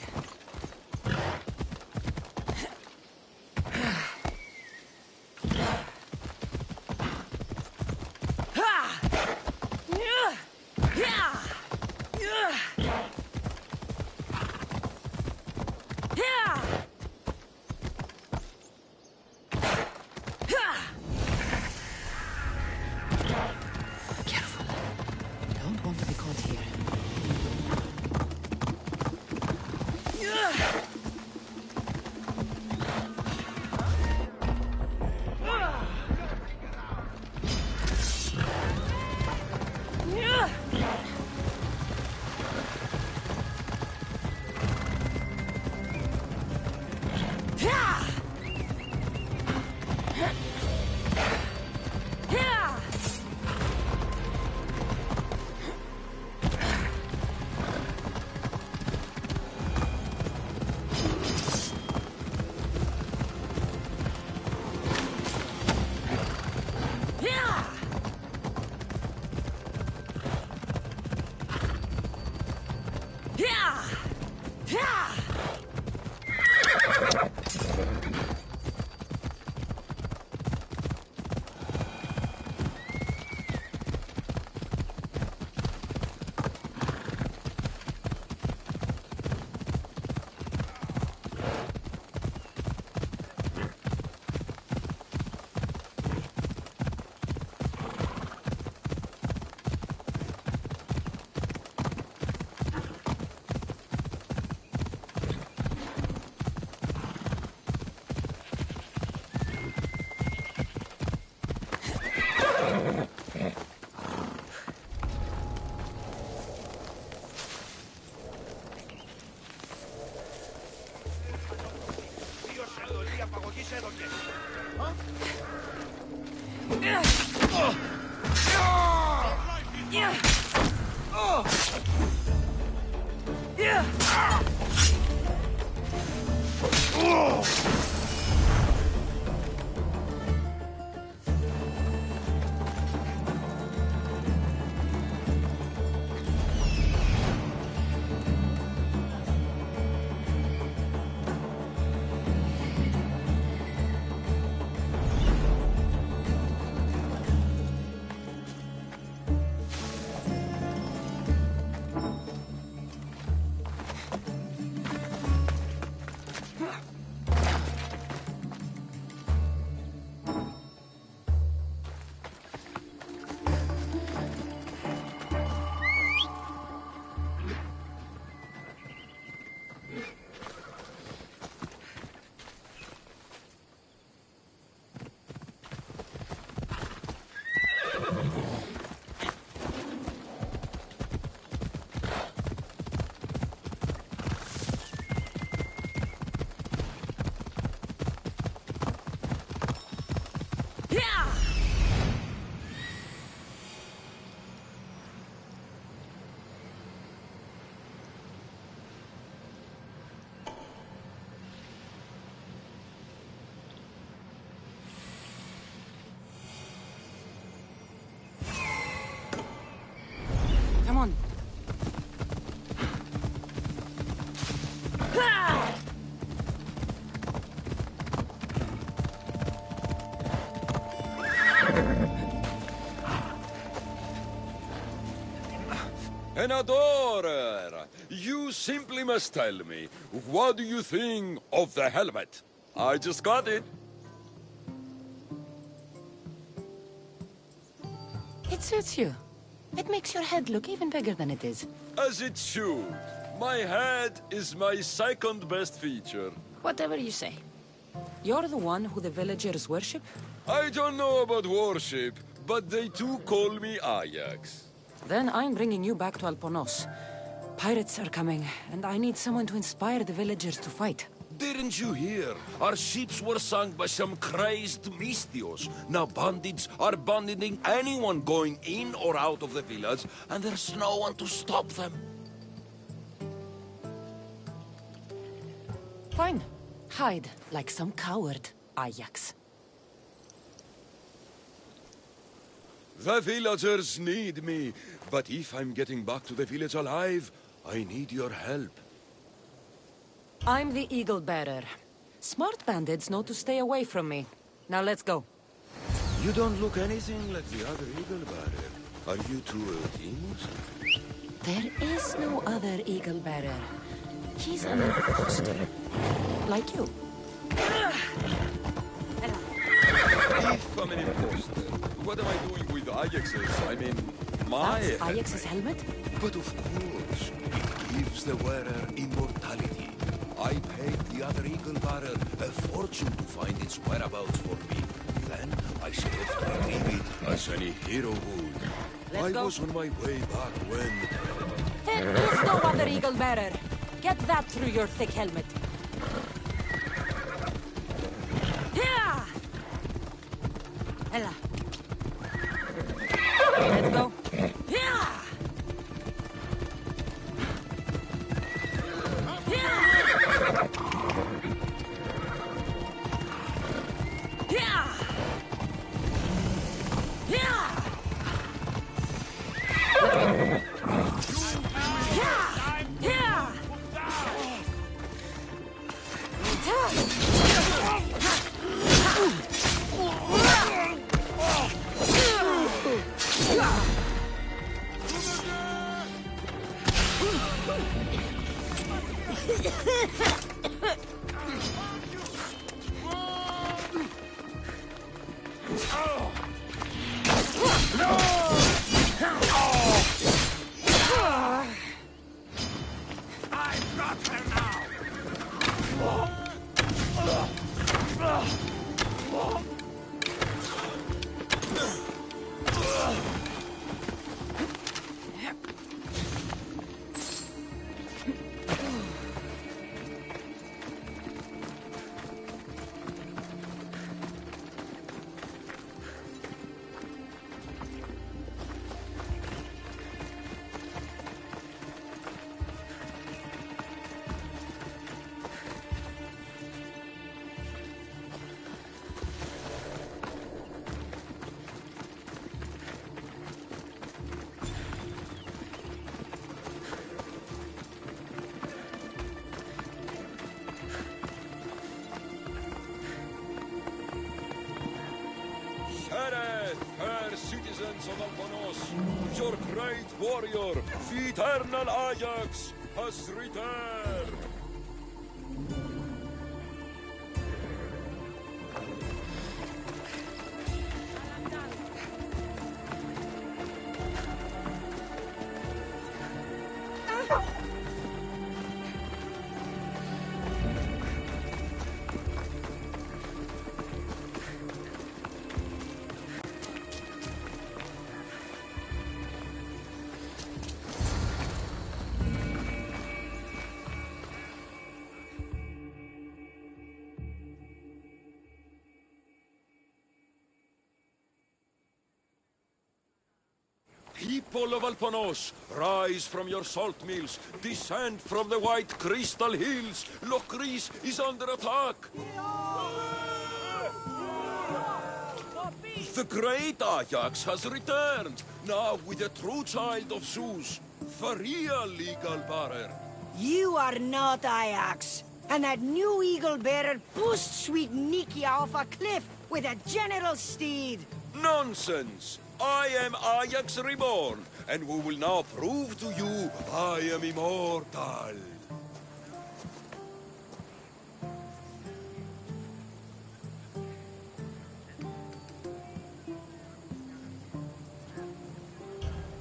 Careful. Don't want to be caught here. Come on. An adorer! You simply must tell me, what do you think of the helmet? I just got it. It suits you. It makes your head look even bigger than it is. As it should. My head is my second best feature. Whatever you say. You're the one who the villagers worship? I don't know about worship, but they too call me Ajax. Then I'm bringing you back to Alponos. Pirates are coming, and I need someone to inspire the villagers to fight. Didn't you hear? Our ships were sunk by some crazed Mystios. Now bandits are banditing anyone going in or out of the village, and there's no one to stop them. Fine. Hide like some coward, Ajax. The villagers need me, but if I'm getting back to the village alive, I need your help. I'm the Eagle Bearer. Smart bandits know to stay away from me. Now let's go. You don't look anything like the other Eagle Bearer. Are you two teams? There is no other Eagle Bearer. He's an imposter. Like you. If I'm an imposter, what am I doing with Ajax's? I mean, my That's Ajax's helmet? But of course, it gives the wearer immortality. I paid the other Eagle Bearer a fortune to find its whereabouts for me. Then I set off to retrieve it as any hero would. I was on my way back when... There is no other Eagle Bearer. Get that through your thick helmet. Yeah! Ella. Let's go. Yeah! Citizens of Albonos, your great warrior, the eternal Ajax, has returned! People of Alponos, rise from your salt mills, descend from the white crystal hills. Lokris is under attack. The great Ajax has returned, now with a true child of Zeus, the real Eagle Bearer. You are not Ajax, and that new Eagle Bearer pushed sweet Nikia off a cliff with a general steed. Nonsense! I am Ajax reborn, and we will now prove to you I am immortal.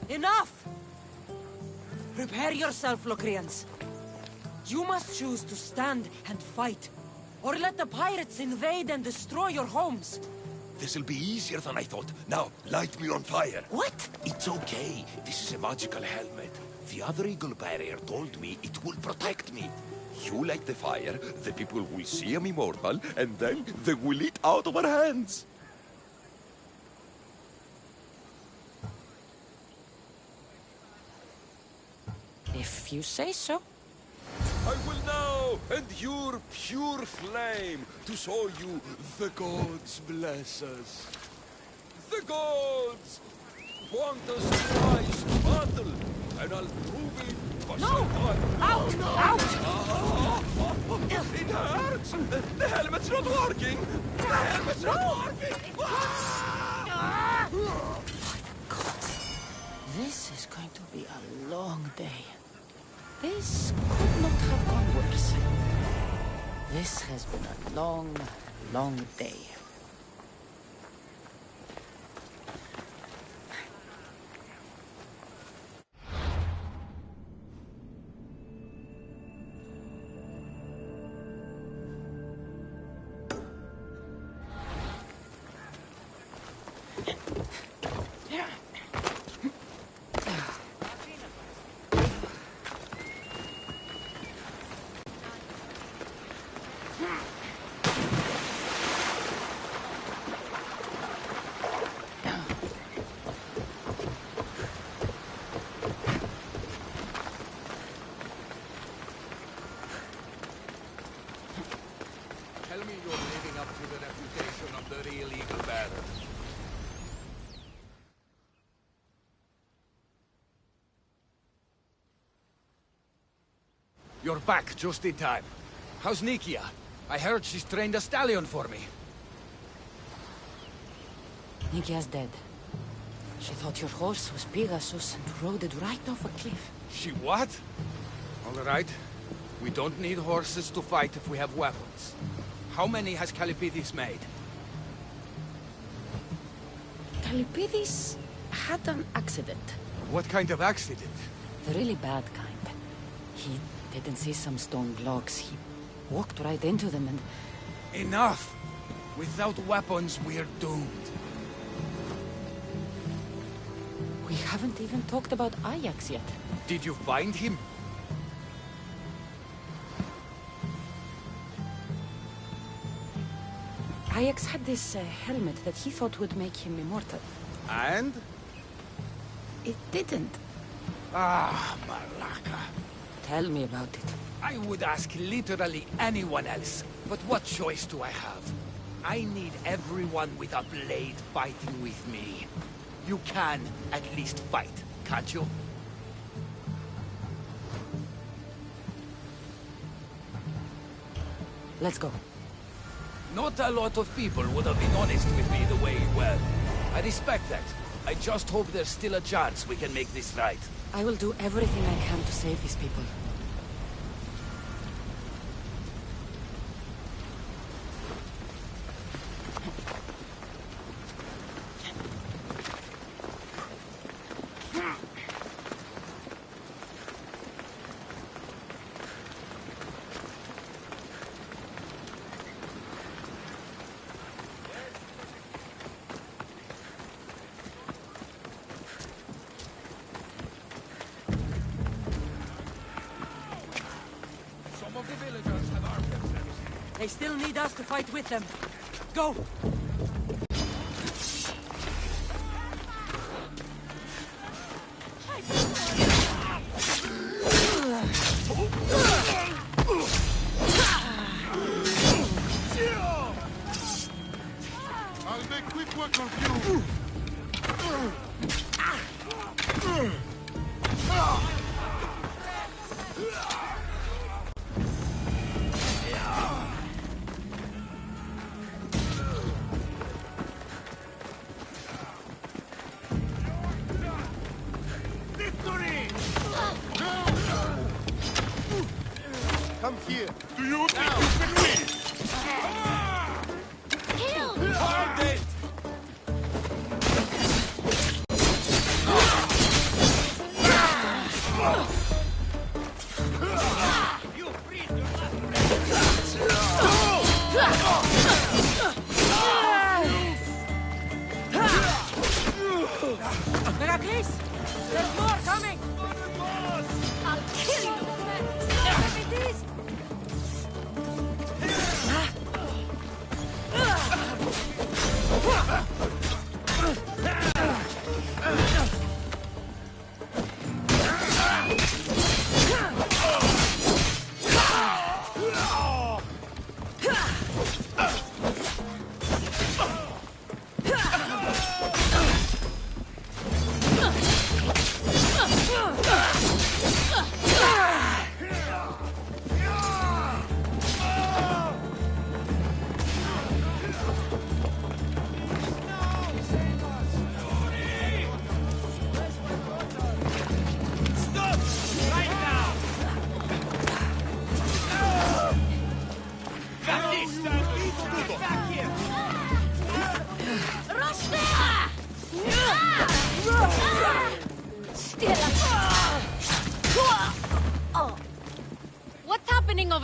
Enough! Prepare yourself, Locrians. You must choose to stand and fight, or let the pirates invade and destroy your homes. This'll be easier than I thought. Now, light me on fire. What? It's okay. This is a magical helmet. The other Eagle Barrier told me it will protect me. You light the fire, the people will see I'm immortal, and then they will eat out of our hands. If you say so. I will now endure pure flame to show you the gods bless us. The gods want us twice to battle, and I'll prove it. No! Out! Out! It hurts! The helmet's not working! The helmet's not working! This is going to be a long day. This could not have gone worse. This has been a long, long day. Tell me you're living up to the reputation of the real Eagle Bearer. You're back just in time. How's Nikia? I heard she's trained a stallion for me. Nikia's dead. She thought your horse was Pegasus and rode it right off a cliff. She what? All right. We don't need horses to fight if we have weapons. How many has Kalipidis made? Kalipidis had an accident. What kind of accident? The really bad kind. He didn't see some stone blocks. He walked right into them and... Enough! Without weapons, we're doomed. We haven't even talked about Ajax yet. Did you find him? Ajax had this helmet that he thought would make him immortal. And? It didn't. Ah, Malaka. Tell me about it. I would ask literally anyone else, but what choice do I have? I need everyone with a blade fighting with me. You can at least fight, can't you? Let's go. Not a lot of people would have been honest with me the way you were. I respect that. I just hope there's still a chance we can make this right. I will do everything I can to save these people. They still need us to fight with them. Go! I'll make quick work of you. Come here. Do you think you can win? Kill! Hold it! You freeze your last Megacles! There's more coming! I'll kill you! There it is!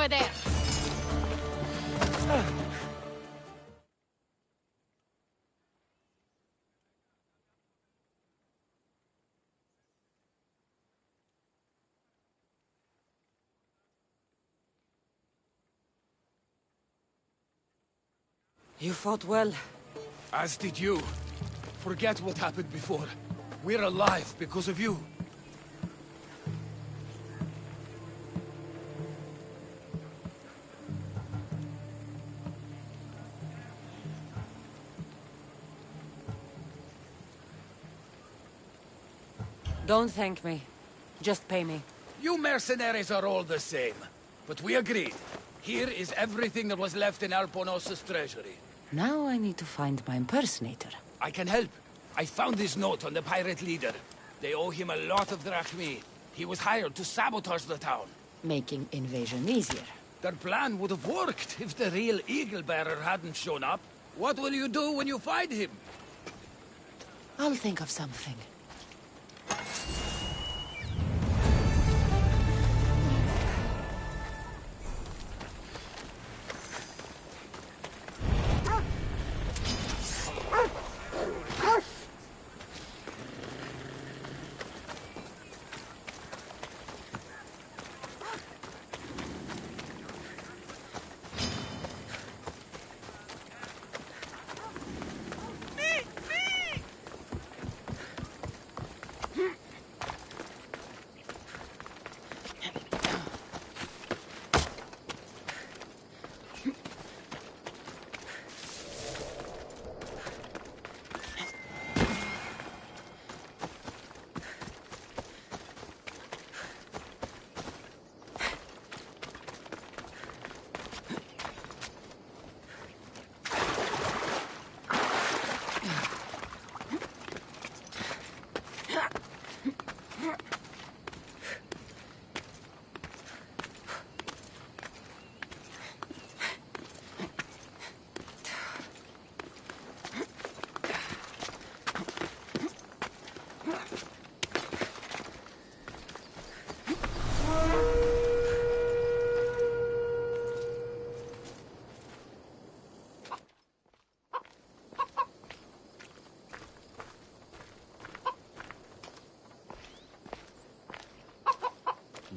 there! You fought well. As did you. Forget what happened before. We're alive because of you. Don't thank me. Just pay me. You mercenaries are all the same. But we agreed. Here is everything that was left in Alponos' treasury. Now I need to find my impersonator. I can help. I found this note on the pirate leader. They owe him a lot of drachmi. He was hired to sabotage the town. Making invasion easier. Their plan would have worked if the real Eagle Bearer hadn't shown up. What will you do when you find him? I'll think of something.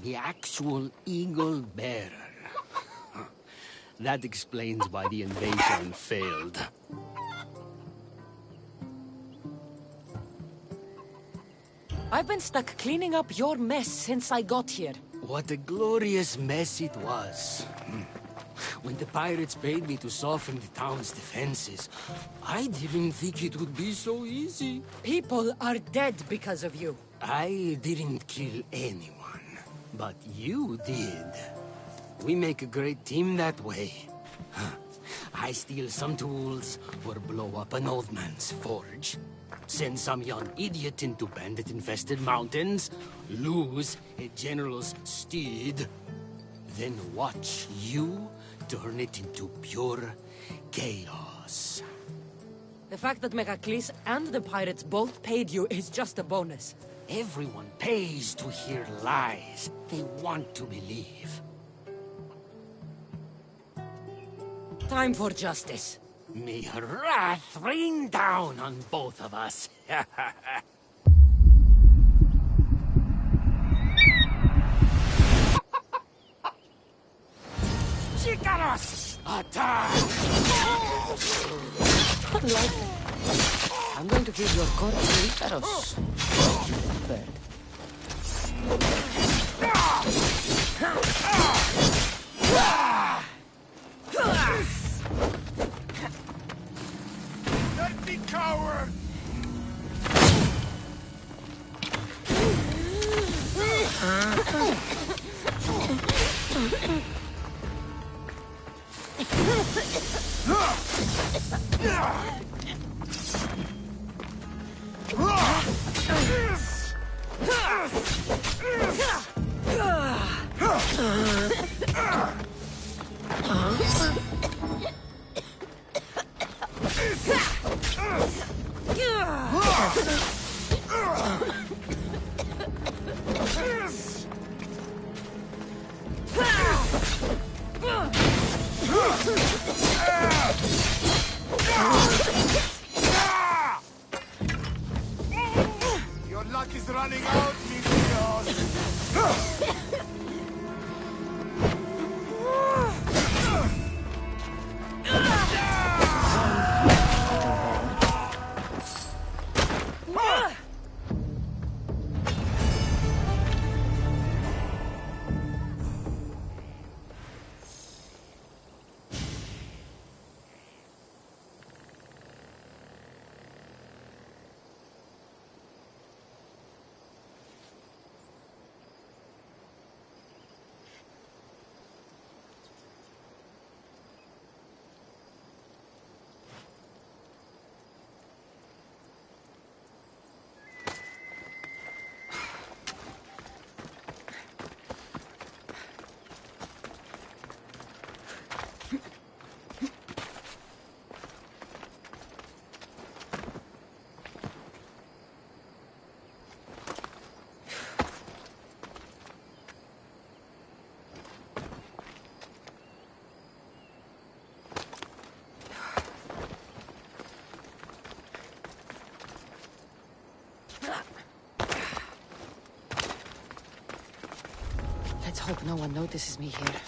The actual Eagle Bearer. That explains why the invasion failed. I've been stuck cleaning up your mess since I got here. What a glorious mess it was. When the pirates paid me to soften the town's defenses, I didn't think it would be so easy. People are dead because of you. I didn't kill anyone, but you did. We make a great team that way. I steal some tools, or blow up an old man's forge. Send some young idiot into bandit-infested mountains, lose a general's steed, then watch you turn it into pure chaos. The fact that Megacles and the pirates both paid you is just a bonus. Everyone pays to hear lies they want to believe. Time for justice. May her wrath rain down on both of us. Chicaros! Attack! I'm going to feed your corpse to Icaros. Bird. Let me cower! hope no one notices me here.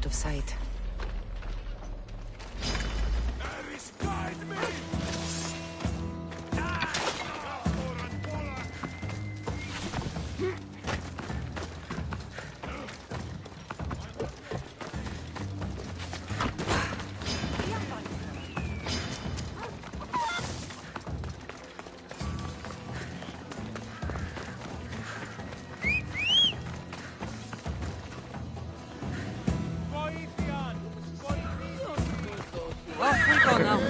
of sight. Off we go now.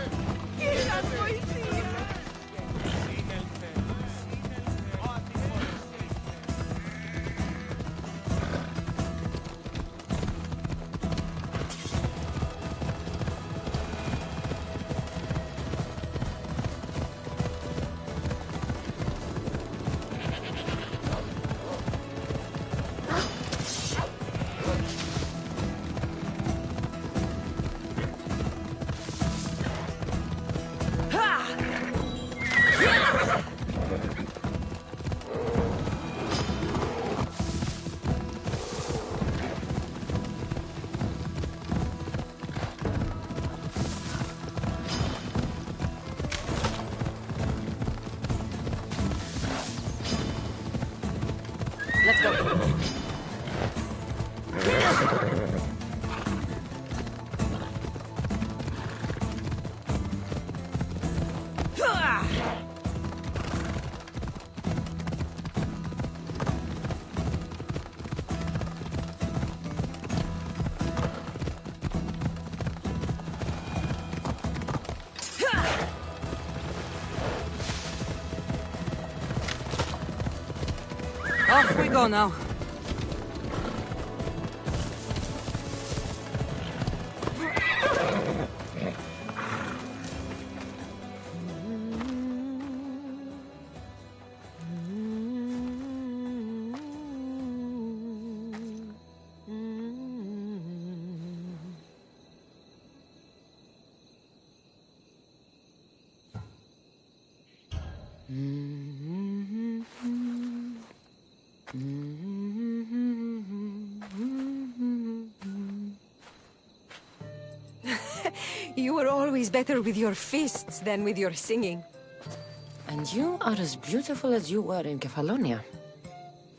Let's go. Off we go now. You were always better with your fists than with your singing. And you are as beautiful as you were in Kefalonia.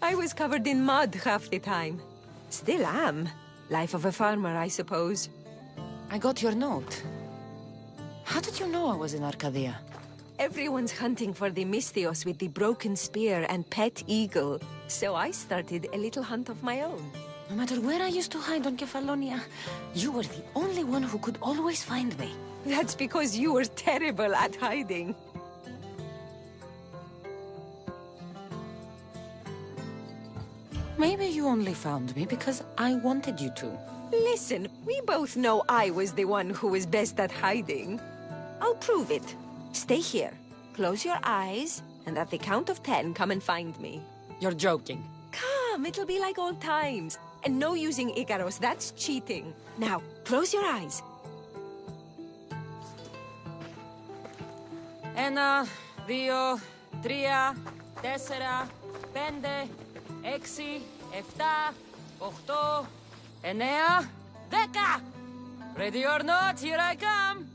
I was covered in mud half the time. Still am. Life of a farmer, I suppose. I got your note. How did you know I was in Arcadia? Everyone's hunting for the Misthios with the broken spear and pet eagle. So I started a little hunt of my own. No matter where I used to hide on Kefalonia, you were the only one who could always find me. That's because you were terrible at hiding. Maybe you only found me because I wanted you to. Listen, we both know I was the one who was best at hiding. I'll prove it. Stay here, close your eyes, and at the count of 10, come and find me. You're joking. Come, it'll be like old times. And no using Icaros, that's cheating. Now, close your eyes. Ένα, δύο, τρία, τέσσερα, πέντε, έξι, εφτά, οχτώ, εννέα, δέκα! Ready or not, here I come!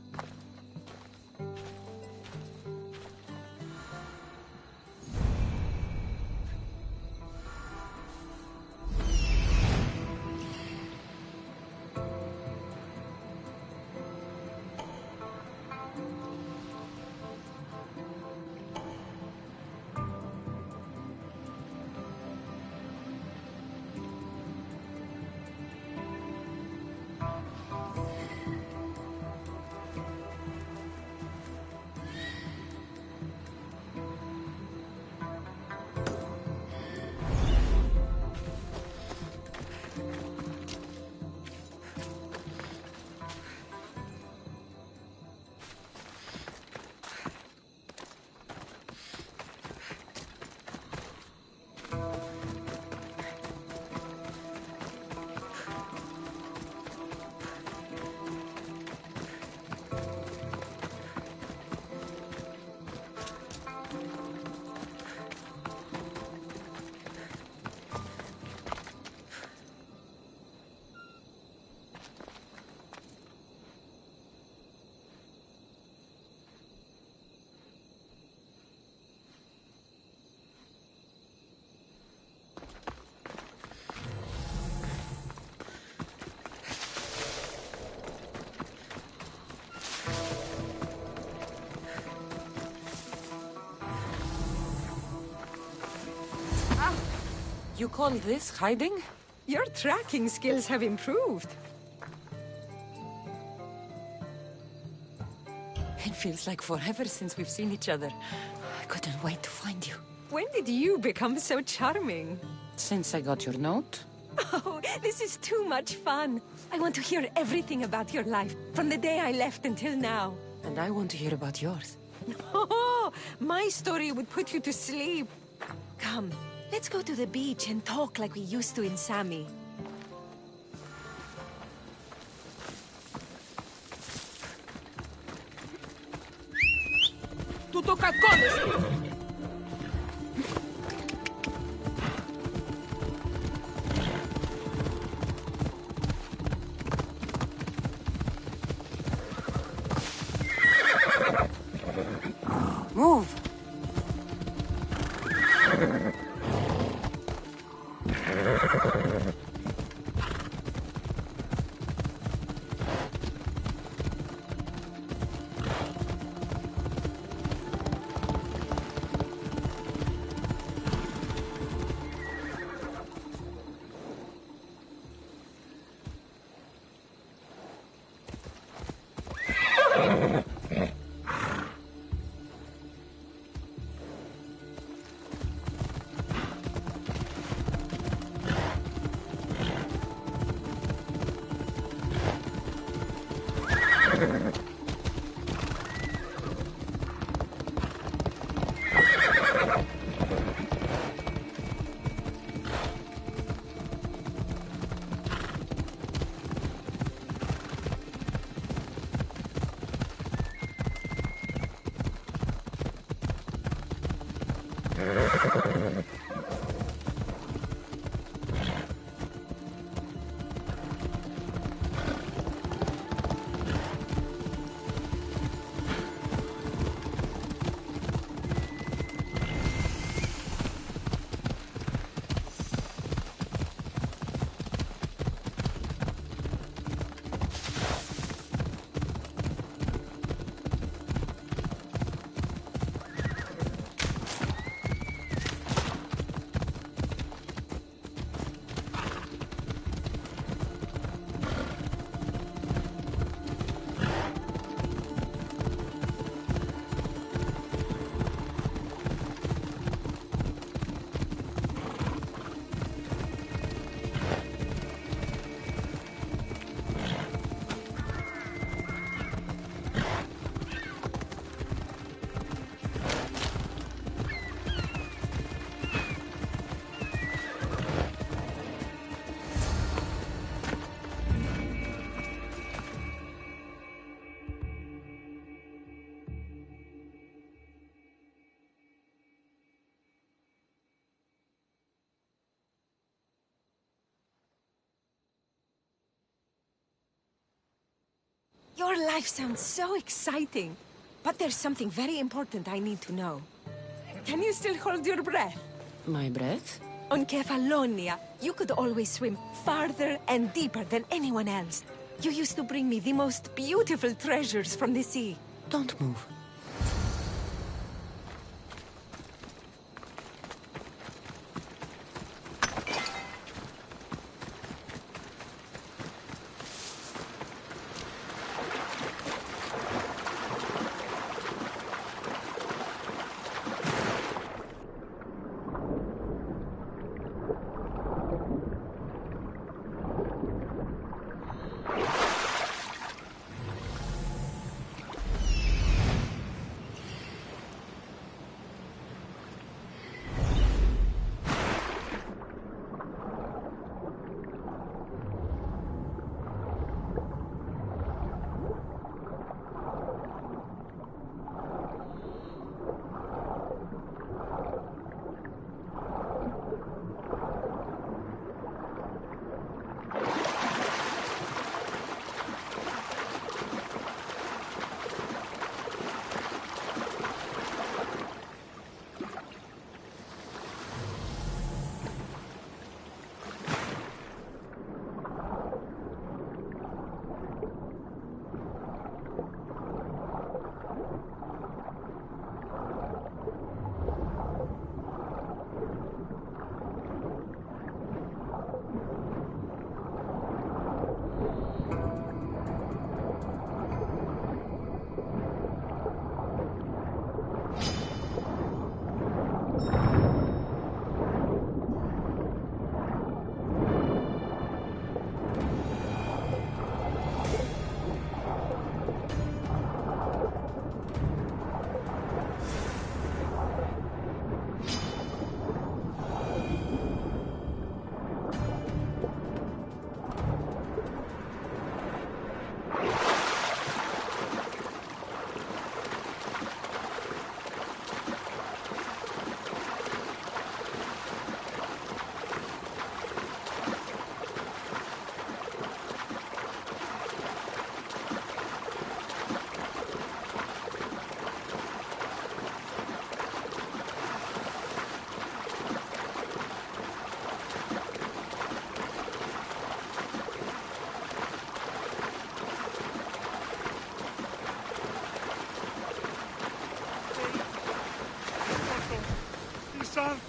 You call this hiding? Your tracking skills have improved. It feels like forever since we've seen each other. I couldn't wait to find you. When did you become so charming? Since I got your note. Oh, this is too much fun. I want to hear everything about your life, from the day I left until now. And I want to hear about yours. Oh, my story would put you to sleep. Come, let's go to the beach and talk like we used to in Sami. Tutto caccone! Move! Your life sounds so exciting. But there's something very important I need to know. Can you still hold your breath? My breath? On Kefalonia, you could always swim farther and deeper than anyone else. You used to bring me the most beautiful treasures from the sea. Don't move.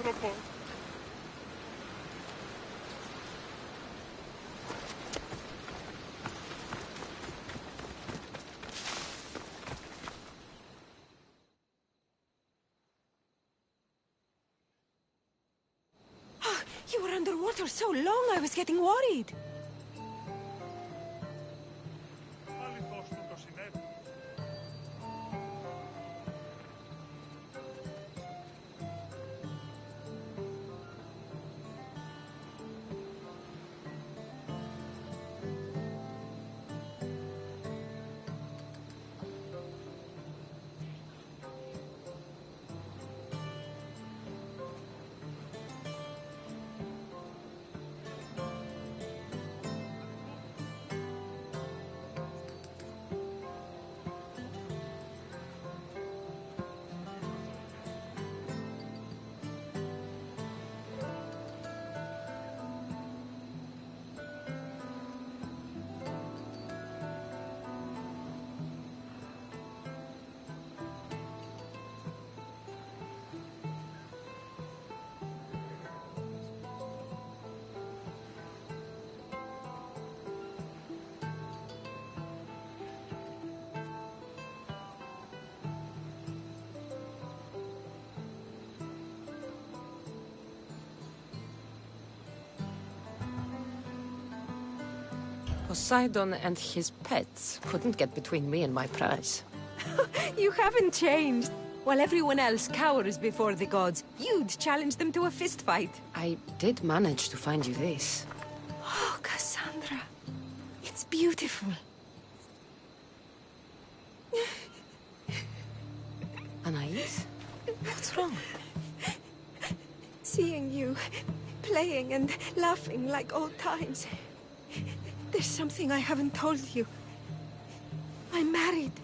άνθρωπο. You were underwater so long, I was getting worried. Αληθώς του το συνέβη. Poseidon and his pets couldn't get between me and my prize. You haven't changed. While everyone else cowers before the gods, you'd challenge them to a fist fight. I did manage to find you this. Oh, Kassandra. It's beautiful. Anais? What's wrong? Seeing you playing and laughing like old times. There's something I haven't told you. I'm married.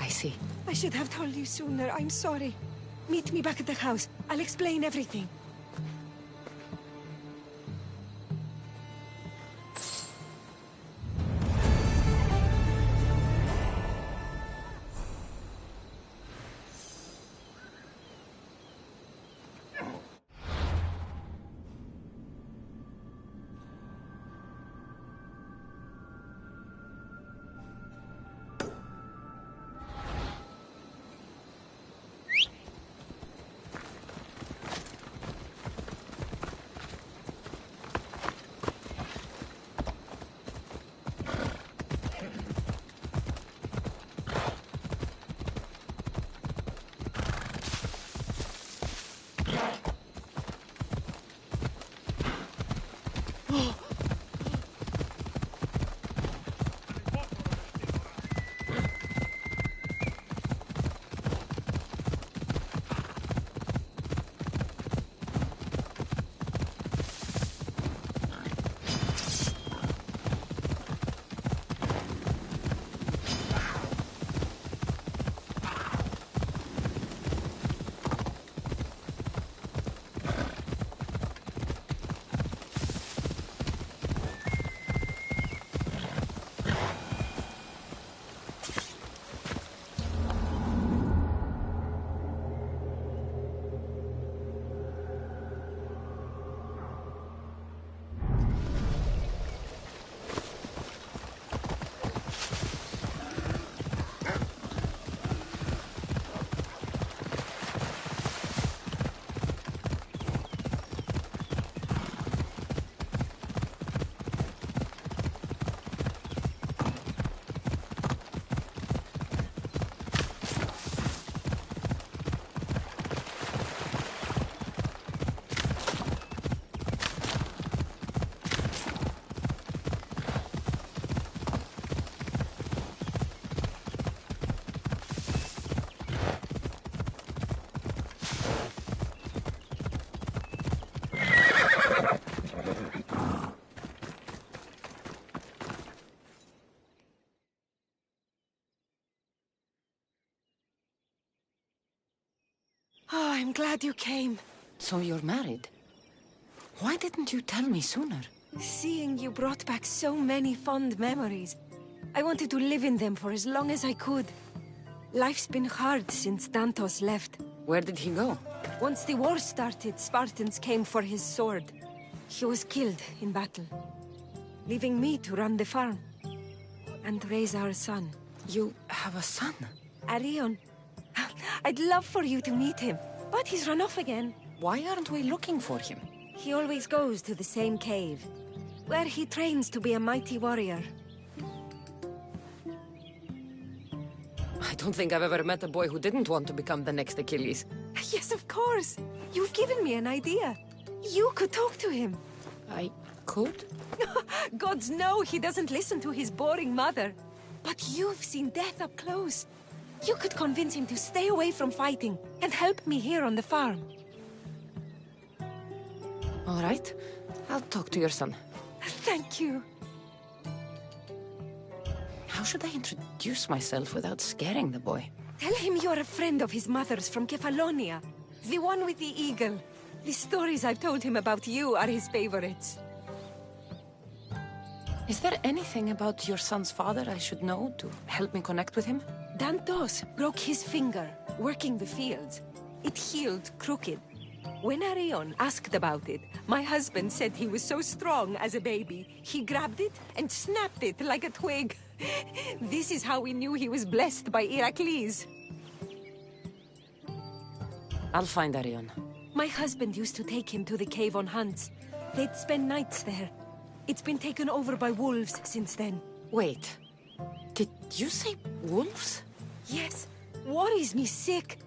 I see. I should have told you sooner. I'm sorry. Meet me back at the house. I'll explain everything. Oh, I'm glad you came. So you're married? Why didn't you tell me sooner? Seeing you brought back so many fond memories. I wanted to live in them for as long as I could. Life's been hard since Dantos left. Where did he go? Once the war started, Spartans came for his sword. He was killed in battle, leaving me to run the farm and raise our son. You have a son? Arion. I'd love for you to meet him, but he's run off again. Why aren't we looking for him? He always goes to the same cave, where he trains to be a mighty warrior. I don't think I've ever met a boy who didn't want to become the next Achilles. Yes, of course. You've given me an idea. You could talk to him. I could? Gods know he doesn't listen to his boring mother. But you've seen death up close. You could convince him to stay away from fighting and help me here on the farm. All right. I'll talk to your son. Thank you. How should I introduce myself without scaring the boy? Tell him you're a friend of his mother's from Kefalonia. The one with the eagle. The stories I've told him about you are his favorites. Is there anything about your son's father I should know to help me connect with him? Dantos broke his finger working the fields. It healed crooked. When Arion asked about it, my husband said he was so strong as a baby, he grabbed it and snapped it like a twig. This is how we knew he was blessed by Heracles. I'll find Arion. My husband used to take him to the cave on hunts. They'd spend nights there. It's been taken over by wolves since then. Wait. Did you say wolves? Yes. Worries me sick.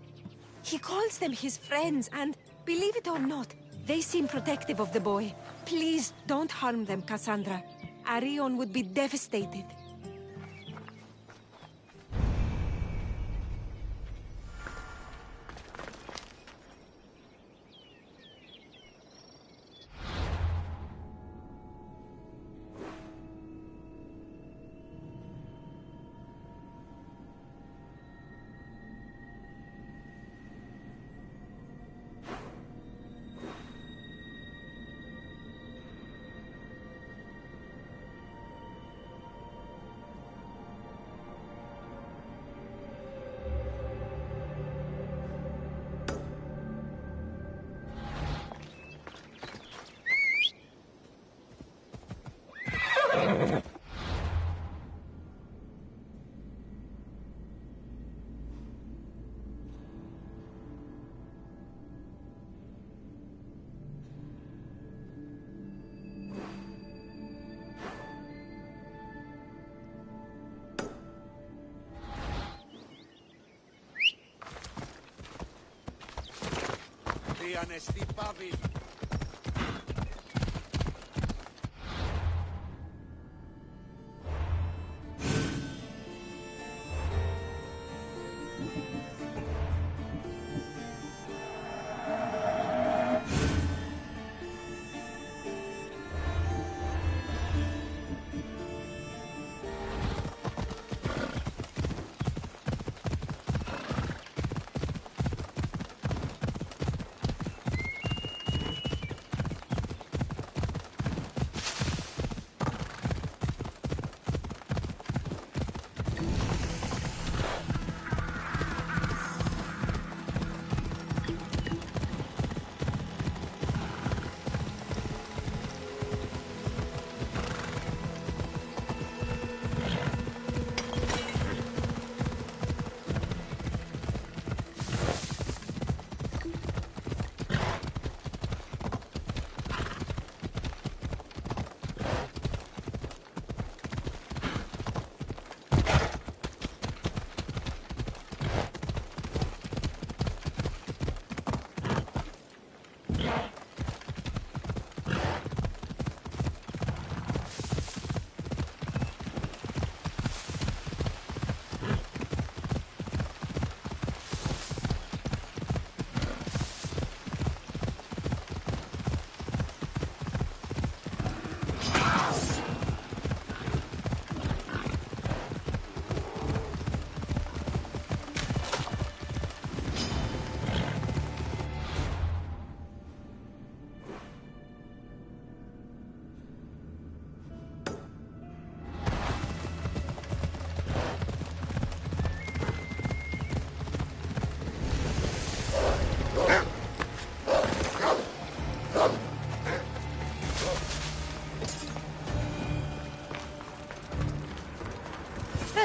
He calls them his friends and, believe it or not, they seem protective of the boy. Please don't harm them, Kassandra. Arion would be devastated. Ανεστή Πάβη.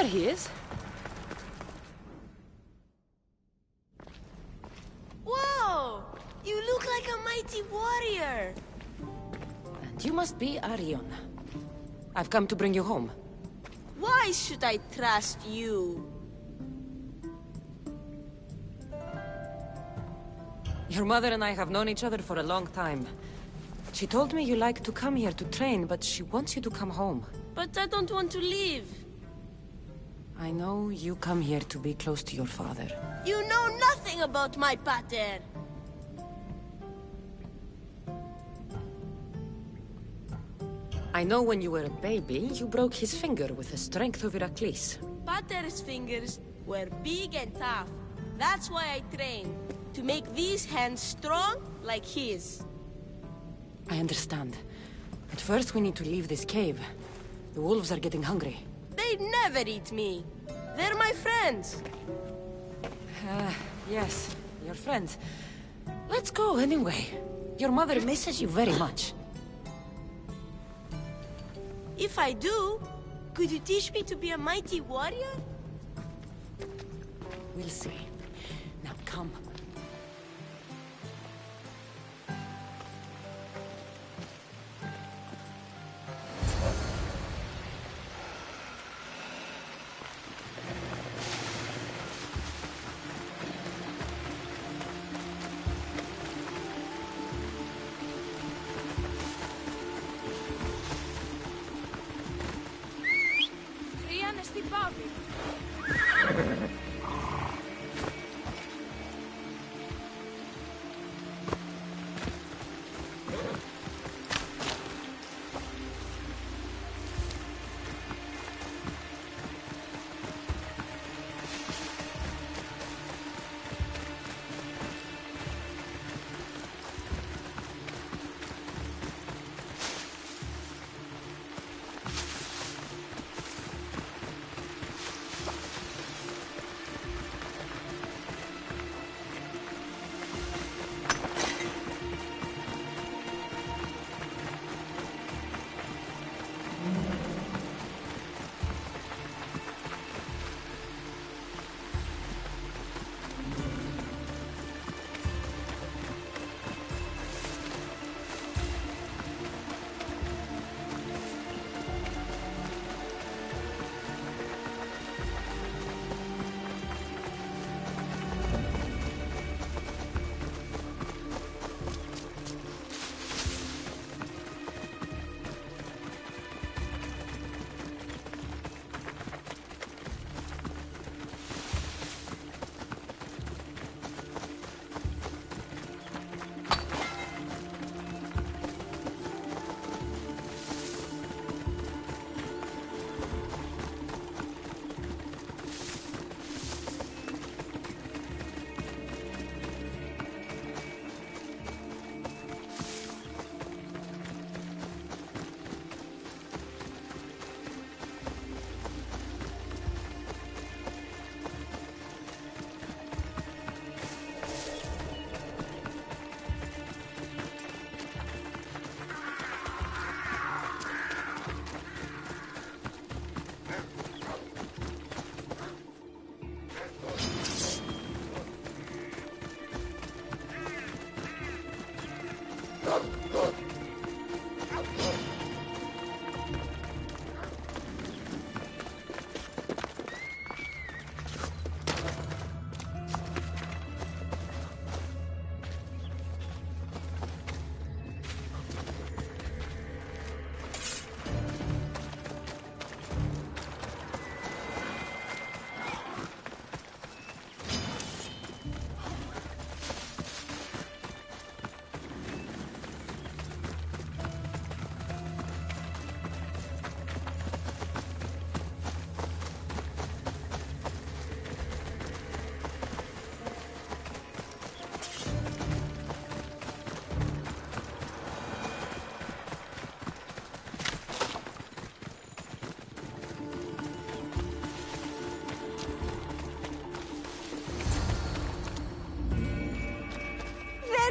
he is. Whoa! You look like a mighty warrior! And you must be Arion. I've come to bring you home. Why should I trust you? Your mother and I have known each other for a long time. She told me you like to come here to train, but she wants you to come home. But I don't want to leave. I know you come here to be close to your father. You know nothing about my pater. I know when you were a baby, you broke his finger with the strength of Heracles. Pater's fingers were big and tough. That's why I trained. To make these hands strong like his. I understand. But first we need to leave this cave. The wolves are getting hungry. They'd never eat me. They're my friends. Yes, your friends. Let's go anyway. Your mother misses you very much. If I do, could you teach me to be a mighty warrior? We'll see. Now come.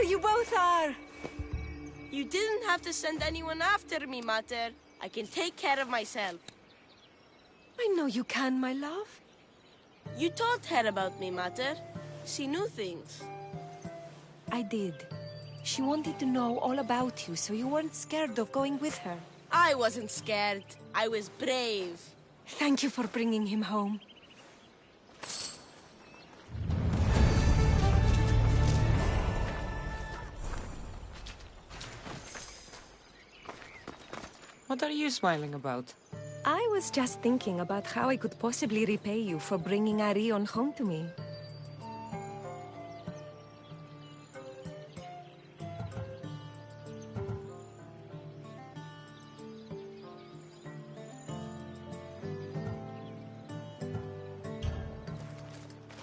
You both are! You didn't have to send anyone after me, Mater. I can take care of myself. I know you can, my love. You told her about me, Mater. She knew things. I did. She wanted to know all about you, so you weren't scared of going with her. I wasn't scared. I was brave. Thank you for bringing him home. What are you smiling about? I was just thinking about how I could possibly repay you for bringing Arion home to me.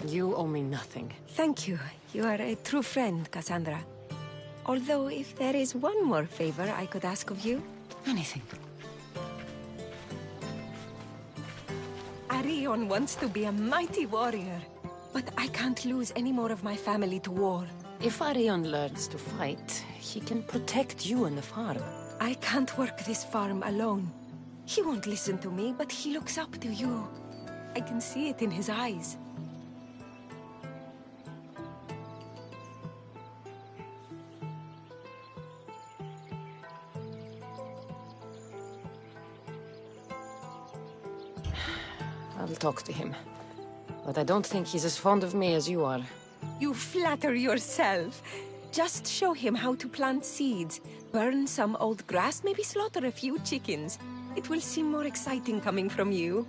You owe me nothing. Thank you. You are a true friend, Kassandra. Although, if there is one more favor I could ask of you... Anything. Arion wants to be a mighty warrior. But I can't lose any more of my family to war. If Arion learns to fight, he can protect you and the farm. I can't work this farm alone. He won't listen to me, but he looks up to you. I can see it in his eyes. I'll talk to him. But I don't think he's as fond of me as you are. You flatter yourself. Just show him how to plant seeds, burn some old grass, maybe slaughter a few chickens. It will seem more exciting coming from you.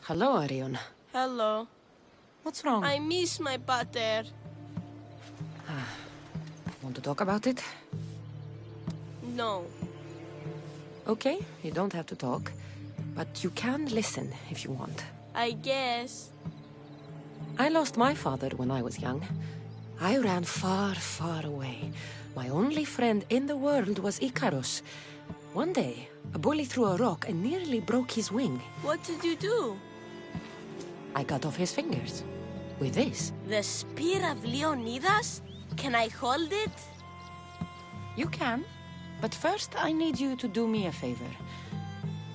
Hello, Arion. Hello. What's wrong? I miss my pater. Want to talk about it? No. Okay, you don't have to talk. But you can listen if you want. I guess. I lost my father when I was young. I ran far, far away. My only friend in the world was Icarus. One day, a bully threw a rock and nearly broke his wing. What did you do? I cut off his fingers. With this. The spear of Leonidas? Can I hold it? You can. But first, I need you to do me a favor.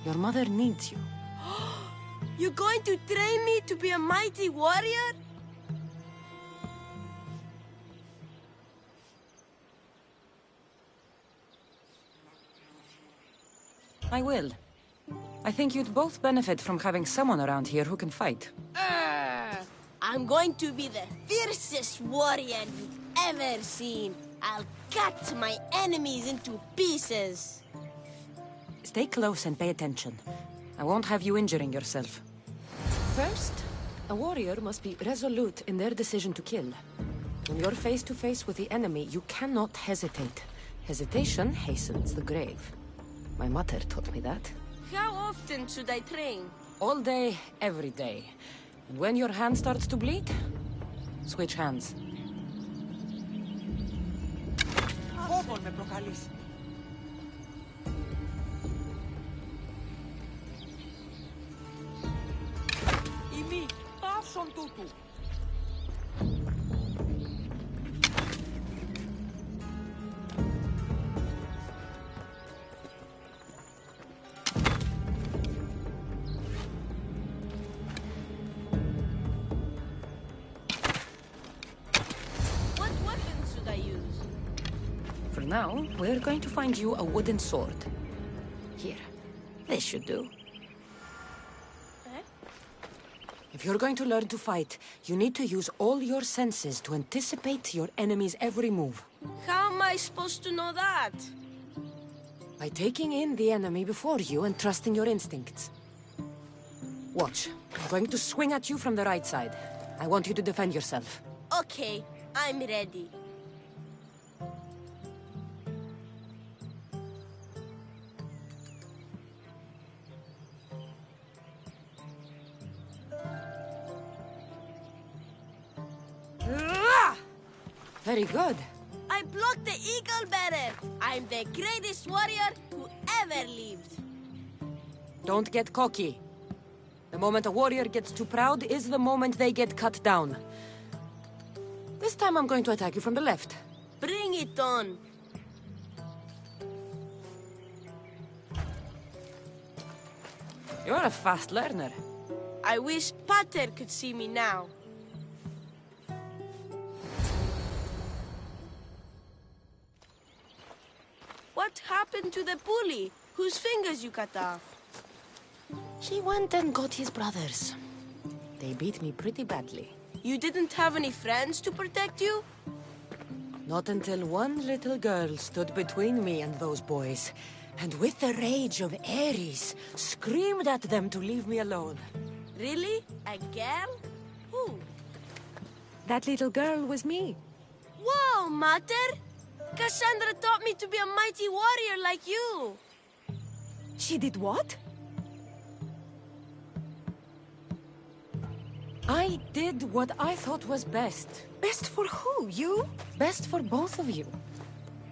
Your mother needs you. You're going to train me to be a mighty warrior? I will. I think you'd both benefit from having someone around here who can fight. I'm going to be the fiercest warrior you've ever seen. I'll cut my enemies into pieces. Stay close and pay attention. I won't have you injuring yourself. First, a warrior must be resolute in their decision to kill. When you're face to face with the enemy, you cannot hesitate. Hesitation hastens the grave. My mother taught me that. How often should I train? All day, every day. And when your hand starts to bleed, switch hands. Φόβον με προκαλείς. Ημί, πάυσον τούτου. Now, we're going to find you a wooden sword. Here. This should do. If you're going to learn to fight, you need to use all your senses to anticipate your enemy's every move. How am I supposed to know that? By taking in the enemy before you and trusting your instincts. Watch. I'm going to swing at you from the right side. I want you to defend yourself. Okay, I'm ready. Very good. I blocked the eagle better. I'm the greatest warrior who ever lived. Don't get cocky. The moment a warrior gets too proud is the moment they get cut down. This time I'm going to attack you from the left. Bring it on. You're a fast learner. I wish Pater could see me now. What happened to the bully whose fingers you cut off? He went and got his brothers. They beat me pretty badly. You didn't have any friends to protect you? Not until one little girl stood between me and those boys, and with the rage of Ares, screamed at them to leave me alone. Really? A girl? Who? That little girl was me. Whoa, Mater! Kassandra taught me to be a mighty warrior like you. She did what? I did what I thought was best. Best for who? You? Best for both of you.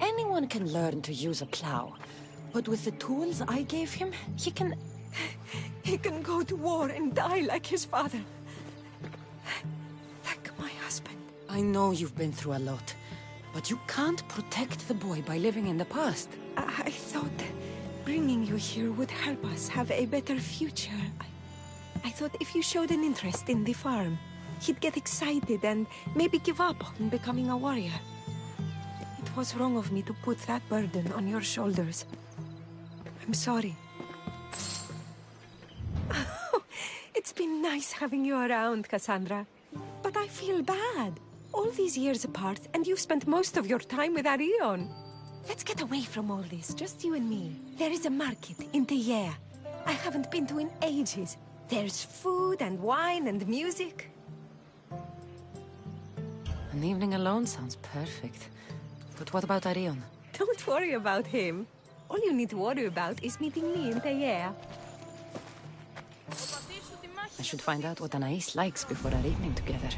Anyone can learn to use a plow, but with the tools I gave him, he can... He can go to war and die like his father. Like my husband. I know you've been through a lot, but you can't protect the boy by living in the past. I thought bringing you here would help us have a better future. I thought if you showed an interest in the farm, he'd get excited and maybe give up on becoming a warrior. It was wrong of me to put that burden on your shoulders. I'm sorry. It's been nice having you around, Kassandra. But I feel bad. All these years apart, and you've spent most of your time with Arion. Let's get away from all this, just you and me. There is a market in Teia. I haven't been to in ages. There's food and wine and music. An evening alone sounds perfect. But what about Arion? Don't worry about him. All you need to worry about is meeting me in Teia. I should find out what Anais likes before our evening together.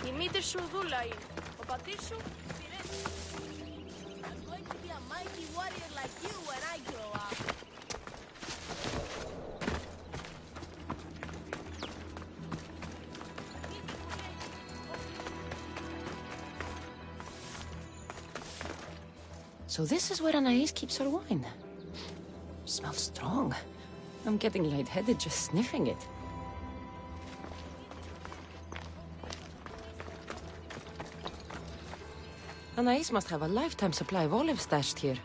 Η μήτρη σου δούλα είναι. Ο πατήρ σου πειράζει. I'm going to be a mighty warrior like you when I grow up. So this is where Anais keeps her wine. Smells strong. I'm getting lightheaded just sniffing it. Anais must have a lifetime supply of olives stashed here.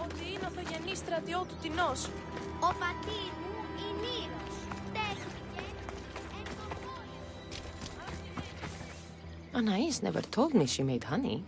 Ότι είναι ο θογενής στρατιώτου Τινός. Ο πατήρ μου είναι Ήρος. Τέχθηκε εν τον πόλεμο. Anais never told me she made honey.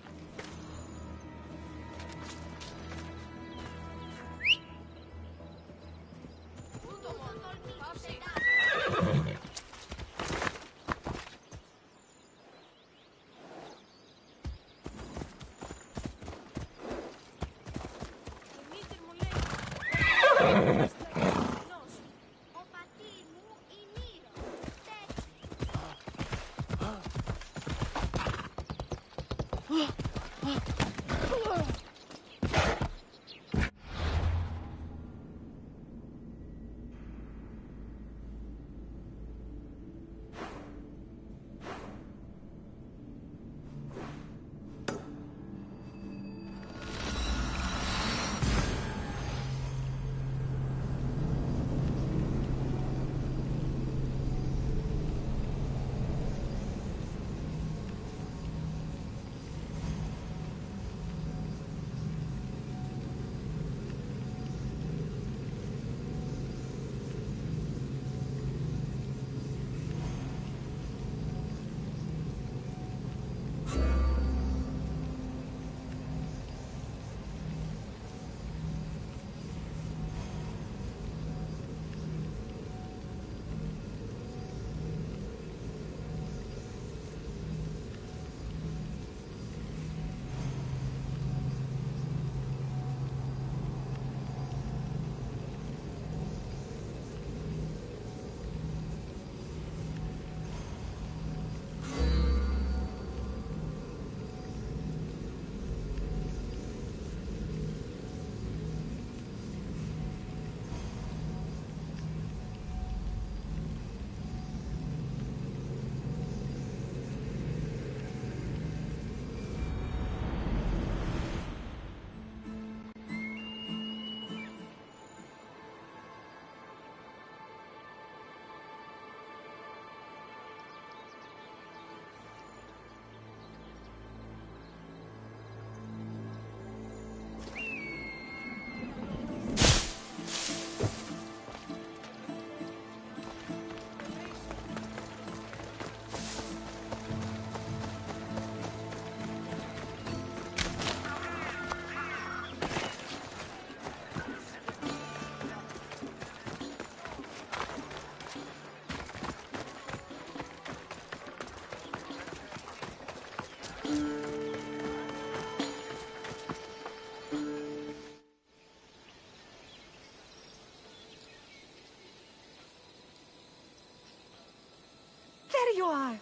you are.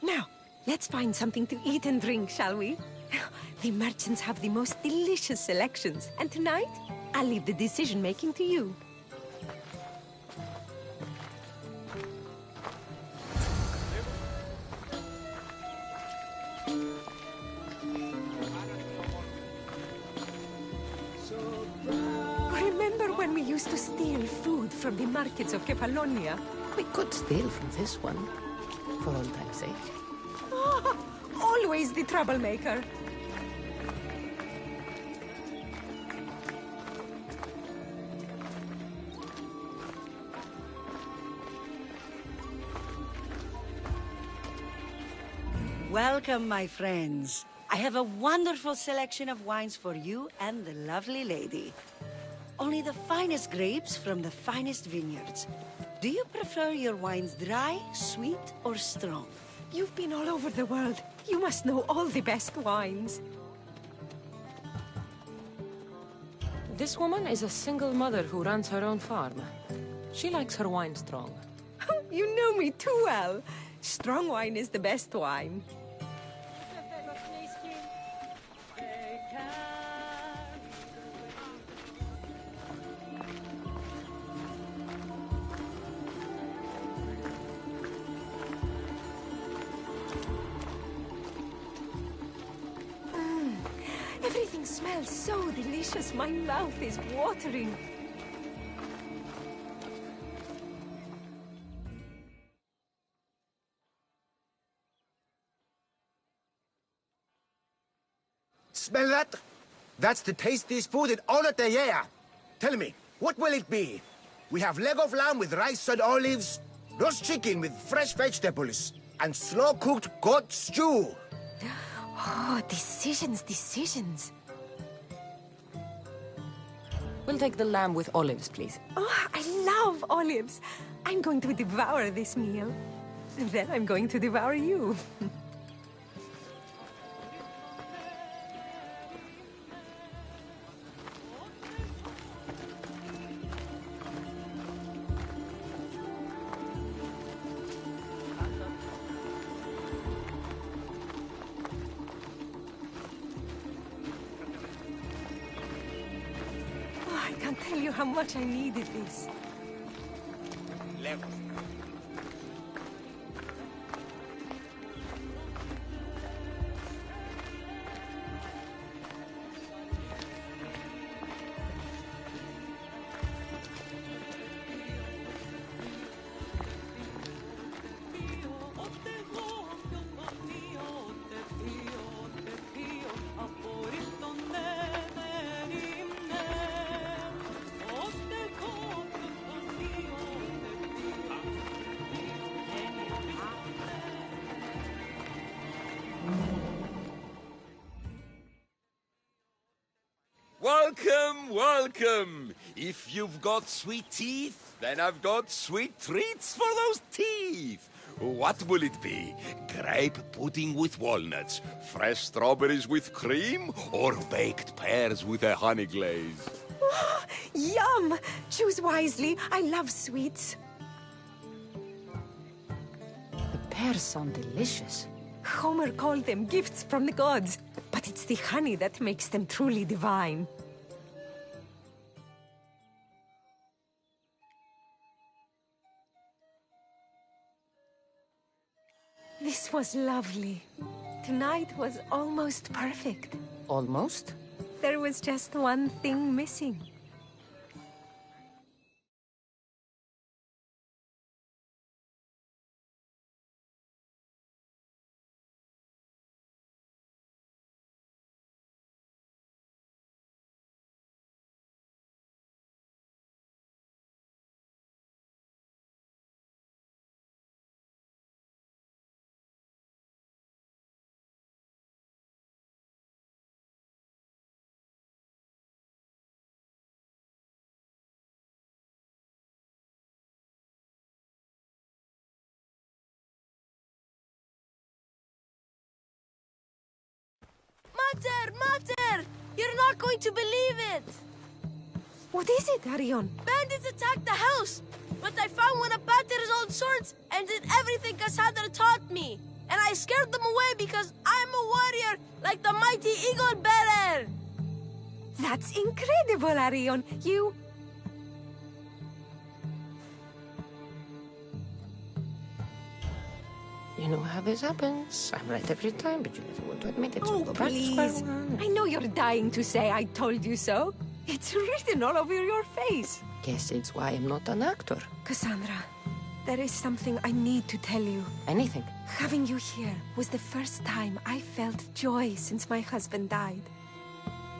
Now, let's find something to eat and drink, shall we? The merchants have the most delicious selections, and tonight, I'll leave the decision-making to you. Remember when we used to steal food from the markets of Kefalonia? We could steal from this one, for old time's sake. Ah, always the troublemaker. Welcome, my friends. I have a wonderful selection of wines for you and the lovely lady. Only the finest grapes from the finest vineyards. Do you prefer your wines dry, sweet, or strong? You've been all over the world. You must know all the best wines. This woman is a single mother who runs her own farm. She likes her wine strong. You know me too well. Strong wine is the best wine. Everything smells so delicious. My mouth is watering. Smell that? That's the tastiest food in all of the year. Tell me, what will it be? We have leg of lamb with rice and olives, roast chicken with fresh vegetables, and slow-cooked goat stew. Oh, decisions, decisions. We'll take the lamb with olives, please. Oh, I love olives. I'm going to devour this meal. And then I'm going to devour you. I can't tell you how much I needed this. Welcome, welcome! If you've got sweet teeth, then I've got sweet treats for those teeth! What will it be? Grape pudding with walnuts, fresh strawberries with cream, or baked pears with a honey glaze? Oh, yum! Choose wisely. I love sweets. The pears sound delicious. Homer called them gifts from the gods, but it's the honey that makes them truly divine. This was lovely. Tonight was almost perfect. Almost? There was just one thing missing. Mater! Mater! You're not going to believe it! What is it, Arion? Bandits attacked the house, but I found one of Pater's old swords and did everything Kassandra taught me. And I scared them away because I'm a warrior like the mighty eagle bearer. That's incredible, Arion. You... You know how this happens. I'm right every time, but you never want to admit it. So Oh, go back to please. square one. I know you're dying to say I told you so. It's written all over your face. Guess it's why I'm not an actor. Kassandra, there is something I need to tell you. Anything. Having you here was the first time I felt joy since my husband died.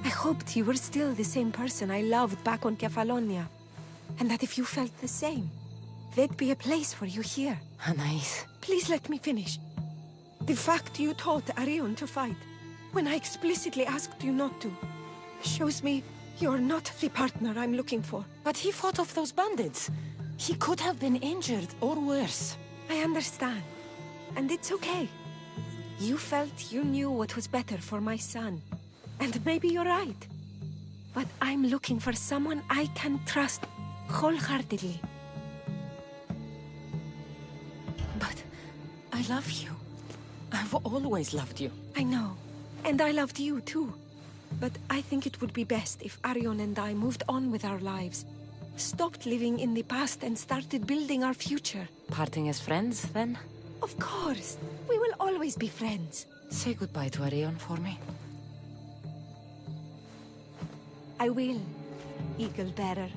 I hoped you were still the same person I loved back on Kefalonia. And that if you felt the same, there'd be a place for you here. Anais. Please let me finish. The fact you taught Arion to fight, when I explicitly asked you not to, shows me you're not the partner I'm looking for. But he fought off those bandits. He could have been injured, or worse. I understand. And it's okay. You felt you knew what was better for my son. And maybe you're right. But I'm looking for someone I can trust wholeheartedly. But I love you. I've always loved you. I know. And I loved you too. But I think it would be best if Arion and I moved on with our lives. Stopped living in the past and started building our future. Parting as friends, then? Of course. We will always be friends. Say goodbye to Arion for me. I will, Eagle Bearer.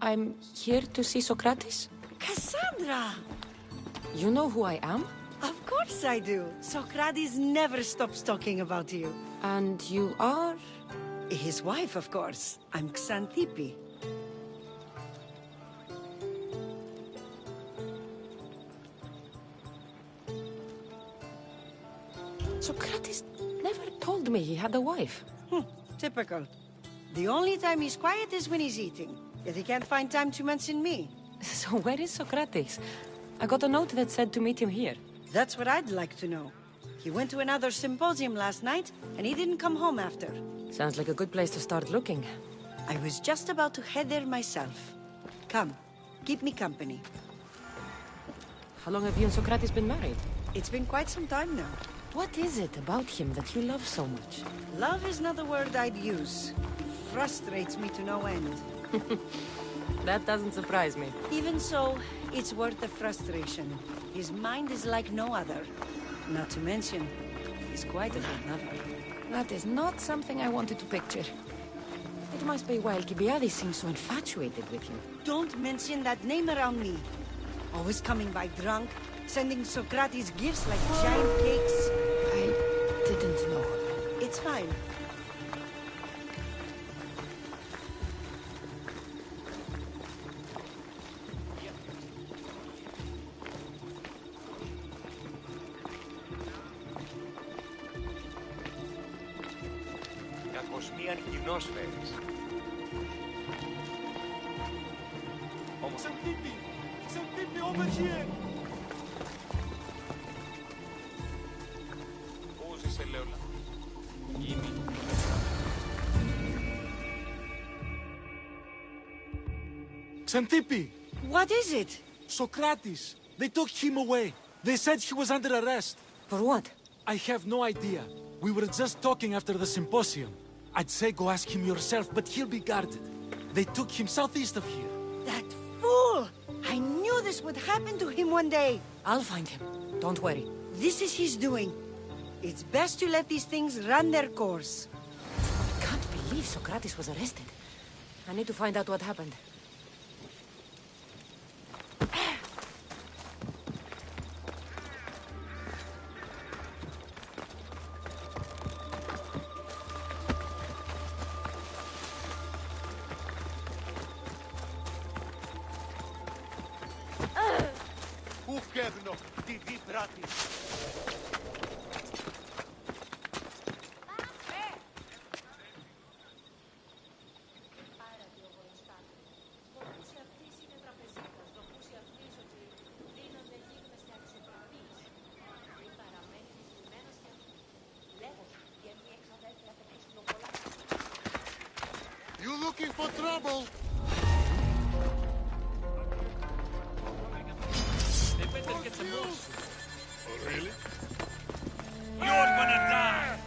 I'm here to see Socrates. Kassandra! You know who I am? Of course I do. Socrates never stops talking about you. And you are? His wife, of course. I'm Xanthippe. Socrates never told me he had a wife. Typical. The only time he's quiet is when he's eating. Yet he can't find time to mention me. So where is Socrates? I got a note that said to meet him here. That's what I'd like to know. He went to another symposium last night, and he didn't come home after. Sounds like a good place to start looking. I was just about to head there myself. Come, keep me company. How long have you and Socrates been married? It's been quite some time now. What is it about him that you love so much? Love is not the word I'd use. Frustrates me to no end. That doesn't surprise me. Even so, it's worth the frustration. His mind is like no other. Not to mention, he's quite a good lover. That is not something I wanted to picture. It must be why Alcibiades seems so infatuated with him. Don't mention that name around me. Always coming by drunk, sending Socrates gifts like giant cakes. I didn't know. It's fine. Κακοσμίαν κοινόσφαιρες. Όμως... Xanthippe, over here! Πού ζήσε, Λέολα? Γίνει. Xanthippe! What is it? Socrates! They took him away. They said he was under arrest. For what? I have no idea. We were just talking after the symposium. I'd say go ask him yourself, but he'll be guarded. They took him southeast of here. That fool! I knew this would happen to him one day. I'll find him. Don't worry. This is his doing. It's best to let these things run their course. I can't believe Socrates was arrested. I need to find out what happened. Κεύνο, τη δίπρατη. You looking for trouble? Get some more. Oh, really? You're gonna die!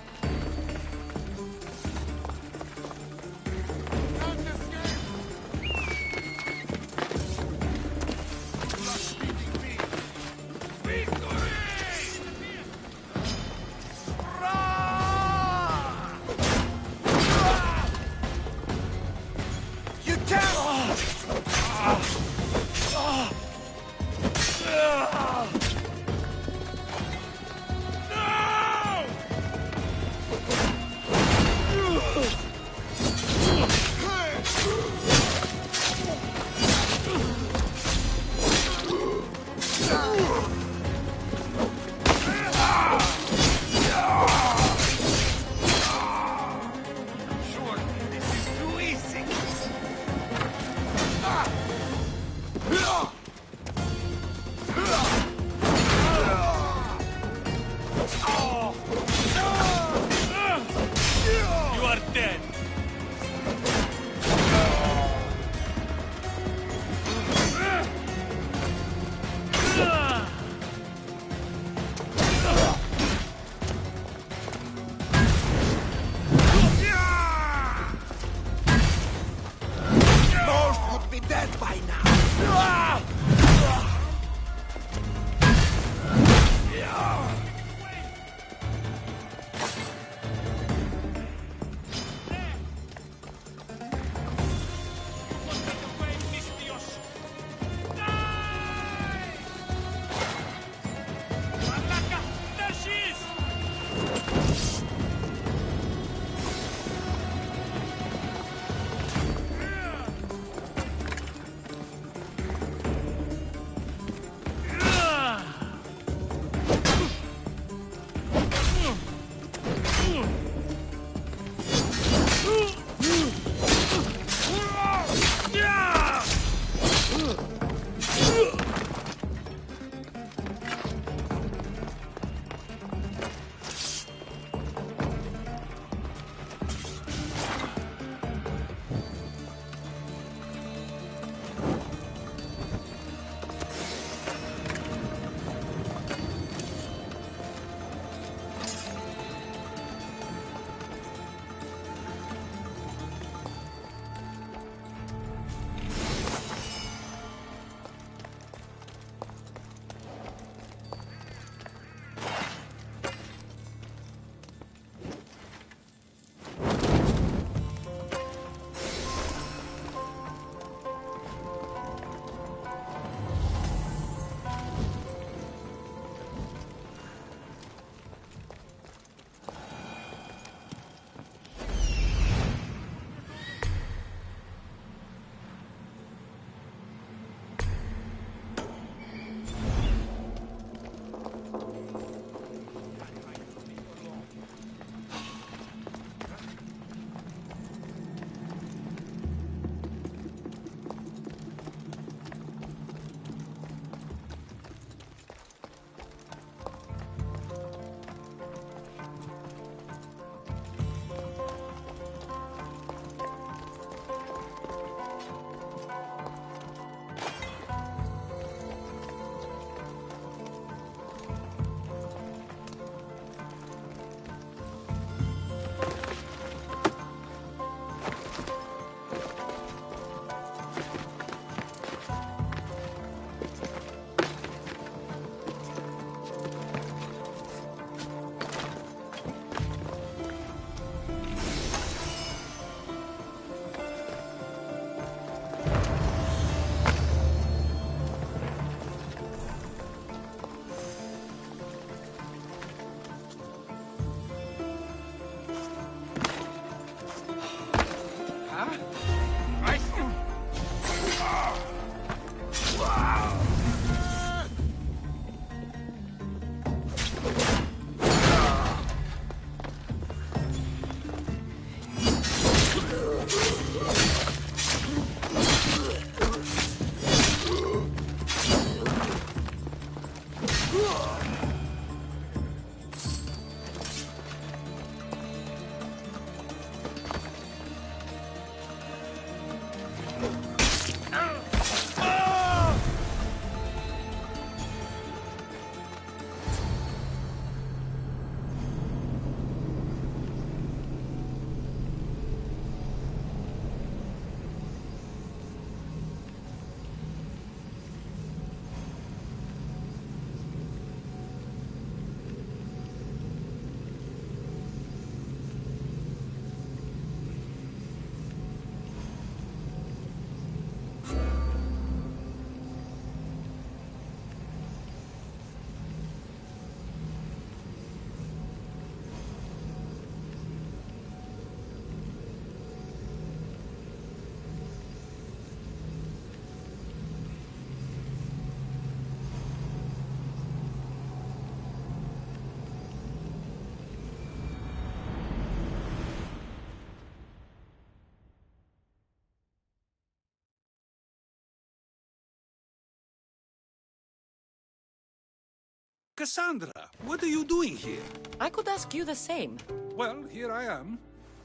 Kassandra, what are you doing here? I could ask you the same. Well, here I am.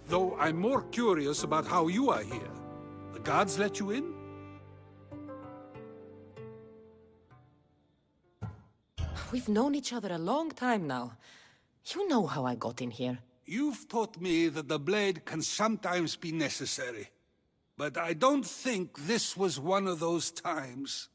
Though I'm more curious about how you are here. The guards let you in? We've known each other a long time now. You know how I got in here. You've taught me that the blade can sometimes be necessary. But I don't think this was one of those times.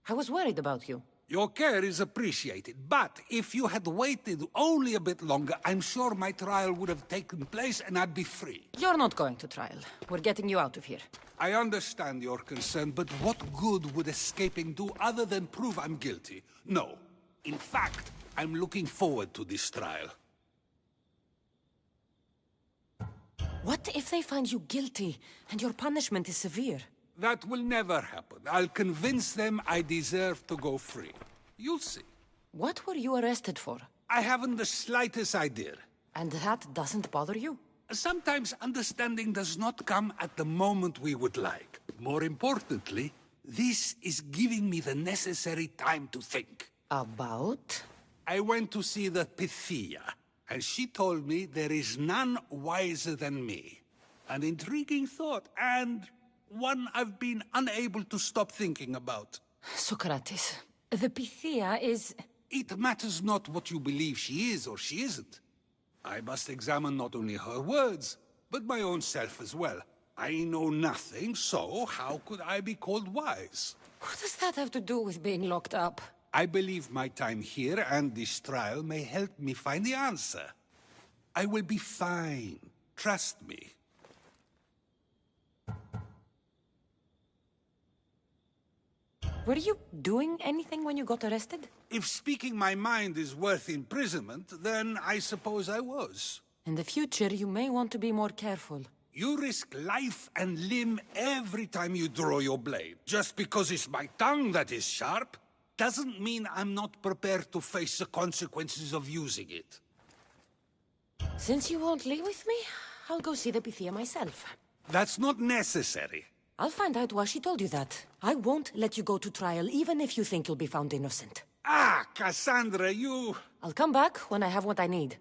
I was worried about you. Your care is appreciated, but if you had waited only a bit longer, I'm sure my trial would have taken place and I'd be free. You're not going to trial. We're getting you out of here. I understand your concern, but what good would escaping do other than prove I'm guilty? No. In fact, I'm looking forward to this trial. What if they find you guilty and your punishment is severe? That will never happen. I'll convince them I deserve to go free. You'll see. What were you arrested for? I haven't the slightest idea. And that doesn't bother you? Sometimes understanding does not come at the moment we would like. More importantly, this is giving me the necessary time to think. About? I went to see the Ps4, and she told me there is none wiser than me. An intriguing thought, and one I've been unable to stop thinking about. Socrates, the Pythia is... It matters not what you believe she is or she isn't. I must examine not only her words, but my own self as well. I know nothing, so how could I be called wise? What does that have to do with being locked up? I believe my time here and this trial may help me find the answer. I will be fine. Trust me. Were you doing anything when you got arrested? If speaking my mind is worth imprisonment, then I suppose I was. In the future, you may want to be more careful. You risk life and limb every time you draw your blade. Just because it's my tongue that is sharp, doesn't mean I'm not prepared to face the consequences of using it. Since you won't leave with me, I'll go see the Pythia myself. That's not necessary. I'll find out why she told you that. I won't let you go to trial, even if you think you'll be found innocent. Ah, Kassandra, you... I'll come back when I have what I need.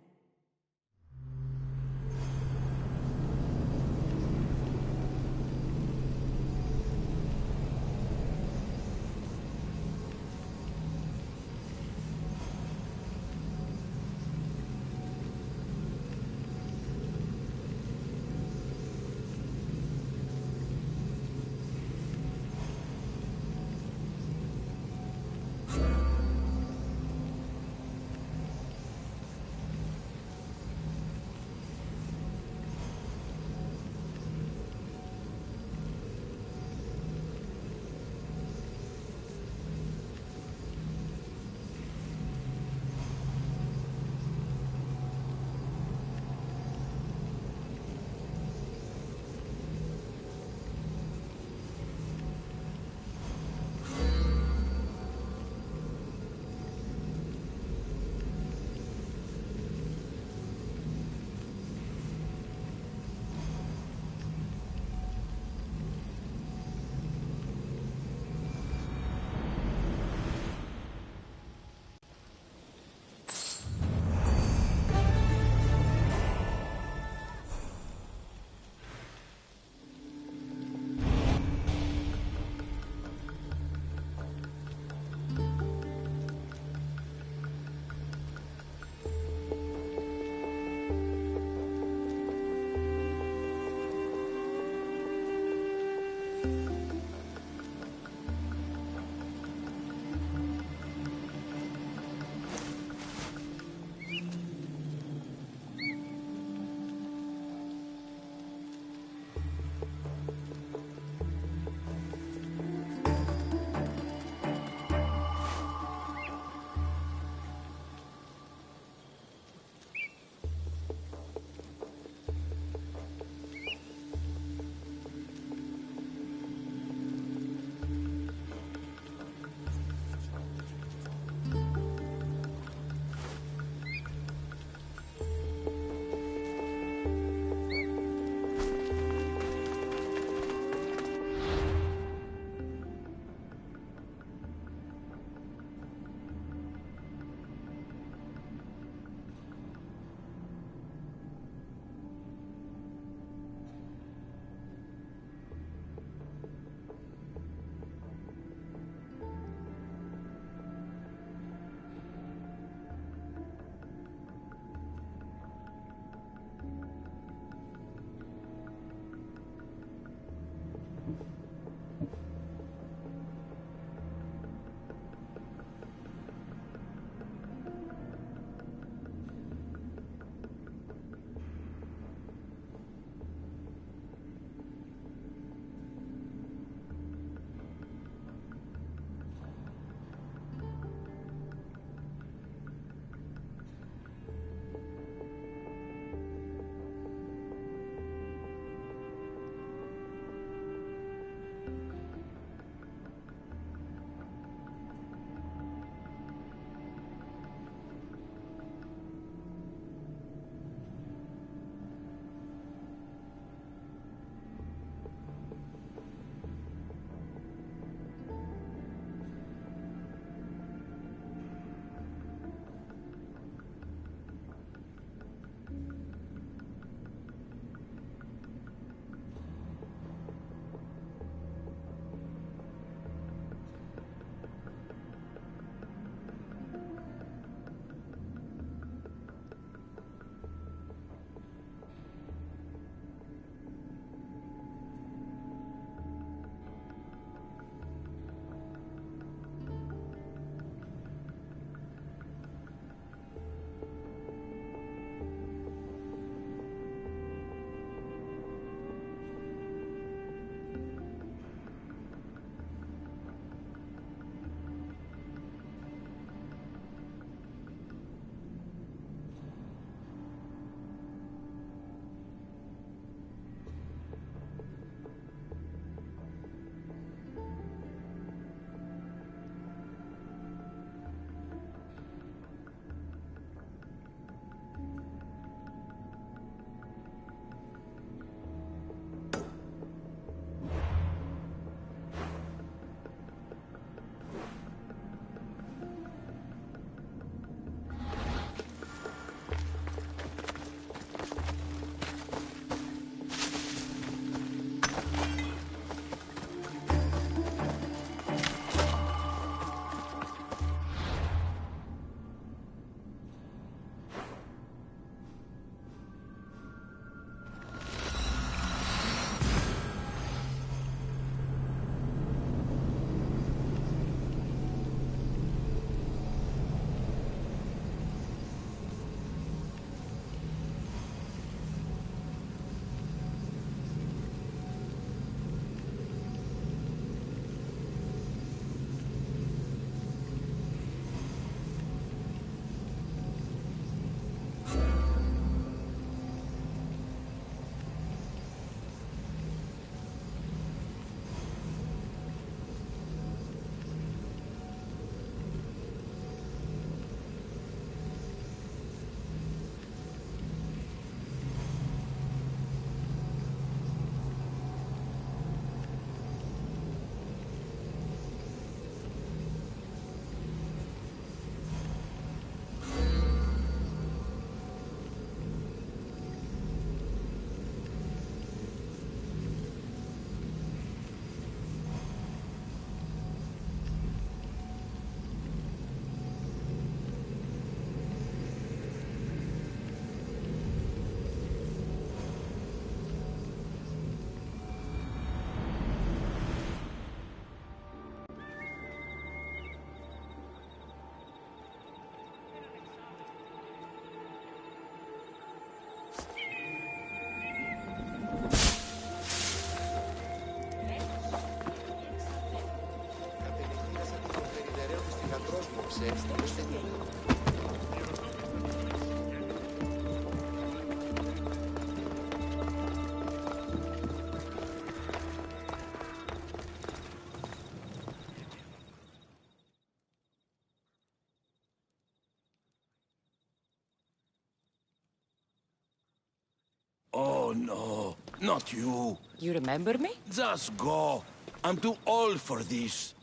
Oh, no. Not you. You remember me? Just go. I'm too old for this.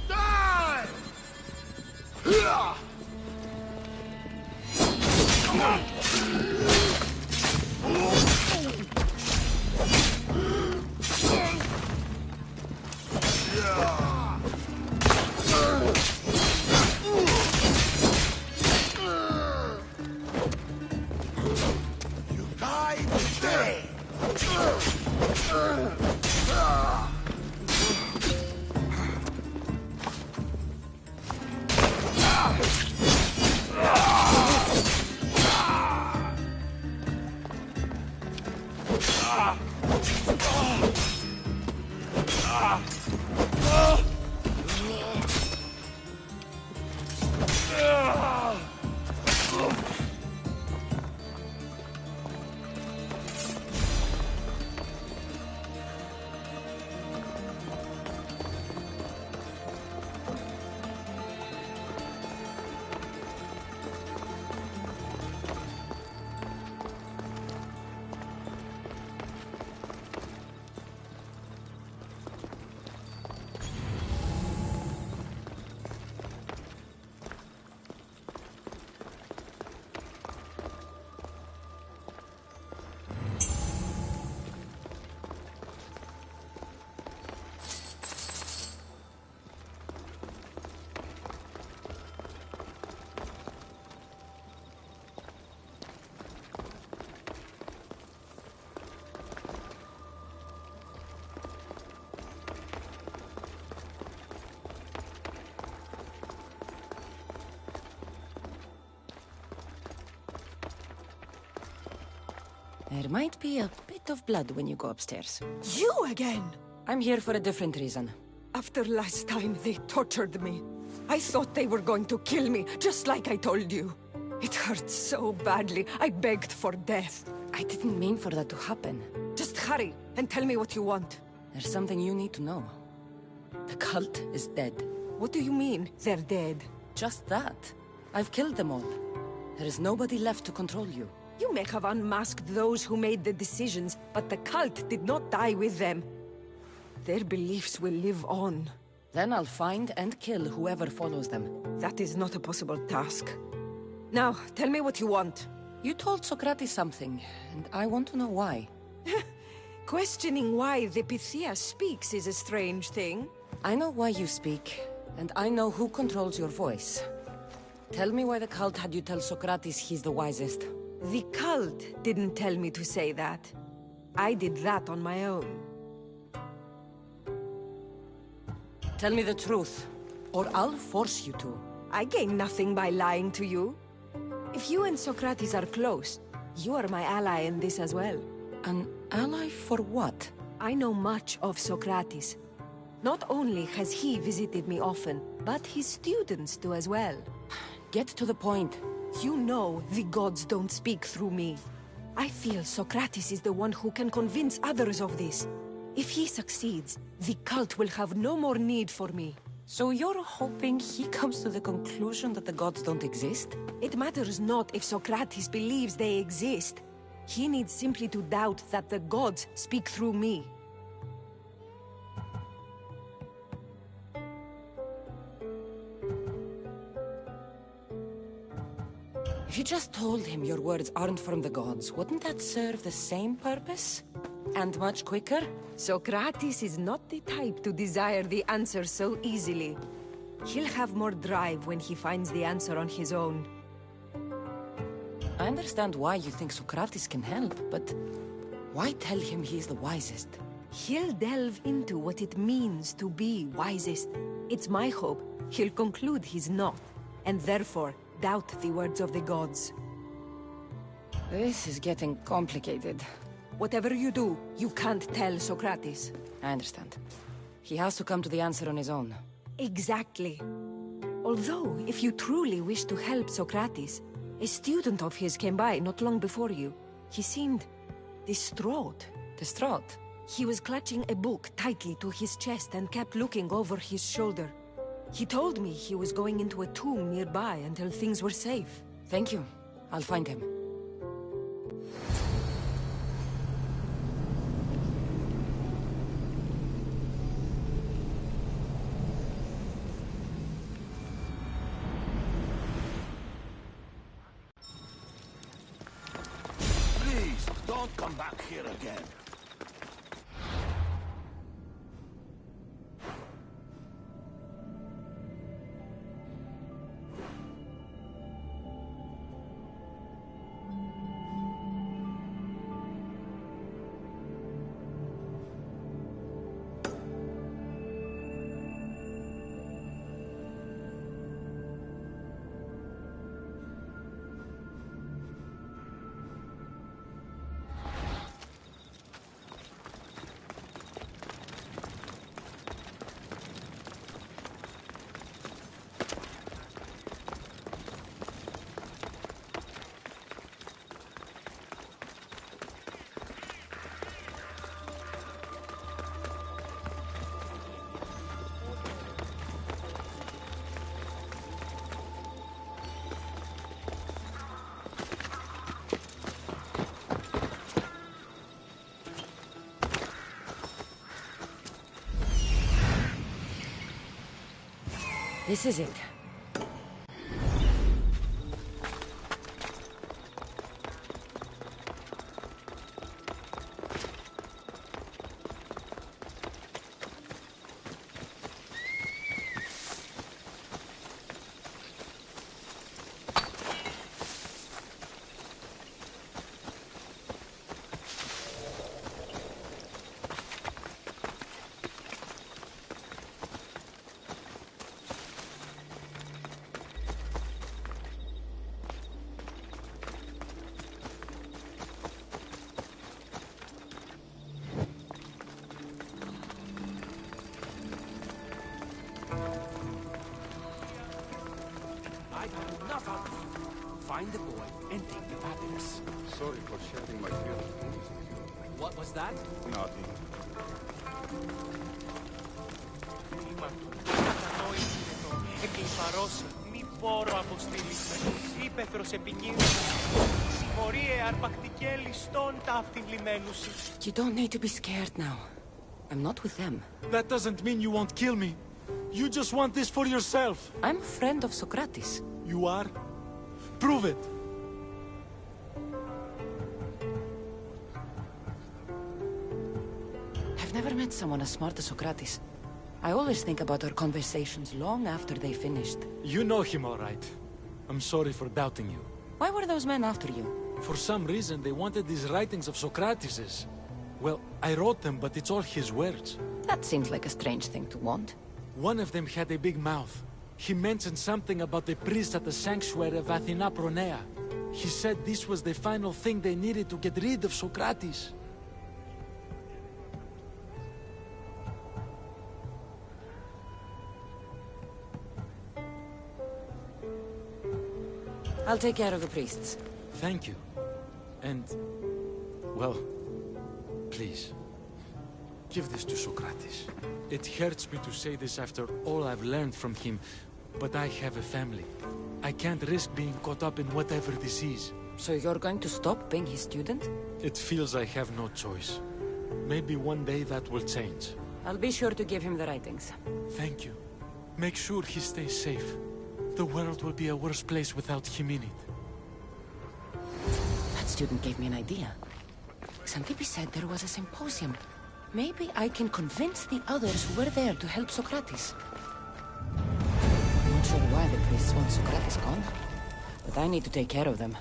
Die! You die today. There might be a bit of blood when you go upstairs. You again? I'm here for a different reason. After last time, they tortured me. I thought they were going to kill me, just like I told you. It hurt so badly, I begged for death. I didn't mean for that to happen. Just hurry, and tell me what you want. There's something you need to know. The cult is dead. What do you mean, they're dead? Just that. I've killed them all. There is nobody left to control you. You may have unmasked those who made the decisions, but the cult did not die with them. Their beliefs will live on. Then I'll find and kill whoever follows them. That is not a possible task. Now, tell me what you want. You told Socrates something, and I want to know why. Questioning why the Ps4 speaks is a strange thing. I know why you speak, and I know who controls your voice. Tell me why the cult had you tell Socrates he's the wisest. The cult didn't tell me to say that. I did that on my own. Tell me the truth, or I'll force you to. I gain nothing by lying to you. If you and Socrates are close, you are my ally in this as well. An ally for what? I know much of Socrates. Not only has he visited me often, but his students do as well. Get to the point. You know the gods don't speak through me. I feel Socrates is the one who can convince others of this. If he succeeds, the cult will have no more need for me. So you're hoping he comes to the conclusion that the gods don't exist? It matters not if Socrates believes they exist. He needs simply to doubt that the gods speak through me. If you just told him your words aren't from the gods, wouldn't that serve the same purpose? And much quicker? Socrates is not the type to desire the answer so easily. He'll have more drive when he finds the answer on his own. I understand why you think Socrates can help, but why tell him he's the wisest? He'll delve into what it means to be wisest. It's my hope he'll conclude he's not, and therefore doubt the words of the gods. This is getting complicated. Whatever you do, you can't tell Socrates. I understand. He has to come to the answer on his own. Exactly. Although, if you truly wish to help Socrates, a student of his came by not long before you. He seemed distraught. Distraught? He was clutching a book tightly to his chest and kept looking over his shoulder. He told me he was going into a tomb nearby until things were safe. Thank you. I'll find him. Please, don't come back here again. This is it. Find the boy and take the papyrus. Sorry for sharing my feelings. What was that? Nothing. Μη πόρο αποστήλισμε, ύπεθρος επικίνδυνος. Συμμορίε αρπακτικέ ληστών ταύτην λιμένουσι. You don't need to be scared now. I'm not with them. That doesn't mean you won't kill me. You just want this for yourself. I'm a friend of Socrates. You are? Prove it. I've never met someone as smart as Socrates. I always think about our conversations long after they finished. You know him all right. I'm sorry for doubting you. Why were those men after you? For some reason, they wanted these writings of Socrates's. Well, I wrote them, but it's all his words. That seems like a strange thing to want. One of them had a big mouth. He mentioned something about the priest at the sanctuary of Athena Pronea. He said this was the final thing they needed to get rid of Socrates. I'll take care of the priests. Thank you. And, well, please, give this to Socrates. It hurts me to say this after all I've learned from him, but I have a family. I can't risk being caught up in whatever this is. So you're going to stop being his student? It feels I have no choice. Maybe one day that will change. I'll be sure to give him the writings. Thank you. Make sure he stays safe. The world will be a worse place without him in it. That student gave me an idea. Xanthippe said there was a symposium. Maybe I can convince the others who were there to help Socrates. I'm not sure why the priests want Socrates gone, but I need to take care of them.